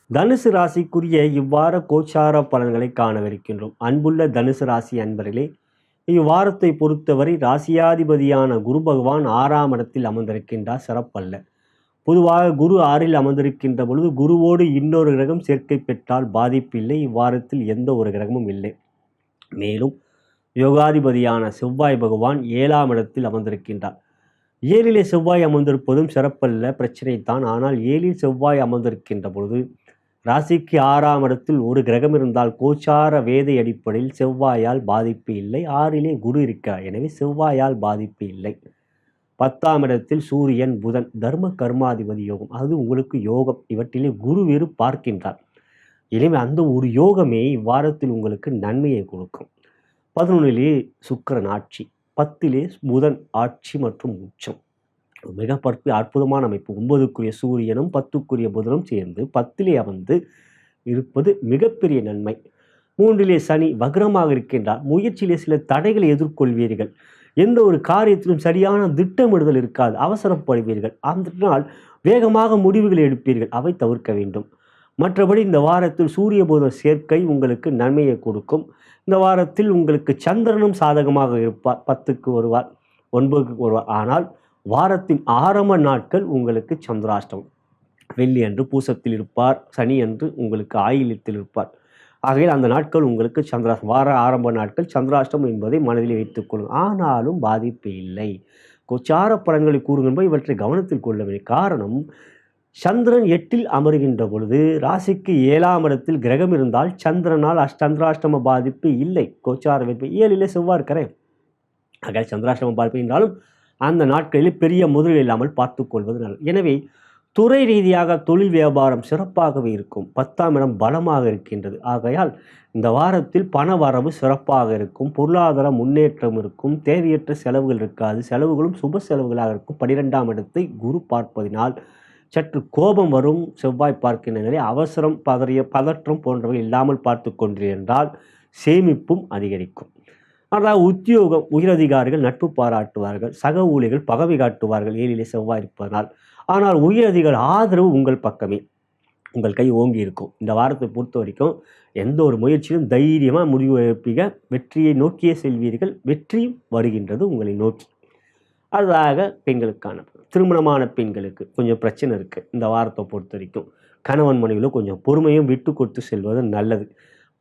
தனுசு ராசிக்குரிய இவ்வார கோச்சார பலன்களை காணவிருக்கின்றோம். அன்புள்ள தனுசு ராசி அன்பர்களே, இவ்வாரத்தை பொறுத்தவரை ராசியாதிபதியான குரு பகவான் 6ஆம் இடத்தில் அமர்ந்திருக்கின்றார். சிறப்பல்ல. பொதுவாக குரு 6ல் அமர்ந்திருக்கின்ற பொழுது குருவோடு இன்னொரு கிரகம் சேர்க்கை பெற்றால் பாதிப்பு இல்லை. இவ்வாரத்தில் எந்த ஒரு கிரகமும் இல்லை. மேலும் யோகாதிபதியான செவ்வாய் பகவான் 7ஆம் இடத்தில் அமர்ந்திருக்கின்றார். 7லே செவ்வாய் அமர்ந்திருப்பதும் சிறப்பல்ல, பிரச்சனைத்தான். ஆனால் 7ல் செவ்வாய் அமர்ந்திருக்கின்ற பொழுது ராசிக்கு 6ஆம் இடத்தில் ஒரு கிரகம் இருந்தால் கோச்சார வேதை அடிப்படையில் செவ்வாயால் பாதிப்பு இல்லை. 6லே குரு இருக்கிறார். எனவே செவ்வாயால் பாதிப்பு இல்லை. 10ஆம் இடத்தில் சூரியன் புதன் தர்ம கர்மாதிபதி யோகம், அது உங்களுக்கு யோகம். இவற்றிலே குரு வேறு பார்க்கின்றார். எனவே அந்த ஒரு யோகமே இவ்வாரத்தில் உங்களுக்கு நன்மையை கொடுக்கும். 11லே சுக்கிரன் ஆட்சி, 10லே புதன் ஆட்சி மற்றும் உச்சம். மிக அற்புதமான அமைப்பு. 9க்குரிய சூரியனும் 10க்குரிய புதனும் சேர்ந்து 10லே அமர்ந்து இருப்பது மிகப்பெரிய நன்மை. 3லே சனி வக்ரமாக இருக்கின்றார். முயற்சியிலே சில தடைகளை எதிர்கொள்வீர்கள். எந்த ஒரு காரியத்திலும் சரியான திட்டமிடுதல் இருக்காது. அவசரப்படுவீர்கள். அதனால் வேகமாக முடிவுகளை எடுப்பீர்கள். அவை தவிர்க்க வேண்டும். மற்றபடி இந்த வாரத்தில் சூரிய புதன் சேர்க்கை உங்களுக்கு நன்மையை கொடுக்கும். இந்த வாரத்தில் உங்களுக்கு சந்திரனும் சாதகமாக இருப்பார். 10க்கு வருவார், 9க்கு வருவார். ஆனால் வாரத்தின் ஆரம்ப நாட்கள் உங்களுக்கு சந்திராஷ்டமம். வெள்ளி அன்று பூசத்தில் இருப்பார், சனி அன்று உங்களுக்கு ஆயில்யத்தில் இருப்பார். ஆகையால் அந்த நாட்கள் உங்களுக்கு சந்திராஷ்டம், வார ஆரம்ப நாட்கள் சந்திராஷ்டமம் என்பதை மனதில் வைத்துக்கொள்ளும். ஆனாலும் பாதிப்பு இல்லை. கோச்சார பலன்களை கூறுகின்ற இவற்றை கவனத்தில் கொள்ள வேண்டிய காரணம், சந்திரன் 8ல் அமருகின்ற பொழுது ராசிக்கு 7ஆம் இடத்தில் கிரகம் இருந்தால் சந்திரனால் சந்திராஷ்டம பாதிப்பு இல்லை. கோச்சார வைப்பு 7லே செவ்வாய் இருக்கிறேன். ஆகையால் சந்திராஷ்டம பாதிப்பு என்றாலும் அந்த நாட்களில் பெரிய முதலீடு இல்லாமல் பார்த்து கொள்வது நல்லது. எனவே துறை ரீதியாக தொழில் வியாபாரம் சிறப்பாகவே இருக்கும். 10ஆம் இடம் பலமாக இருக்கின்றது. ஆகையால் இந்த வாரத்தில் பண வரவு சிறப்பாக இருக்கும். பொருளாதார முன்னேற்றம் இருக்கும். தேவையற்ற செலவுகள் இருக்காது. செலவுகளும் சுப செலவுகளாக இருக்கும். 12ஆம் இடத்தை குரு பார்ப்பதினால் சற்று கோபம் வரும். செவ்வாய் பார்க்கின்ற நிலை அவசரம், பதற்றம் போன்றவை இல்லாமல் பார்த்து கொண்டிருந்தால் சேமிப்பும் அதிகரிக்கும். அதாவது உத்தியோகம், உயரதிகாரிகள் நட்பு பாராட்டுவார்கள். சக ஊழியர்கள் பகவை காட்டுவார்கள் 7லே செவ்வாய் இருப்பதனால். ஆனால் உயரதிகாரி ஆதரவு உங்கள் பக்கமே, உங்கள் கை ஓங்கி இருக்கும். இந்த வாரத்தை பொறுத்த வரைக்கும் எந்த ஒரு முயற்சியிலும் தைரியமாக முடிவு எடுப்பீங்க. வெற்றியை நோக்கியே செல்வீர்கள். வெற்றியும் வருகின்றது உங்களை நோக்கி. அதாக பெண்களுக்கான திருமணமான பெண்களுக்கு கொஞ்சம் பிரச்சனை இருக்குது. இந்த வாரத்தை பொறுத்த வரைக்கும் கணவன் மனைவியில் கொஞ்சம் பொறுமையும் விட்டு கொடுத்து செல்வது நல்லது.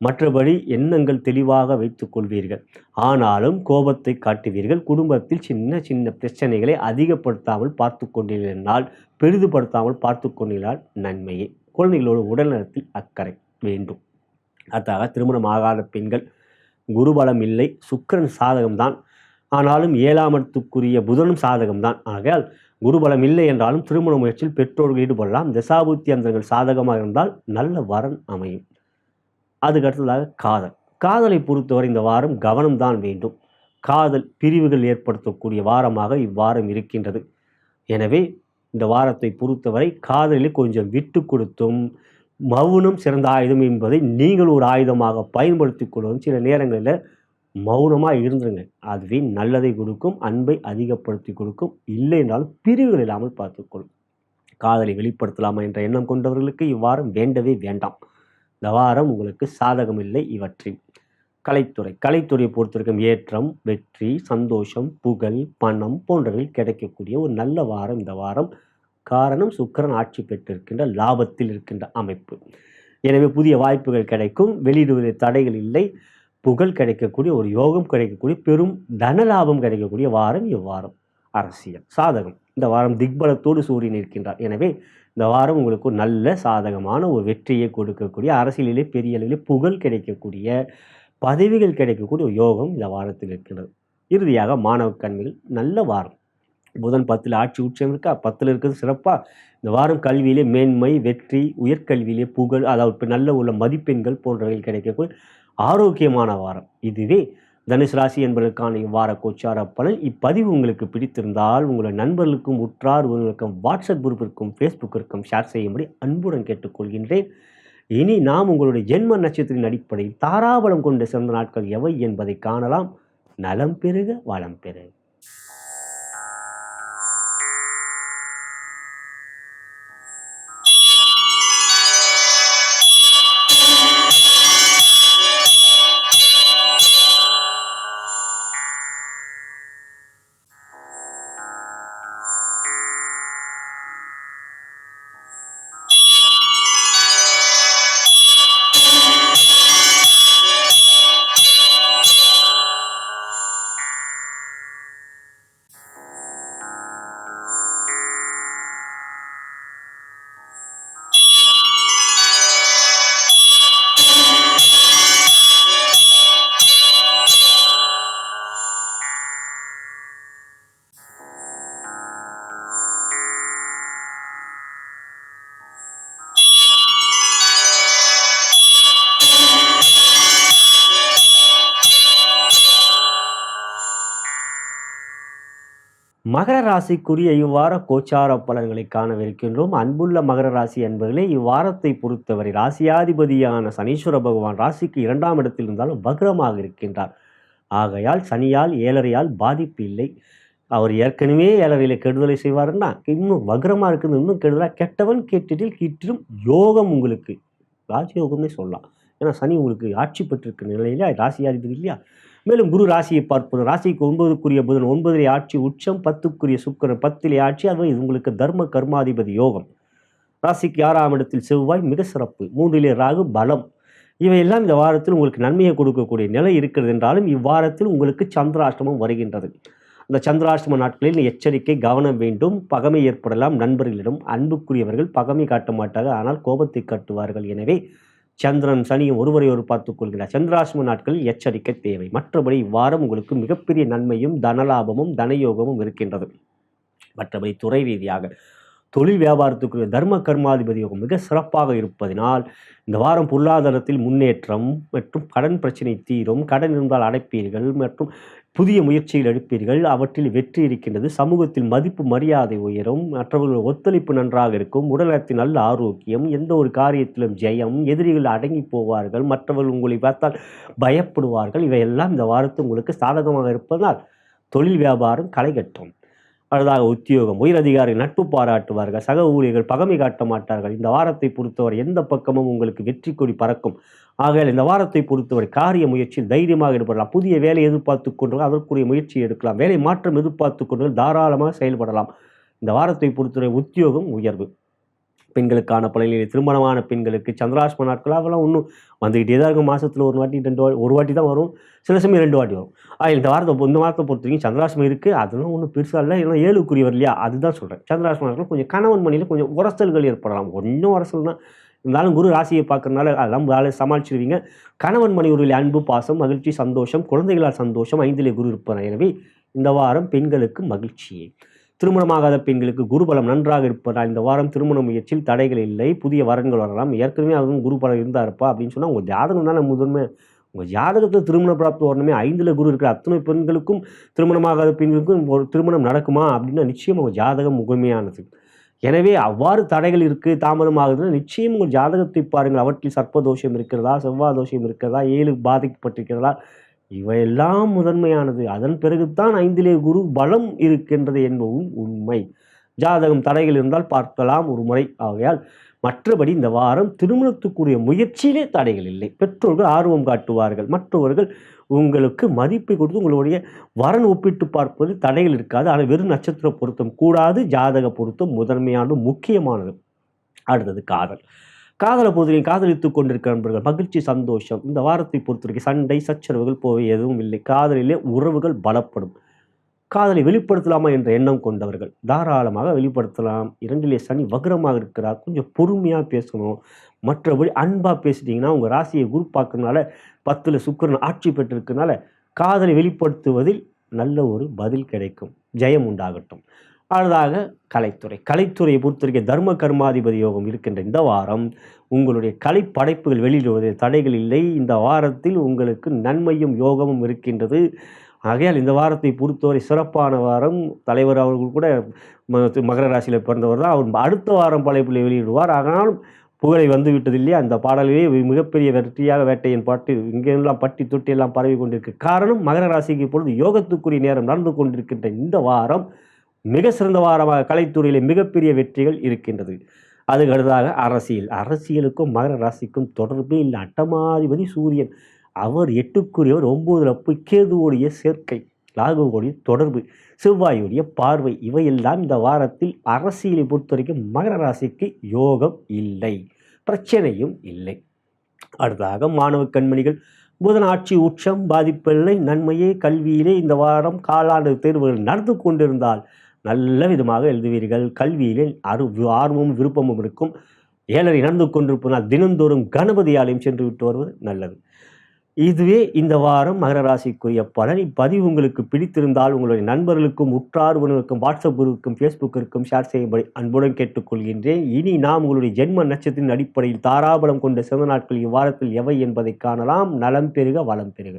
மற்றபடி எண்ணங்கள் தெளிவாக வைத்துக் கொள்வீர்கள். ஆனாலும் கோபத்தை காட்டுவீர்கள். குடும்பத்தில் சின்ன சின்ன பிரச்சனைகளை அதிகப்படுத்தாமல் பார்த்து கொண்டீர்கள், பெரிதுபடுத்தாமல் பார்த்து கொண்டீர்கள் நன்மையே. குழந்தைகளோட உடல்நலத்தில் அக்கறை வேண்டும். அதாக திருமணம் ஆகாத பெண்கள் குருபலம் இல்லை, சுக்கிரன் சாதகம்தான். ஆனாலும் 7ஆம் இடத்துக்குரிய புதனும் சாதகம்தான். ஆகையால் குருபலம் இல்லை என்றாலும் திருமண முயற்சியில் பெற்றோர்கள் ஈடுபடலாம். தசாபுத்தி அந்தங்கள் சாதகமாக இருந்தால் நல்ல வரன் அமையும். அதுக்கு அடுத்ததாக காதல். காதலை பொறுத்தவரை இந்த வாரம் கவனம்தான் வேண்டும். காதல் பிரிவுகள் ஏற்படுத்தக்கூடிய வாரமாக இவ்வாரம் இருக்கின்றது. எனவே இந்த வாரத்தை பொறுத்தவரை காதலில் கொஞ்சம் விட்டு கொடுத்தும் மௌனம் சிறந்த ஆயுதம் என்பதை நீங்கள் ஒரு ஆயுதமாக பயன்படுத்தி கொள்வதும். சில நேரங்களில் மௌனமாக இருந்துருங்க, அதுவே நல்லதை கொடுக்கும், அன்பை அதிகப்படுத்தி கொடுக்கும். இல்லை என்றாலும் பிரிவுகள் இல்லாமல் பார்த்துக்கொள்ளும். காதலை வெளிப்படுத்தலாமா என்ற எண்ணம் கொண்டவர்களுக்கு இவ்வாரம் வேண்டவே வேண்டாம். இந்த வாரம் உங்களுக்கு சாதகம் இல்லை. இவற்றில் கலைத்துறையை பொறுத்திருக்கும் ஏற்றம், வெற்றி, சந்தோஷம், புகழ், பணம் போன்றவை கிடைக்கக்கூடிய ஒரு நல்ல வாரம் இந்த வாரம். காரணம் சுக்கிரன் ஆட்சி பெற்றிருக்கின்ற லாபத்தில் இருக்கின்ற அமைப்பு. எனவே புதிய வாய்ப்புகள் கிடைக்கும். வெளியிடுவதில் தடைகள் இல்லை. புகழ் கிடைக்கக்கூடிய ஒரு யோகம் கிடைக்கக்கூடிய பெரும் தன லாபம் கிடைக்கக்கூடிய வாரம் இவ்வாரம். அரசியல் சாதகம். இந்த வாரம் திக்பலத்தோடு சூரியன் இருக்கின்றார். எனவே இந்த வாரம் உங்களுக்கு ஒரு நல்ல சாதகமான ஒரு வெற்றியை கொடுக்கக்கூடிய, அரசியலிலே பெரிய அளவிலே புகழ் கிடைக்கக்கூடிய, பதவிகள் கிடைக்கக்கூடிய ஒரு யோகம் இந்த வாரத்தில் இருக்கின்றது. இறுதியாக மாணவ கல்விகள் நல்ல வாரம். புதன் 10ல் ஆட்சி உச்சம் இருக்கா, 10ல் இருக்கிறது சிறப்பாக. இந்த வாரம் கல்வியிலே மேன்மை, வெற்றி, உயர்கல்வியிலே புகழ், அதாவது நல்ல உள்ள மதிப்பெண்கள் போன்றவைகள் கிடைக்கக்கூடிய ஆரோக்கியமான வாரம். இதுவே தனுசு ராசி என்பதற்கான இவ்வார கோச்சார பலன். இப்பதிவு உங்களுக்கு பிடித்திருந்தால் உங்களுடைய நண்பர்களுக்கும் உற்றார் உறவினருக்கும் வாட்ஸ்அப் குரூப்பிற்கும் ஃபேஸ்புக்கிற்கும் ஷேர் செய்யும்படி அன்புடன் கேட்டுக்கொள்கின்றேன். இனி நாம் உங்களுடைய ஜென்ம நட்சத்திரத்தின் அடிப்படையில் தாராபலம் கொண்ட சிறந்த நாட்கள் எவை என்பதை காணலாம். நலம் பெறுக, வளம் பெறுக. மகர ராசிக்குரிய இவ்வார கோச்சார பலன்களை காணவிருக்கின்றோம். அன்புள்ள மகர ராசி என்பதிலே இவ்வாரத்தை பொறுத்தவரை ராசியாதிபதியான சனீஸ்வர பகவான் ராசிக்கு 2ஆம் இடத்தில் இருந்தாலும் வக்ரமாக இருக்கின்றார். ஆகையால் சனியால் 7.5 பாதிப்பு இல்லை. அவர் ஏற்கனவே 7.5 கெடுதலை செய்வாருன்னா இன்னும் வக்ரமாக இருக்குது, இன்னும் கெடுதலாக கெட்டவன் கேட்டிடில் கீற்றிலும் யோகம் உங்களுக்கு ராஜயோகம்னே சொல்லலாம். ஏன்னா சனி உங்களுக்கு ஆட்சி பெற்றிருக்கிற நிலையில ராசியாதிபதி இல்லையா. மேலும் குரு ராசியை பார்ப்பது, ராசிக்கு 9க்குரிய புதன் 9லே ஆட்சி உச்சம், 10க்குரிய சுக்கிரன் 10லே ஆட்சி. அது இது உங்களுக்கு தர்ம கர்மாதிபதி யோகம். ராசிக்கு 6ஆம் இடத்தில் செவ்வாய் மிக சிறப்பு, 3லே ராகு பலம். இவையெல்லாம் இந்த வாரத்தில் உங்களுக்கு நன்மையை கொடுக்கக்கூடிய நிலை இருக்கிறது என்றாலும் இவ்வாரத்தில் உங்களுக்கு சந்திராஷ்டமம் வருகின்றது. அந்த சந்திராஷ்டம நாட்களில் எச்சரிக்கை, கவனம் வேண்டும். பகைமை ஏற்படலாம் நண்பர்களிடம். அன்புக்குரியவர்கள் பகைமை காட்ட மாட்டார்கள், ஆனால் கோபத்தை காட்டுவார்கள். எனவே சந்திரன் சனியும் ஒருவரை ஒரு பார்த்துக் கொள்கிறார். சந்திராஷ்டம நாட்களில் எச்சரிக்கை தேவை. மற்றபடி இவ்வாரம் உங்களுக்கு மிகப்பெரிய நன்மையும் தனலாபமும் தனயோகமும் இருக்கின்றது. மற்றபடி துறை ரீதியாக தொழில் வியாபாரத்துக்குரிய தர்ம கர்மாதிபதி யோகம் மிக சிறப்பாக இருப்பதினால் இந்த வாரம் பொருளாதாரத்தில் முன்னேற்றம் மற்றும் கடன் பிரச்சனை தீரும். கடன் இருந்தால் அடைப்பீர்கள் மற்றும் புதிய முயற்சிகள் எடுப்பீர்கள், அவற்றில் வெற்றி இருக்கின்றது. சமூகத்தில் மதிப்பு மரியாதை உயரும். மற்றவர்கள் ஒத்துழைப்பு நன்றாக இருக்கும். உடல்நலத்தில் நல்ல ஆரோக்கியம். எந்த ஒரு காரியத்திலும் ஜெயம். எதிரிகள் அடங்கி போவார்கள். மற்றவர்கள் உங்களை பார்த்தால் பயப்படுவார்கள். இவையெல்லாம் இந்த வாரத்தில் உங்களுக்கு சாதகமாக இருப்பதால் தொழில் வியாபாரம் களை கட்டும். அடுத்ததாக உத்தியோகம், உயரதிகாரிகள் நட்பு பாராட்டுவார்கள். சக ஊழியர்கள் பகைமை காட்ட மாட்டார்கள். இந்த வாரத்தை பொறுத்தவரை எந்த பக்கமும் உங்களுக்கு வெற்றி கொடி பறக்கும். ஆகையால் இந்த வாரத்தை பொறுத்தவரை காரிய முயற்சியில் தைரியமாக ஈடுபடலாம். புதிய வேலை எதிர்பார்த்து கொண்டு அதற்குரிய முயற்சியை எடுக்கலாம். வேலை மாற்றம் எதிர்பார்த்து கொண்டு தாராளமாக செயல்படலாம். இந்த வாரத்தை பொறுத்தவரை உத்தியோகம் உயர்வு. பெண்களுக்கான பலனில் திருமணமான பெண்களுக்கு சந்திராஷ்டம நாட்கள் அதெல்லாம் ஒன்றும் வந்துக்கிட்டே தான் இருக்கும். மாதத்தில் ஒரு வாட்டி 2 வாட்டி, ஒரு வாட்டி தான் வரும், சில சமயம் 2 வாட்டி வரும். இந்த வாரத்தை பொறுத்த வரைக்கும் சந்திராஷ்டமம் இருக்குது, அதெல்லாம் ஒன்றும் பெருசாக இல்லை. ஏன்னா 7க்குரியவர் இல்லையா, அதுதான் சொல்கிறேன். சந்திராஷ்டம நாட்கள் கொஞ்சம் கணவன் மனையில் கொஞ்சம் உரசல்கள் ஏற்படலாம். கொஞ்சம் உரசல் தான் இருந்தாலும் குரு ராசியை பார்க்கறதுனால அதெல்லாம் வேலை சமாளிச்சிருவீங்க. கணவன் மனைவி உறவில் அன்பு, பாசம், மகிழ்ச்சி, சந்தோஷம், குழந்தைகளால் சந்தோஷம். 5லே குரு இருப்பார். எனவே இந்த வாரம் பெண்களுக்கு மகிழ்ச்சியே. திருமணமாகாத பெண்களுக்கு குருபலம் நன்றாக இருப்பதால் இந்த வாரம் திருமண முயற்சியில் தடைகள் இல்லை. புதிய வரன்கள் வரலாம். ஏற்கனவே அதுவும் குருபலம் இருந்தாருப்பா அப்படின்னு சொன்னால் உங்கள் ஜாதகம் தானே முதன்மை. உங்கள் ஜாதகத்தில் திருமண பிராப்தி வரணுமே. 5ல் குரு இருக்கிற அத்தனை பெண்களுக்கும் திருமணமாகாத பெண்களுக்கும் ஒரு திருமணம் நடக்குமா அப்படின்னா நிச்சயம் உங்கள் ஜாதகம் முழுமையானது. எனவே அவ்வாறு தடைகள் இருக்குது, தாமதமாகுதுன்னா நிச்சயம் உங்கள் ஜாதகத்தை பாருங்கள். அவற்றில் சர்ப்பதோஷம் இருக்கிறதா, செவ்வாய் தோஷம் இருக்கிறதா, 7 பாதிக்கப்பட்டிருக்கிறதா, இவையெல்லாம் முதன்மையானது. அதன் பிறகுதான் 5லே குரு பலம் இருக்கின்றது என்பதும் உண்மை. ஜாதகம் தடைகள் இருந்தால் பார்க்கலாம் ஒரு முறை. ஆகையால் மற்றபடி இந்த வாரம் திருமணத்துக்குரிய முயற்சியிலே தடைகள் இல்லை. பெற்றோர்கள் ஆர்வம் காட்டுவார்கள். மற்றவர்கள் உங்களுக்கு மதிப்பை கொடுத்து உங்களுடைய வரன் ஒப்பிட்டு பார்ப்பது தடைகள் இருக்காது. ஆனால் வெறும் நட்சத்திர பொருத்தம் கூடாது. ஜாதக பொருத்தம் முதன்மையானது, முக்கியமானது. அடுத்தது காதல். காதலை பொறுத்தவரைக்கும் காதலித்துக் கொண்டிருக்கிற நண்பர்கள் மகிழ்ச்சி, சந்தோஷம். இந்த வாரத்தை பொறுத்தவரைக்கும் சண்டை சச்சரவுகள் போவை எதுவும் இல்லை. காதலிலே உறவுகள் பலப்படும். காதலை வெளிப்படுத்தலாமா என்ற எண்ணம் கொண்டவர்கள் தாராளமாக வெளிப்படுத்தலாம். 2லே சனி வக்ரமாக இருக்கிறார். கொஞ்சம் பொறுமையாக பேசணும். மற்றபடி அன்பாக பேசிட்டிங்கன்னா உங்கள் ராசியை குரு பார்க்கறதுனால 10ல் சுக்கிரன் ஆட்சி பெற்றிருக்கிறதுனால காதலை வெளிப்படுத்துவதில் நல்ல ஒரு பதில் கிடைக்கும். ஜெயம் உண்டாகட்டும். அடுத்ததாக கலைத்துறையை பொறுத்தவரைக்கும் தர்ம கர்மாதிபதி யோகம் இருக்கின்ற இந்த வாரம் உங்களுடைய கலை படைப்புகள் வெளியிடுவதில் தடைகள் இல்லை. இந்த வாரத்தில் உங்களுக்கு நன்மையும் யோகமும் இருக்கின்றது. ஆகையால் இந்த வாரத்தை பொறுத்தவரை சிறப்பான வாரம். தலைவர் அவர்கள் கூட மகர ராசியில் பிறந்தவர் தான். அவர் அடுத்த வாரம் படைப்புகளை வெளியிடுவார். ஆனாலும் புகழை வந்து விட்டது இல்லையா, அந்த பாடலே மிகப்பெரிய வெற்றியாக வேட்டையின் பாட்டு இங்கெல்லாம் பட்டி தொட்டி எல்லாம் பரவி கொண்டிருக்கு. காரணம் மகர ராசிக்கு இப்பொழுது யோகத்துக்குரிய நேரம் நடந்து கொண்டிருக்கின்ற இந்த வாரம் மிக சிறந்த வாரமாக கலைத்துறையில் மிகப்பெரிய வெற்றிகள் இருக்கின்றது. அதுக்கு அடுத்ததாக அரசியலுக்கும் மகர ராசிக்கும் தொடர்பே இல்லை. அட்டமாதிபதி சூரியன், அவர் 8க்குரியவர், 9ல் போய் கேதுவோடைய சேர்க்கை, ராகுவோடைய தொடர்பு, செவ்வாயுடைய பார்வை, இவையெல்லாம் இந்த வாரத்தில் அரசியலை பொறுத்த வரைக்கும் மகர ராசிக்கு யோகம் இல்லை, பிரச்சனையும் இல்லை. அடுத்ததாக மாணவ கண்மணிகள் புதன் ஆட்சி உச்சம், பாதிப்பில்லை, நன்மையே. கல்வியிலே இந்த வாரம் காலாண்டு தேர்வுகள் நடந்து கொண்டிருந்தால் நல்ல விதமாக எழுதுவீர்கள். கல்வியிலே ஆர்வமும் விருப்பமும் இருக்கும். 7.5 நடந்து கொண்டிருப்பதால் தினந்தோறும் கணபதி ஆலயம் சென்று விட்டு வருவது நல்லது. இதுவே இந்த வாரம் மகர ராசிக்குரிய பலன். இப்பதிவு உங்களுக்கு பிடித்திருந்தால் உங்களுடைய நண்பர்களுக்கும் உற்றார் உறவினருக்கும் வாட்ஸ்அப் குரூப்புக்கும் ஃபேஸ்புக்கிற்கும் ஷேர் செய்யும்படி அன்புடன் கேட்டுக்கொள்கின்றேன். இனி நாம் உங்களுடைய ஜென்ம நட்சத்திரத்தின் அடிப்படையில் தாராபலம் கொண்ட சிறந்த நாட்கள் இவ்வாரத்தில் எவை என்பதை காணலாம். நலம் பெருக வளம் பெருக.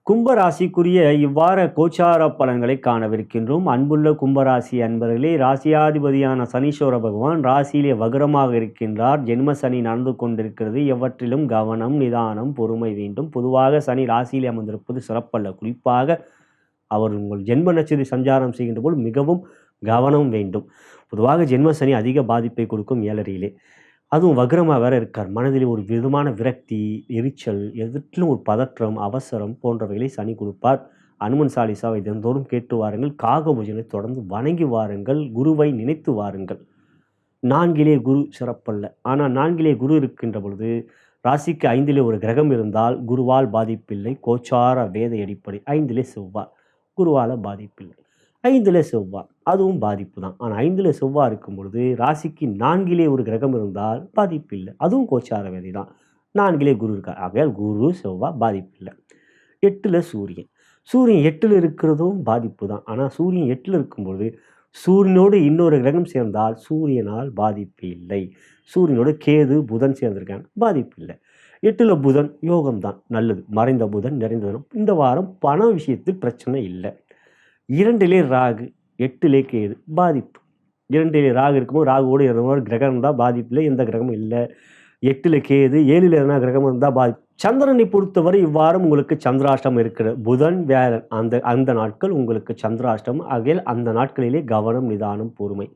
கும்பராசிக்குரிய இவ்வார கோச்சார பலன்களை காணவிருக்கின்றோம். அன்புள்ள கும்பராசி அன்பர்களே, ராசியாதிபதியான சனீஸ்வர பகவான் ராசியிலே வக்ரமாக இருக்கின்றார். ஜென்ம சனி நடந்து கொண்டிருக்கிறது. எவற்றிலும் கவனம், நிதானம், பொறுமை வேண்டும். பொதுவாக சனி ராசியிலே அமர்ந்திருப்பது சிறப்பல்ல. குறிப்பாக அவர் உங்கள் ஜென்ம நட்சத்திர சஞ்சாரம் செய்கின்ற போது மிகவும் கவனம் வேண்டும். பொதுவாக ஜென்ம சனி அதிக பாதிப்பை கொடுக்கும் ஏழரையிலே. அதுவும் வக்ரமாக வேற இருக்கார். மனதில் ஒரு விதமான விரக்தி, எரிச்சல், எதிலும் ஒரு பதற்றம், அவசரம் போன்றவைகளை சனி கொடுப்பார். அனுமன் சாலிசாவை தினந்தோறும் கேட்டு வாருங்கள். காகபூஜனை தொடர்ந்து வணங்கி வாருங்கள். குருவை நினைத்து வாருங்கள். 4லே குரு சிறப்பல்ல. ஆனால் 4லே குரு இருக்கின்ற பொழுது ராசிக்கு 5லே ஒரு கிரகம் இருந்தால் குருவால் பாதிப்பில்லை. கோச்சார வேத அடிப்படை 5லே செவ்வாய், குருவால் பாதிப்பில்லை. 5லே செவ்வாய், அதுவும் பாதிப்பு தான். ஆனால் 5லே செவ்வாய் இருக்கும் பொழுது ராசிக்கு 4லே ஒரு கிரகம் இருந்தால் பாதிப்பு இல்லை. அதுவும் கோச்சார வேதை தான். 4லே குரு இருக்கார். ஆகையால் குரு செவ்வாய் பாதிப்பு இல்லை. 8ல் சூரியன். சூரியன் 8ல் இருக்கிறதும் பாதிப்பு தான். ஆனால் சூரியன் 8ல் இருக்கும்பொழுது சூரியனோடு இன்னொரு கிரகம் சேர்ந்தால் சூரியனால் பாதிப்பு இல்லை. சூரியனோடு கேது புதன் சேர்ந்திருக்காங்க, பாதிப்பு இல்லை. 8ல் புதன் யோகம் தான், நல்லது. மறைந்த புதன் நிறைந்த புதன். இந்த வாரம் பண விஷயத்தில் பிரச்சனை இல்லை. 2லே ராகு, 8லே கேது, பாதிப்பு. 2லே ராகு இருக்கும்போது ராகுவோடு ஒரு கிரகம் இருந்தால் பாதிப்பு இல்லை. எந்த கிரகமும் இல்லை. 8ல் கேது, 7ல் எதனா கிரகம் இருந்தால் பாதிப்பு. சந்திரனை பொறுத்தவரை இவ்வாரம் உங்களுக்கு சந்திராஷ்டமம் இருக்கிறது. புதன் வியாழன் அந்த நாட்கள் உங்களுக்கு சந்திராஷ்டமம். ஆகையால் அந்த நாட்களிலே கவனம், நிதானம், பொறுமை.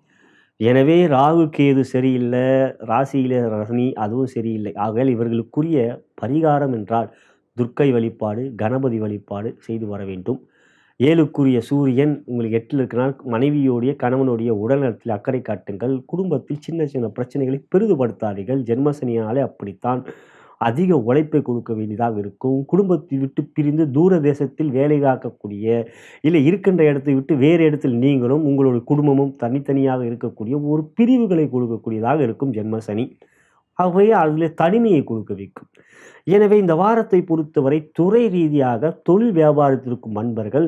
எனவே ராகு கேது சரியில்லை. ராசியிலே ரசனி, அதுவும் சரியில்லை. ஆகையால் இவர்களுக்குரிய பரிகாரம் என்றால் துர்க்கை வழிபாடு, கணபதி வழிபாடு செய்து வர வேண்டும். 7க்குரிய சூரியன் உங்களுக்கு 8ல் இருக்கிறனால் மனைவியோடைய கணவனுடைய உடல்நலத்தில் அக்கறை காட்டுங்கள். குடும்பத்தில் சின்ன சின்ன பிரச்சனைகளை பெரிதுபடுத்தாதீர்கள். ஜென்மசனியாலே அப்படித்தான் அதிக உழைப்பை கொடுக்க வேண்டியதாக இருக்கும். குடும்பத்தை விட்டு பிரிந்து தூர தேசத்தில் வேலை காக்கக்கூடிய, இல்லை இருக்கின்ற இடத்தை விட்டு வேறு இடத்தில் நீங்களும் உங்களுடைய குடும்பமும் தனித்தனியாக இருக்கக்கூடிய ஒரு பிரிவுகளை கொடுக்கக்கூடியதாக இருக்கும் ஜென்மசனி. ஆகவே அதில் தனிமையை கொடுக்க வைக்கும். எனவே இந்த வாரத்தை பொறுத்தவரை துறை ரீதியாக தொழில் வியாபாரத்திற்கும் அன்பர்கள்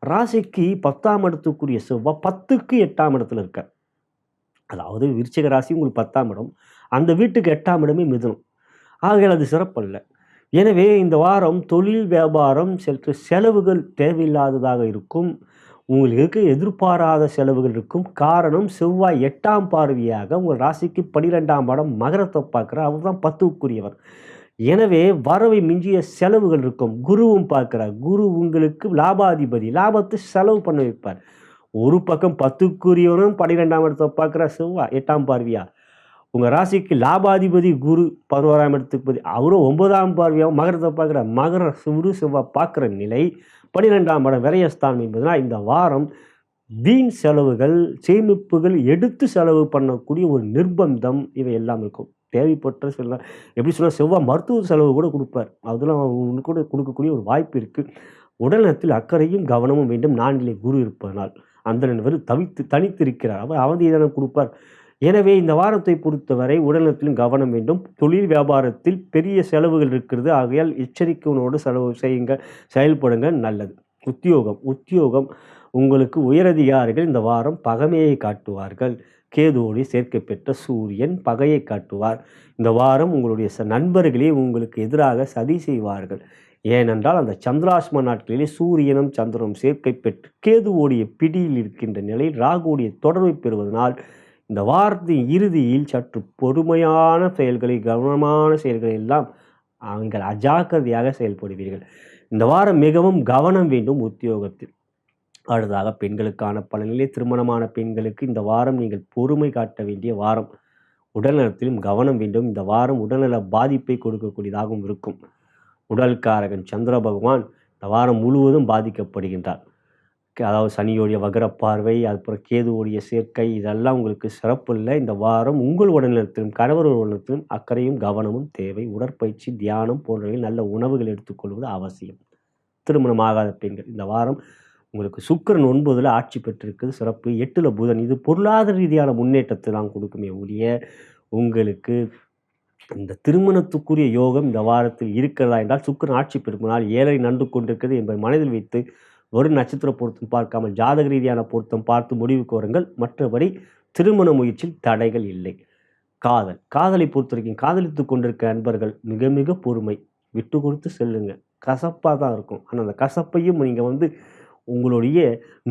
ராசிக்கு 10ஆம் இடத்துக்குரிய செவ்வாய் 10க்கு 8ஆம் இடத்துல இருக்க. அதாவது விருச்சிக ராசி உங்களுக்கு 10ஆம் இடம், அந்த வீட்டுக்கு 8ஆம் இடமே மிதுனம். ஆகையால் அது சிறப்பல்ல. எனவே இந்த வாரம் தொழில் வியாபாரம் சற்று செலவுகள் தேவையில்லாததாக இருக்கும். உங்களுக்கு எதிர்பாராத செலவுகள் இருக்கும். காரணம் செவ்வாய் 8ஆம் பார்வையாக உங்கள் ராசிக்கு 12ஆம் இடம் மகரத்தை பார்க்குறார். அவர் தான் 10க்குரியவர். எனவே வரவை மிஞ்சிய செலவுகள் இருக்கும். குருவும் பார்க்கிறார். குரு உங்களுக்கு லாபாதிபதி, லாபத்தை செலவு பண்ண வைப்பார். ஒரு பக்கம் 10க்குரியவனும் 12ஆம் இடத்தை பார்க்குறார் செவ்வாய் 8ஆம் பார்வையா. உங்கள் ராசிக்கு லாபாதிபதி குரு 11ஆம் இடத்துக்கு பதி, அவரும் 9ஆம் பார்வையாகவும் மகரத்தை பார்க்குறார். மகர குரு செவ்வாய் பார்க்குற நிலை 12ஆம் இடம் விரயஸ்தானம் என்பதனால் இந்த வாரம் வீண் செலவுகள், சேமிப்புகள் எடுத்து செலவு பண்ணக்கூடிய ஒரு நிர்பந்தம் இவை எல்லாம் இருக்கும். தேவைப்பட்ட சொல்லலாம். எப்படி சொன்னால் செவ்வாய் மருத்துவ செலவு கூட கொடுப்பார். அதெல்லாம் கூட கொடுக்கக்கூடிய ஒரு வாய்ப்பு இருக்குது. உடல்நலத்தில் அக்கறையும் கவனமும் வேண்டும். 4லே குரு இருப்பதனால் அந்த நண்பர் தனித்து இருக்கிறார். அவர் அவதியை கொடுப்பார். எனவே இந்த வாரத்தை பொறுத்தவரை உடல்நலத்திலும் கவனம் வேண்டும். தொழில் வியாபாரத்தில் பெரிய செலவுகள் இருக்கிறது. ஆகையால் எச்சரிக்கையோடு செலவு செய்யுங்க, செயல்படுங்க, நல்லது. உத்தியோகம் உங்களுக்கு உயரதிகாரிகள் இந்த வாரம் பகைமையை காட்டுவார்கள். கேதுவோடு சேர்க்கை பெற்ற சூரியன் பகையை காட்டுவார். இந்த வாரம் உங்களுடைய நண்பர்களே உங்களுக்கு எதிராக சதி செய்வார்கள். ஏனென்றால் அந்த சந்திராஷ்டம நாட்களிலே சூரியனும் சந்திரனும் சேர்க்கை பெற்று கேதுவோடைய பிடியில் இருக்கின்ற நிலையில் ராகுவோடைய தொடர்பை பெறுவதனால் இந்த வாரத்தின் இறுதியில் சற்று பொறுமையான செயல்களை, கவனமான செயல்களை எல்லாம் நீங்கள் அஜாக்கிரதையாக செயல்படுவீர்கள். இந்த வாரம் மிகவும் கவனம் வேண்டும் உத்தியோகத்தில். அடுத்ததாக பெண்களுக்கான பலனிலே திருமணமான பெண்களுக்கு இந்த வாரம் நீங்கள் பொறுமை காட்ட வேண்டிய வாரம். உடல்நலத்திலும் கவனம் வேண்டும். இந்த வாரம் உடல்நல பாதிப்பை கொடுக்கக்கூடியதாகவும் இருக்கும். உடல்காரகன் சந்திர பகவான் இந்த வாரம் முழுவதும் பாதிக்கப்படுகின்றார். அதாவது சனியோடைய வக்ர பார்வை, அதுக்கப்புறம் கேதுவோடைய சேர்க்கை, இதெல்லாம் உங்களுக்கு சிறப்பு இல்லை. இந்த வாரம் உங்கள் உடல்நலத்திலும் கணவர் உடல்நலத்திலும் அக்கறையும் கவனமும் தேவை. உடற்பயிற்சி, தியானம் போன்றவை நல்ல உணவுகள் எடுத்துக்கொள்வது அவசியம். திருமணமாகாத பெண்கள் இந்த வாரம் உங்களுக்கு சுக்கிரன் 9ல் ஆட்சி பெற்றிருக்குது, சிறப்பு. 8ல் புதன், இது பொருளாதார ரீதியான முன்னேற்றத்தை தான் கொடுக்குமே ஒழிய உங்களுக்கு இந்த திருமணத்துக்குரிய யோகம் இந்த வாரத்தில் இருக்கிறதா என்றால் சுக்கிரன் ஆட்சி பெறுமானால் 7 நன்று கொண்டிருக்கிறது என்பதை மனதில் வைத்து ஒரு நட்சத்திர பொருத்தம் பார்க்காமல் ஜாதக ரீதியான பொருத்தம் பார்த்து முடிவுக்கு வருங்கள். மற்றபடி திருமண முயற்சியில் தடைகள் இல்லை. காதலை பொறுத்த வரைக்கும் காதலித்து கொண்டிருக்க நண்பர்கள் மிக மிக பொறுமை, விட்டு கொடுத்து செல்லுங்க. கசப்பாக தான் இருக்கும். ஆனால் அந்த கசப்பையும் நீங்கள் வந்து உங்களுடைய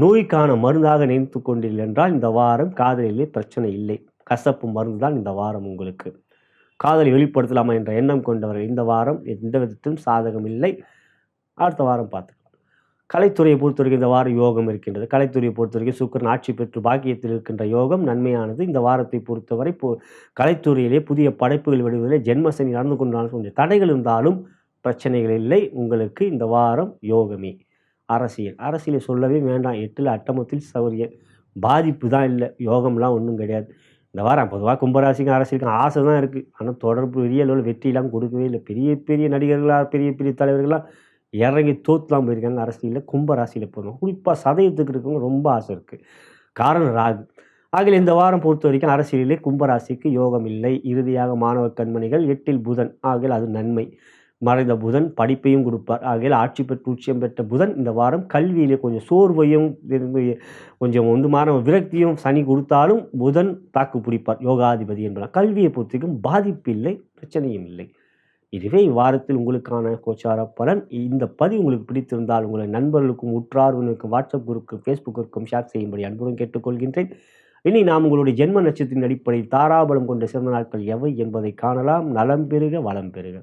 நோய்க்கான மருந்தாக நினைத்து கொண்டீர்கள் என்றால் இந்த வாரம் காதலிலே பிரச்சனை இல்லை. கசப்பு மருந்து தான் இந்த வாரம் உங்களுக்கு. காதலை வெளிப்படுத்தலாமா என்ற எண்ணம் கொண்டவர்கள் இந்த வாரம் எந்த விதத்திலும் சாதகம் இல்லை. அடுத்த வாரம் பார்த்துக்கலாம். கலைத்துறையை பொறுத்தவரைக்கும் இந்த வாரம் யோகம் இருக்கின்றது. கலைத்துறையை பொறுத்தவரைக்கும் சுக்கிரன் ஆட்சி பெற்று பாக்கியத்தில் இருக்கின்ற யோகம் நன்மையானது. இந்த வாரத்தை பொறுத்தவரை கலைத்துறையிலே புதிய படைப்புகள் வெளிவதிலே ஜென்மசனி நடந்து கொண்டாலும் கொஞ்சம் தடைகள் இருந்தாலும் பிரச்சனைகள் இல்லை. உங்களுக்கு இந்த வாரம் யோகமே. அரசியலை சொல்லவே வேண்டாம். 8ல் அட்டமத்தில் சௌரியன். பாதிப்பு தான் இல்லை. யோகம்லாம் ஒன்றும் கிடையாது. இந்த வாரம் பொதுவாக கும்பராசிக்கு அரசியலுக்கு ஆசை தான் இருக்குது. ஆனால் தொடர்பு பெரிய அளவில் வெற்றியெல்லாம் கொடுக்கவே இல்லை. பெரிய பெரிய நடிகர்களாக பெரிய பெரிய தலைவர்களாக இறங்கி தோற்றுலாம் போயிருக்காங்க அரசியலில். கும்பராசியில் போகணும். குறிப்பாக சதயத்துக்கு இருக்கவங்க ரொம்ப ஆசை இருக்குது. காரணம் ராகு. ஆகிய இந்த வாரம் பொறுத்த வரைக்கும் அரசியலிலே கும்பராசிக்கு யோகம் இல்லை. இறுதியாக மாணவ கண்மணிகள் 8ல் புதன். ஆகிய அது நன்மை. மறைந்த புதன் படிப்பையும் கொடுப்பார். ஆகையால் ஆட்சி பெற்று உச்சம் பெற்ற புதன் இந்த வாரம் கல்வியிலே கொஞ்சம் சோர்வையும் கொஞ்சம் மாணவ விரக்தியும் சனி கொடுத்தாலும் புதன் தாக்கு பிடிப்பார். யோகாதிபதி என்பதால் கல்வியை பொறுத்தவரைக்கும் பாதிப்பு இல்லை, பிரச்சனையும் இல்லை. இதுவே இவ்வாரத்தில் உங்களுக்கான கோச்சார பலன். இந்த பதிவு உங்களுக்கு பிடித்திருந்தால் உங்களை நண்பர்களுக்கும் உற்றார்களுக்கும் வாட்ஸ்அப் குரூப்புக்கும் ஃபேஸ்புக்கிற்கும் ஷேர் செய்யும்படி அன்புடன் கேட்டுக்கொள்கின்றேன். இனி நாம் உங்களுடைய ஜென்ம நட்சத்திரத்தின் அடிப்படையில் தாராபலம் கொண்ட சிறந்த நாட்கள் எவை என்பதை காணலாம். நலம் பெறுக, வளம் பெறுக.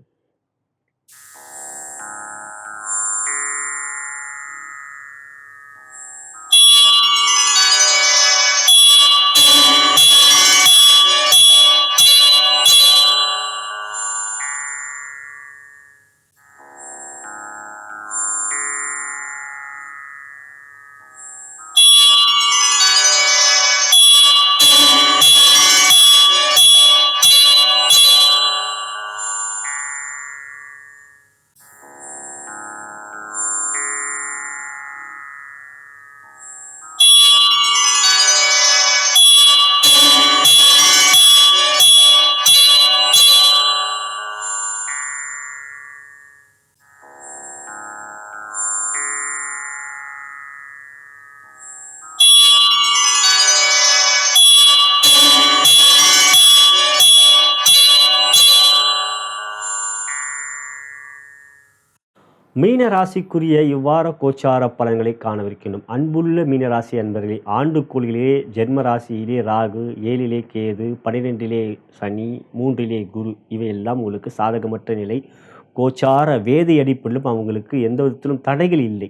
மீன ராசிக்குரிய இவ்வார கோச்சார பலன்களை காணவிருக்கின்றோம். அன்புள்ள மீனராசி அன்பர்களே, ஆண்டுக்குழியிலே ஜென்ம ராசியிலே ராகு, 7லே கேது, 12லே சனி, 3லே குரு, இவையெல்லாம் உங்களுக்கு சாதகமற்ற நிலை. கோச்சார வேதி அடிப்படையிலும் அவங்களுக்கு எந்த விதத்திலும் தடைகள் இல்லை.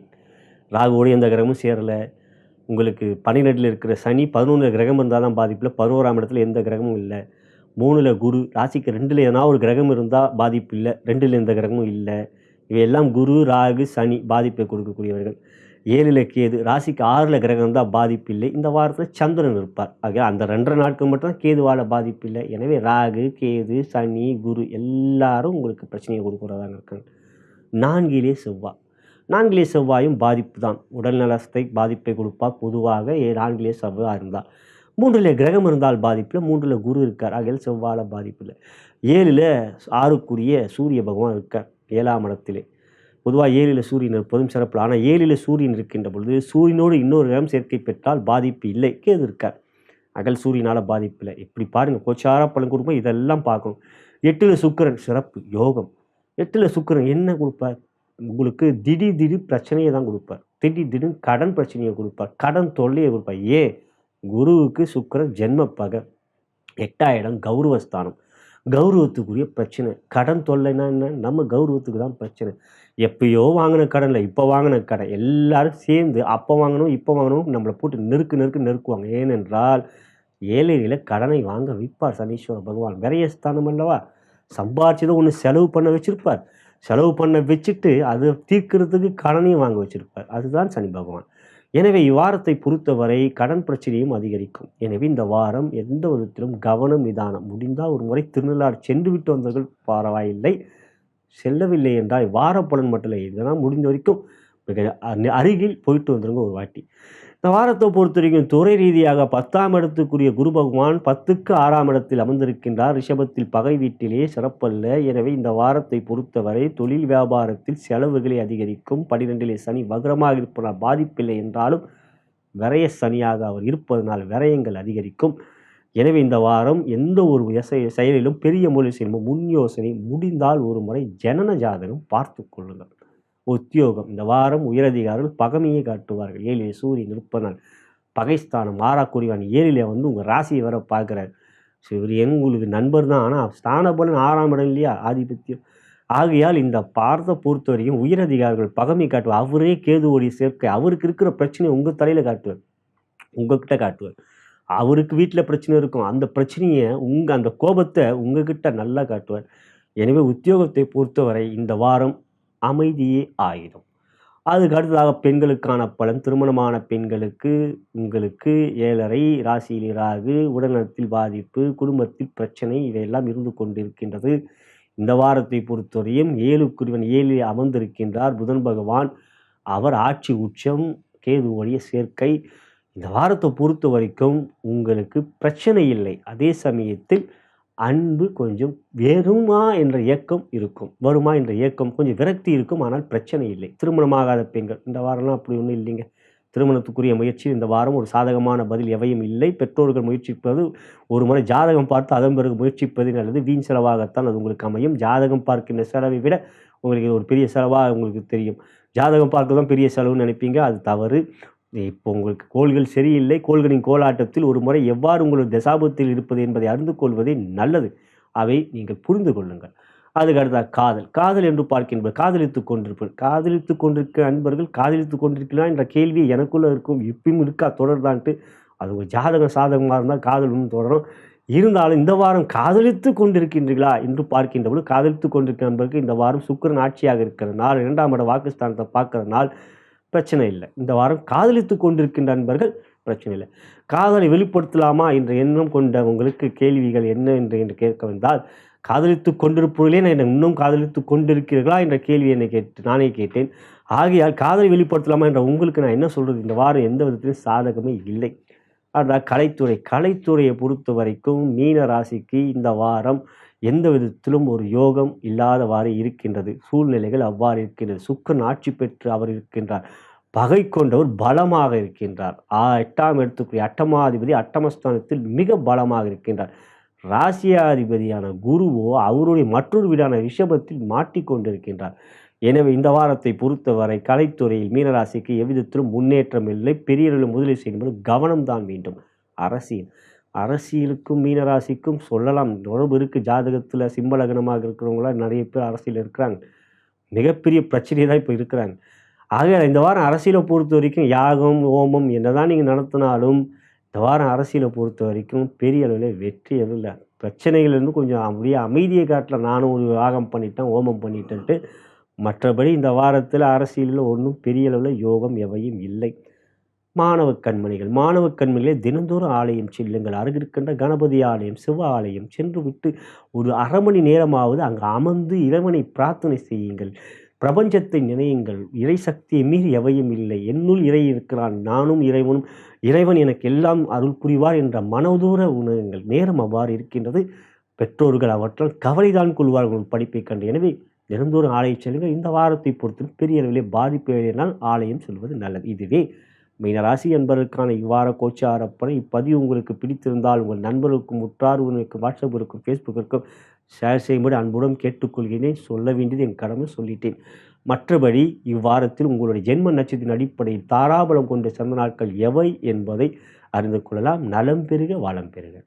ராகுவோடு எந்த கிரகமும் சேரலை. உங்களுக்கு 12ல் இருக்கிற சனி 11 கிரகம் இருந்தால் தான் பாதிப்பில். 11ஆம் இடத்துல எந்த கிரகமும் இல்லை. 3ல் குரு. ராசிக்கு 2ல் எதனா ஒரு கிரகம் இருந்தால் பாதிப்பு இல்லை. 2ல் எந்த கிரகமும் இல்லை. இவையெல்லாம் குரு, ராகு, சனி பாதிப்பை கொடுக்கக்கூடியவர்கள். 7ல் கேது. ராசிக்கு 6ல் கிரகம் இருந்தால் பாதிப்பு இல்லை. இந்த வாரத்தில் சந்திரன் இருப்பார். ஆக அந்த 2 நாட்கள் மட்டும் கேதுவால் பாதிப்பு இல்லை. எனவே ராகு, கேது, சனி, குரு எல்லாரும் உங்களுக்கு பிரச்சனையை கொடுக்குறதாங்க இருக்காங்க. 4லே செவ்வாய். 4லே செவ்வாயும் பாதிப்பு தான். உடல் நலத்தை பாதிப்பை கொடுப்பார் பொதுவாக 4லே செவ்வாய் இருந்தால். 3ல் கிரகம் இருந்தால் பாதிப்பில். 3ல் குரு இருக்கார். ஆகையால் செவ்வாயில் பாதிப்பு இல்லை. 7ல் 6க்குரிய சூரிய பகவான் இருக்கார் 7ஆம் இடத்திலே. பொதுவாக 7ல் சூரியன் இருப்பதும் சிறப்பு. ஆனால் 7ல் சூரியன் இருக்கின்ற பொழுது சூரியனோடு இன்னொரு கிரகம் சேர்க்கை பெற்றால் பாதிப்பு இல்லை. கேது இருக்கார். அகல் சூரியனால் பாதிப்பு இல்லை. இப்படி பாருங்கள், கோச்சார பலன் கொடுப்போம். இதெல்லாம் பார்க்கணும். 8ல் சுக்கிரன் சிறப்பு யோகம். 8ல் சுக்கிரன் என்ன கொடுப்பார்? உங்களுக்கு திடீர் பிரச்சனையை தான் கொடுப்பார். திடீர்னு கடன் பிரச்சனையை கொடுப்பார். கடன் தொல்லையை கொடுப்பார். குருவுக்கு சுக்கிரன் ஜென்ம பகை. 8ஆம் இடம் கௌரவஸ்தானம். கௌரவத்துக்குரிய பிரச்சனை. கடன் தொல்லைன்னா என்ன? நம்ம கௌரவத்துக்கு தான் பிரச்சனை. எப்பயோ வாங்கின கடனில் இப்போ வாங்கின கடன் எல்லாரும் சேர்ந்து அப்போ வாங்கணும் இப்போ வாங்கணும் நம்மளை போட்டு நெருக்குவாங்க. ஏனென்றால் 7ல் கடனை வாங்க வைப்பார் சனீஸ்வர பகவான். விரயஸ்தானம் அல்லவா? சம்பாரிச்சதை ஒன்று செலவு பண்ண வச்சுருப்பார். செலவு பண்ண வச்சுட்டு அதை தீர்க்கிறதுக்கு கடனையும் வாங்க வச்சுருப்பார். அதுதான் சனி பகவான். எனவே இவ்வாரத்தை பொறுத்தவரை கடன் பிரச்சனையும் அதிகரிக்கும். எனவே இந்த வாரம் எந்த விதத்திலும் கவனம், நிதானம். முடிந்தால் ஒரு முறை திருநள்ளாறு சென்று விட்டு வந்தவர்கள் பரவாயில்லை. செல்லவில்லை என்றால் வார பலன் மட்டும் இல்லை, இதெல்லாம் முடிந்த வரைக்கும் மிக அருகில் போயிட்டு வந்துருங்க ஒரு வாட்டி. இந்த வாரத்தை பொறுத்த வரைக்கும் துறை ரீதியாக 10ஆம் இடத்துக்குரிய குரு பகவான் 10க்கு 6ஆம் இடத்தில் அமர்ந்திருக்கின்றார். ரிஷபத்தில் பகை வீட்டிலே சிறப்பல்ல. எனவே இந்த வாரத்தை பொறுத்தவரை தொழில் வியாபாரத்தில் செலவுகளை அதிகரிக்கும். 12லே சனி வக்ரமாக இருப்பதால் பாதிப்பில்லை என்றாலும் விரய சனியாக அவர் இருப்பதனால் விரயங்கள் அதிகரிக்கும். எனவே இந்த வாரம் எந்த ஒரு செயலிலும் பெரிய முயற்சி செய்யும் முன் யோசனை. முடிந்தால் ஒரு முறை ஜனன ஜாதகம் பார்த்து கொள்ளுங்கள். உத்தியோகம் இந்த வாரம் உயரதிகாரிகள் பகைமையை காட்டுவார்கள். 7 சூரியன் இருப்பதனால் பகைஸ்தானம் மாறாக்குடிவான் 7 வந்து உங்கள் ராசியை வர பார்க்குறாரு. ஸோ இவர் உங்களுக்கு நண்பர் தான். ஆனால் ஸ்தானபலன் 6ஆம் இடம் இல்லையா, ஆதிபத்தியம். ஆகையால் இந்த பாரத்தை பொறுத்த வரைக்கும் உயரதிகாரிகள் பகைமை காட்டுவார். அவரே கேதுவோடைய சேர்க்கை. அவருக்கு இருக்கிற பிரச்சனையை உங்கள் தலையில் காட்டுவார், உங்ககிட்ட காட்டுவார். அவருக்கு வீட்டில் பிரச்சனை இருக்கும், அந்த பிரச்சனையை அந்த கோபத்தை உங்ககிட்ட நல்லா காட்டுவார். எனவே உத்தியோகத்தை பொறுத்தவரை இந்த வாரம் அமைதியே ஆயுதம். அதுக்கு அடுத்ததாக பெண்களுக்கான பலன். திருமணமான பெண்களுக்கு உங்களுக்கு 7.5 ராசியில் ராகு, உடல்நலத்தில் பாதிப்பு, குடும்பத்தில் பிரச்சனை இவையெல்லாம் இருந்து கொண்டிருக்கின்றது. இந்த வாரத்தை பொறுத்தவரையும் 7க்குரியவன் 7ல் அமர்ந்திருக்கின்றார் புதன் பகவான். அவர் ஆட்சி உச்சம், கேதுவுடைய சேர்க்கை. இந்த வாரத்தை பொறுத்த வரைக்கும் உங்களுக்கு பிரச்சனை இல்லை. அதே சமயத்தில் அன்பு கொஞ்சம் வருமா என்ற ஏக்கம் இருக்கும், வருமா என்ற ஏக்கம் கொஞ்சம் விரக்தி இருக்கும். ஆனால் பிரச்சனை இல்லை. திருமணமாகாத பெண்கள் இந்த வாரம்லாம் அப்படி ஒன்றும் இல்லைங்க. திருமணத்துக்குரிய முயற்சி இந்த வாரம் ஒரு சாதகமான பதில் எவையும் இல்லை. பெற்றோர்கள் முயற்சிப்பது ஒரு முறை ஜாதகம் பார்த்து அதன் பிறகு முயற்சிப்பது நல்லது. வீண் செலவாகத்தான் அது உங்களுக்கு அமையும். ஜாதகம் பார்க்கின்ற செலவை விட உங்களுக்கு ஒரு பெரிய செலவாக உங்களுக்கு தெரியும். ஜாதகம் பார்க்க தான் பெரிய செலவுன்னு நினைப்பீங்க, அது தவறு. இப்போ உங்களுக்கு கோள்கள் சரியில்லை. கோள்களின் கோலாட்டத்தில் ஒரு முறை எவ்வாறு உங்களுடைய தசாபத்தில் இருப்பது என்பதை அறிந்து கொள்வதே நல்லது. அவை நீங்கள் புரிந்து கொள்ளுங்கள். அதுக்கு அடுத்த காதல். காதல் என்று பார்க்கின்ற காதலித்து கொண்டிருக்கிற அன்பர்கள் காதலித்து கொண்டிருக்கலாம் என்ற கேள்வி எனக்குள்ளே இருக்கும். இப்பயும் இருக்கா தொடர்தான்ட்டு. அது ஒரு ஜாதகம் சாதகமாக இருந்தால் காதல் ஒன்று தொடரும். இருந்தாலும் இந்த வாரம் காதலித்து கொண்டிருக்கின்றீர்களா என்று பார்க்கின்ற பொழுது காதலித்து கொண்டிருக்கிற நண்பருக்கு இந்த வாரம் சுக்கிரன் ஆட்சியாக இருக்கிற நாள், 2ஆம் இட வாக்குஸ்தானத்தை பார்க்குற நாள், பிரச்சனை இல்லை. இந்த வாரம் காதலித்து கொண்டிருக்கின்ற நண்பர்கள் பிரச்சனை இல்லை. காதலை வெளிப்படுத்தலாமா என்ற எண்ணம் கொண்ட உங்களுக்கு கேள்விகள் என்ன என்று கேட்க வந்தால், காதலித்து கொண்டிருப்பவர்களே நான் இன்னும் காதலித்து கொண்டிருக்கிறீர்களா என்ற கேள்வி நானே கேட்டேன். ஆகையால் காதலை வெளிப்படுத்தலாமா என்ற உங்களுக்கு நான் என்ன சொல்கிறது, இந்த வாரம் எந்த விதத்திலும் சாதகமே இல்லை. அதான் கலைத்துறையை பொறுத்த வரைக்கும் மீன ராசிக்கு இந்த வாரம் எந்த விதத்திலும் ஒரு யோகம் இல்லாதவாறு இருக்கின்றது. சூழ்நிலைகள் அவ்வாறு இருக்கின்றது. சுக்கிரன் ஆட்சி பெற்று அவர் இருக்கின்றார். பகை கொண்டவர் பலமாக இருக்கின்றார். 8ஆம் இடத்துக்குரிய அட்டமாதிபதி அட்டமஸ்தானத்தில் மிக பலமாக இருக்கின்றார். ராசியாதிபதியான குருவோ அவருடைய மற்றொரு வீடான ரிஷபத்தில் மாட்டிக்கொண்டிருக்கின்றார். எனவே இந்த வாரத்தை பொறுத்தவரை கலைத்துறையில் மீனராசிக்கு எவ்விதத்திலும் முன்னேற்றம் இல்லை. பெரியவர்கள் முதலீடு செய்யும்போது கவனம்தான் வேண்டும். அரசியலுக்கும் மீனராசிக்கும் சொல்லலாம் தொடர்பு இருக்குது. ஜாதகத்தில் சிம்மலகனமாக இருக்கிறவங்களாம் நிறைய பேர் அரசியல் இருக்கிறாங்க. மிகப்பெரிய பிரச்சனை தான் இப்போ இருக்கிறாங்க. ஆக இந்த வாரம் அரசியலை பொறுத்த வரைக்கும் யாகம் ஹோமம் என்னதான் நீங்கள் நடத்தினாலும் இந்த வாரம் அரசியலை பொறுத்த வரைக்கும் பெரிய அளவில் வெற்றி எதுவும் இல்லை. பிரச்சனைகள் இருந்து கொஞ்சம் அப்படியே அமைதியை காட்டல. நானும் ஒரு யாகம் பண்ணிட்டேன், ஹோமம் பண்ணிட்டேன்ட்டு. மற்றபடி இந்த வாரத்தில் அரசியலில் ஒன்றும் பெரிய அளவில் யோகம் எவையும் இல்லை. மாணவ கண்மணிகளே தினந்தோறும் ஆலயம் செல்லுங்கள். அருகிருக்கின்ற கணபதி ஆலயம், சிவ ஆலயம் சென்று விட்டு ஒரு அரை மணி நேரமாவது அங்கு அமர்ந்து இறைவனை பிரார்த்தனை செய்யுங்கள். பிரபஞ்சத்தை நினையுங்கள். இறை சக்தியை மீறி எவையும் இல்லை. என்னுள் இறை இருக்கிறான், நானும் இறைவனும். இறைவன் எனக்கு எல்லாம் அருள் புரிவார் என்ற மனதூர உணருங்கள். நேரம் அவ்வாறு இருக்கின்றது. பெற்றோர்கள் அவற்றால் கவலைதான் கொள்வார்கள் படிப்பை கண்டு. எனவே தினந்தோறும் ஆலயம் செல்லுங்கள். இந்த வாரத்தை பொறுத்து பெரிய அளவிலே பாதிப்பு எழுதினால் ஆலயம் செல்வது நல்லது. இதுவே மீனராசி என்பதற்கான இவ்வார கோச்சாரப்பனை. இப்பதிவு உங்களுக்கு பிடித்திருந்தால் உங்கள் நண்பர்களுக்கும் உற்றார்களுக்கும் வாட்ஸ்அப்பிற்கும் ஃபேஸ்புக்கிற்கும் ஷேர் செய்யும்படி அன்புடன் கேட்டுக்கொள்கிறேன். சொல்ல வேண்டியது என் கடமை சொல்லிட்டேன். மற்றபடி இவ்வாரத்தில் உங்களுடைய ஜென்ம நட்சத்திரத்தின் அடிப்படையில் தாராபலம் கொண்ட சிறந்த நாட்கள் எவை என்பதை அறிந்து கொள்ளலாம். நலம் பெறுக, வளம் பெறுக.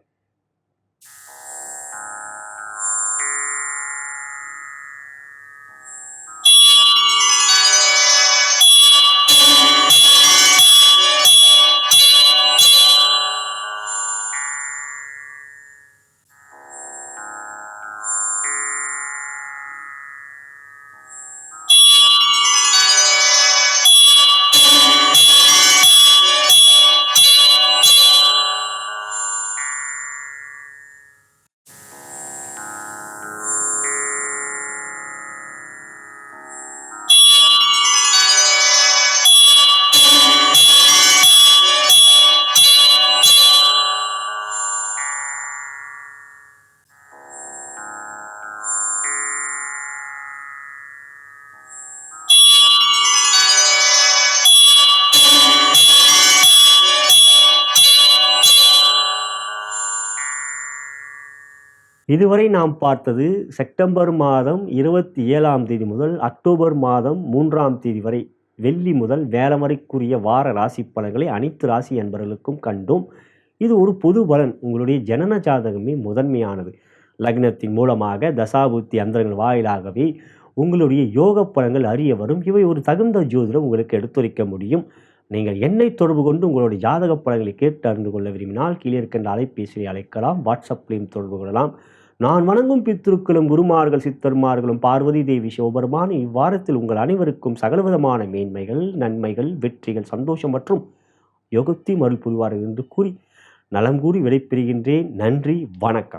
இதுவரை நாம் பார்த்தது செப்டம்பர் மாதம் 27ஆம் தேதி முதல் அக்டோபர் மாதம் 3ஆம் தேதி வரை வெள்ளி முதல் வேலை வரைக்குரிய வார ராசி பலன்களை அனைத்து ராசி அன்பர்களுக்கும் கண்டோம். இது ஒரு பொது பலன். உங்களுடைய ஜனன ஜாதகமே முதன்மையானது. லக்னத்தின் மூலமாக தசாபுத்தி அந்தரங்கள் வாயிலாகவே உங்களுடைய யோக பலன்கள் அறிய வரும். இவை ஒரு தகுந்த ஜோதிடம் உங்களுக்கு எடுத்துரைக்க முடியும். நீங்கள் என்னை தொடர்பு கொண்டு உங்களுடைய ஜாதக பலன்களை கேட்டு அறிந்து கொள்ள விரும்பினால் கீழே இருக்கின்ற அலைபேசியை அழைக்கலாம், வாட்ஸ்அப்லையும் தொடர்பு கொள்ளலாம். நான் வணங்கும் பித்ருக்களும் குருமார்கள் சித்தர்மார்களும் பார்வதி தேவி சிவபெருமான இவ்வாரத்தில் உங்கள் அனைவருக்கும் சகலவிதமான மேன்மைகள், நன்மைகள், வெற்றிகள், சந்தோஷம் மற்றும் யோகத்தையும் அருள் புரிவார்கள் என்று கூறி நலம் கூறி விடைபெறுகின்றேன். நன்றி, வணக்கம்.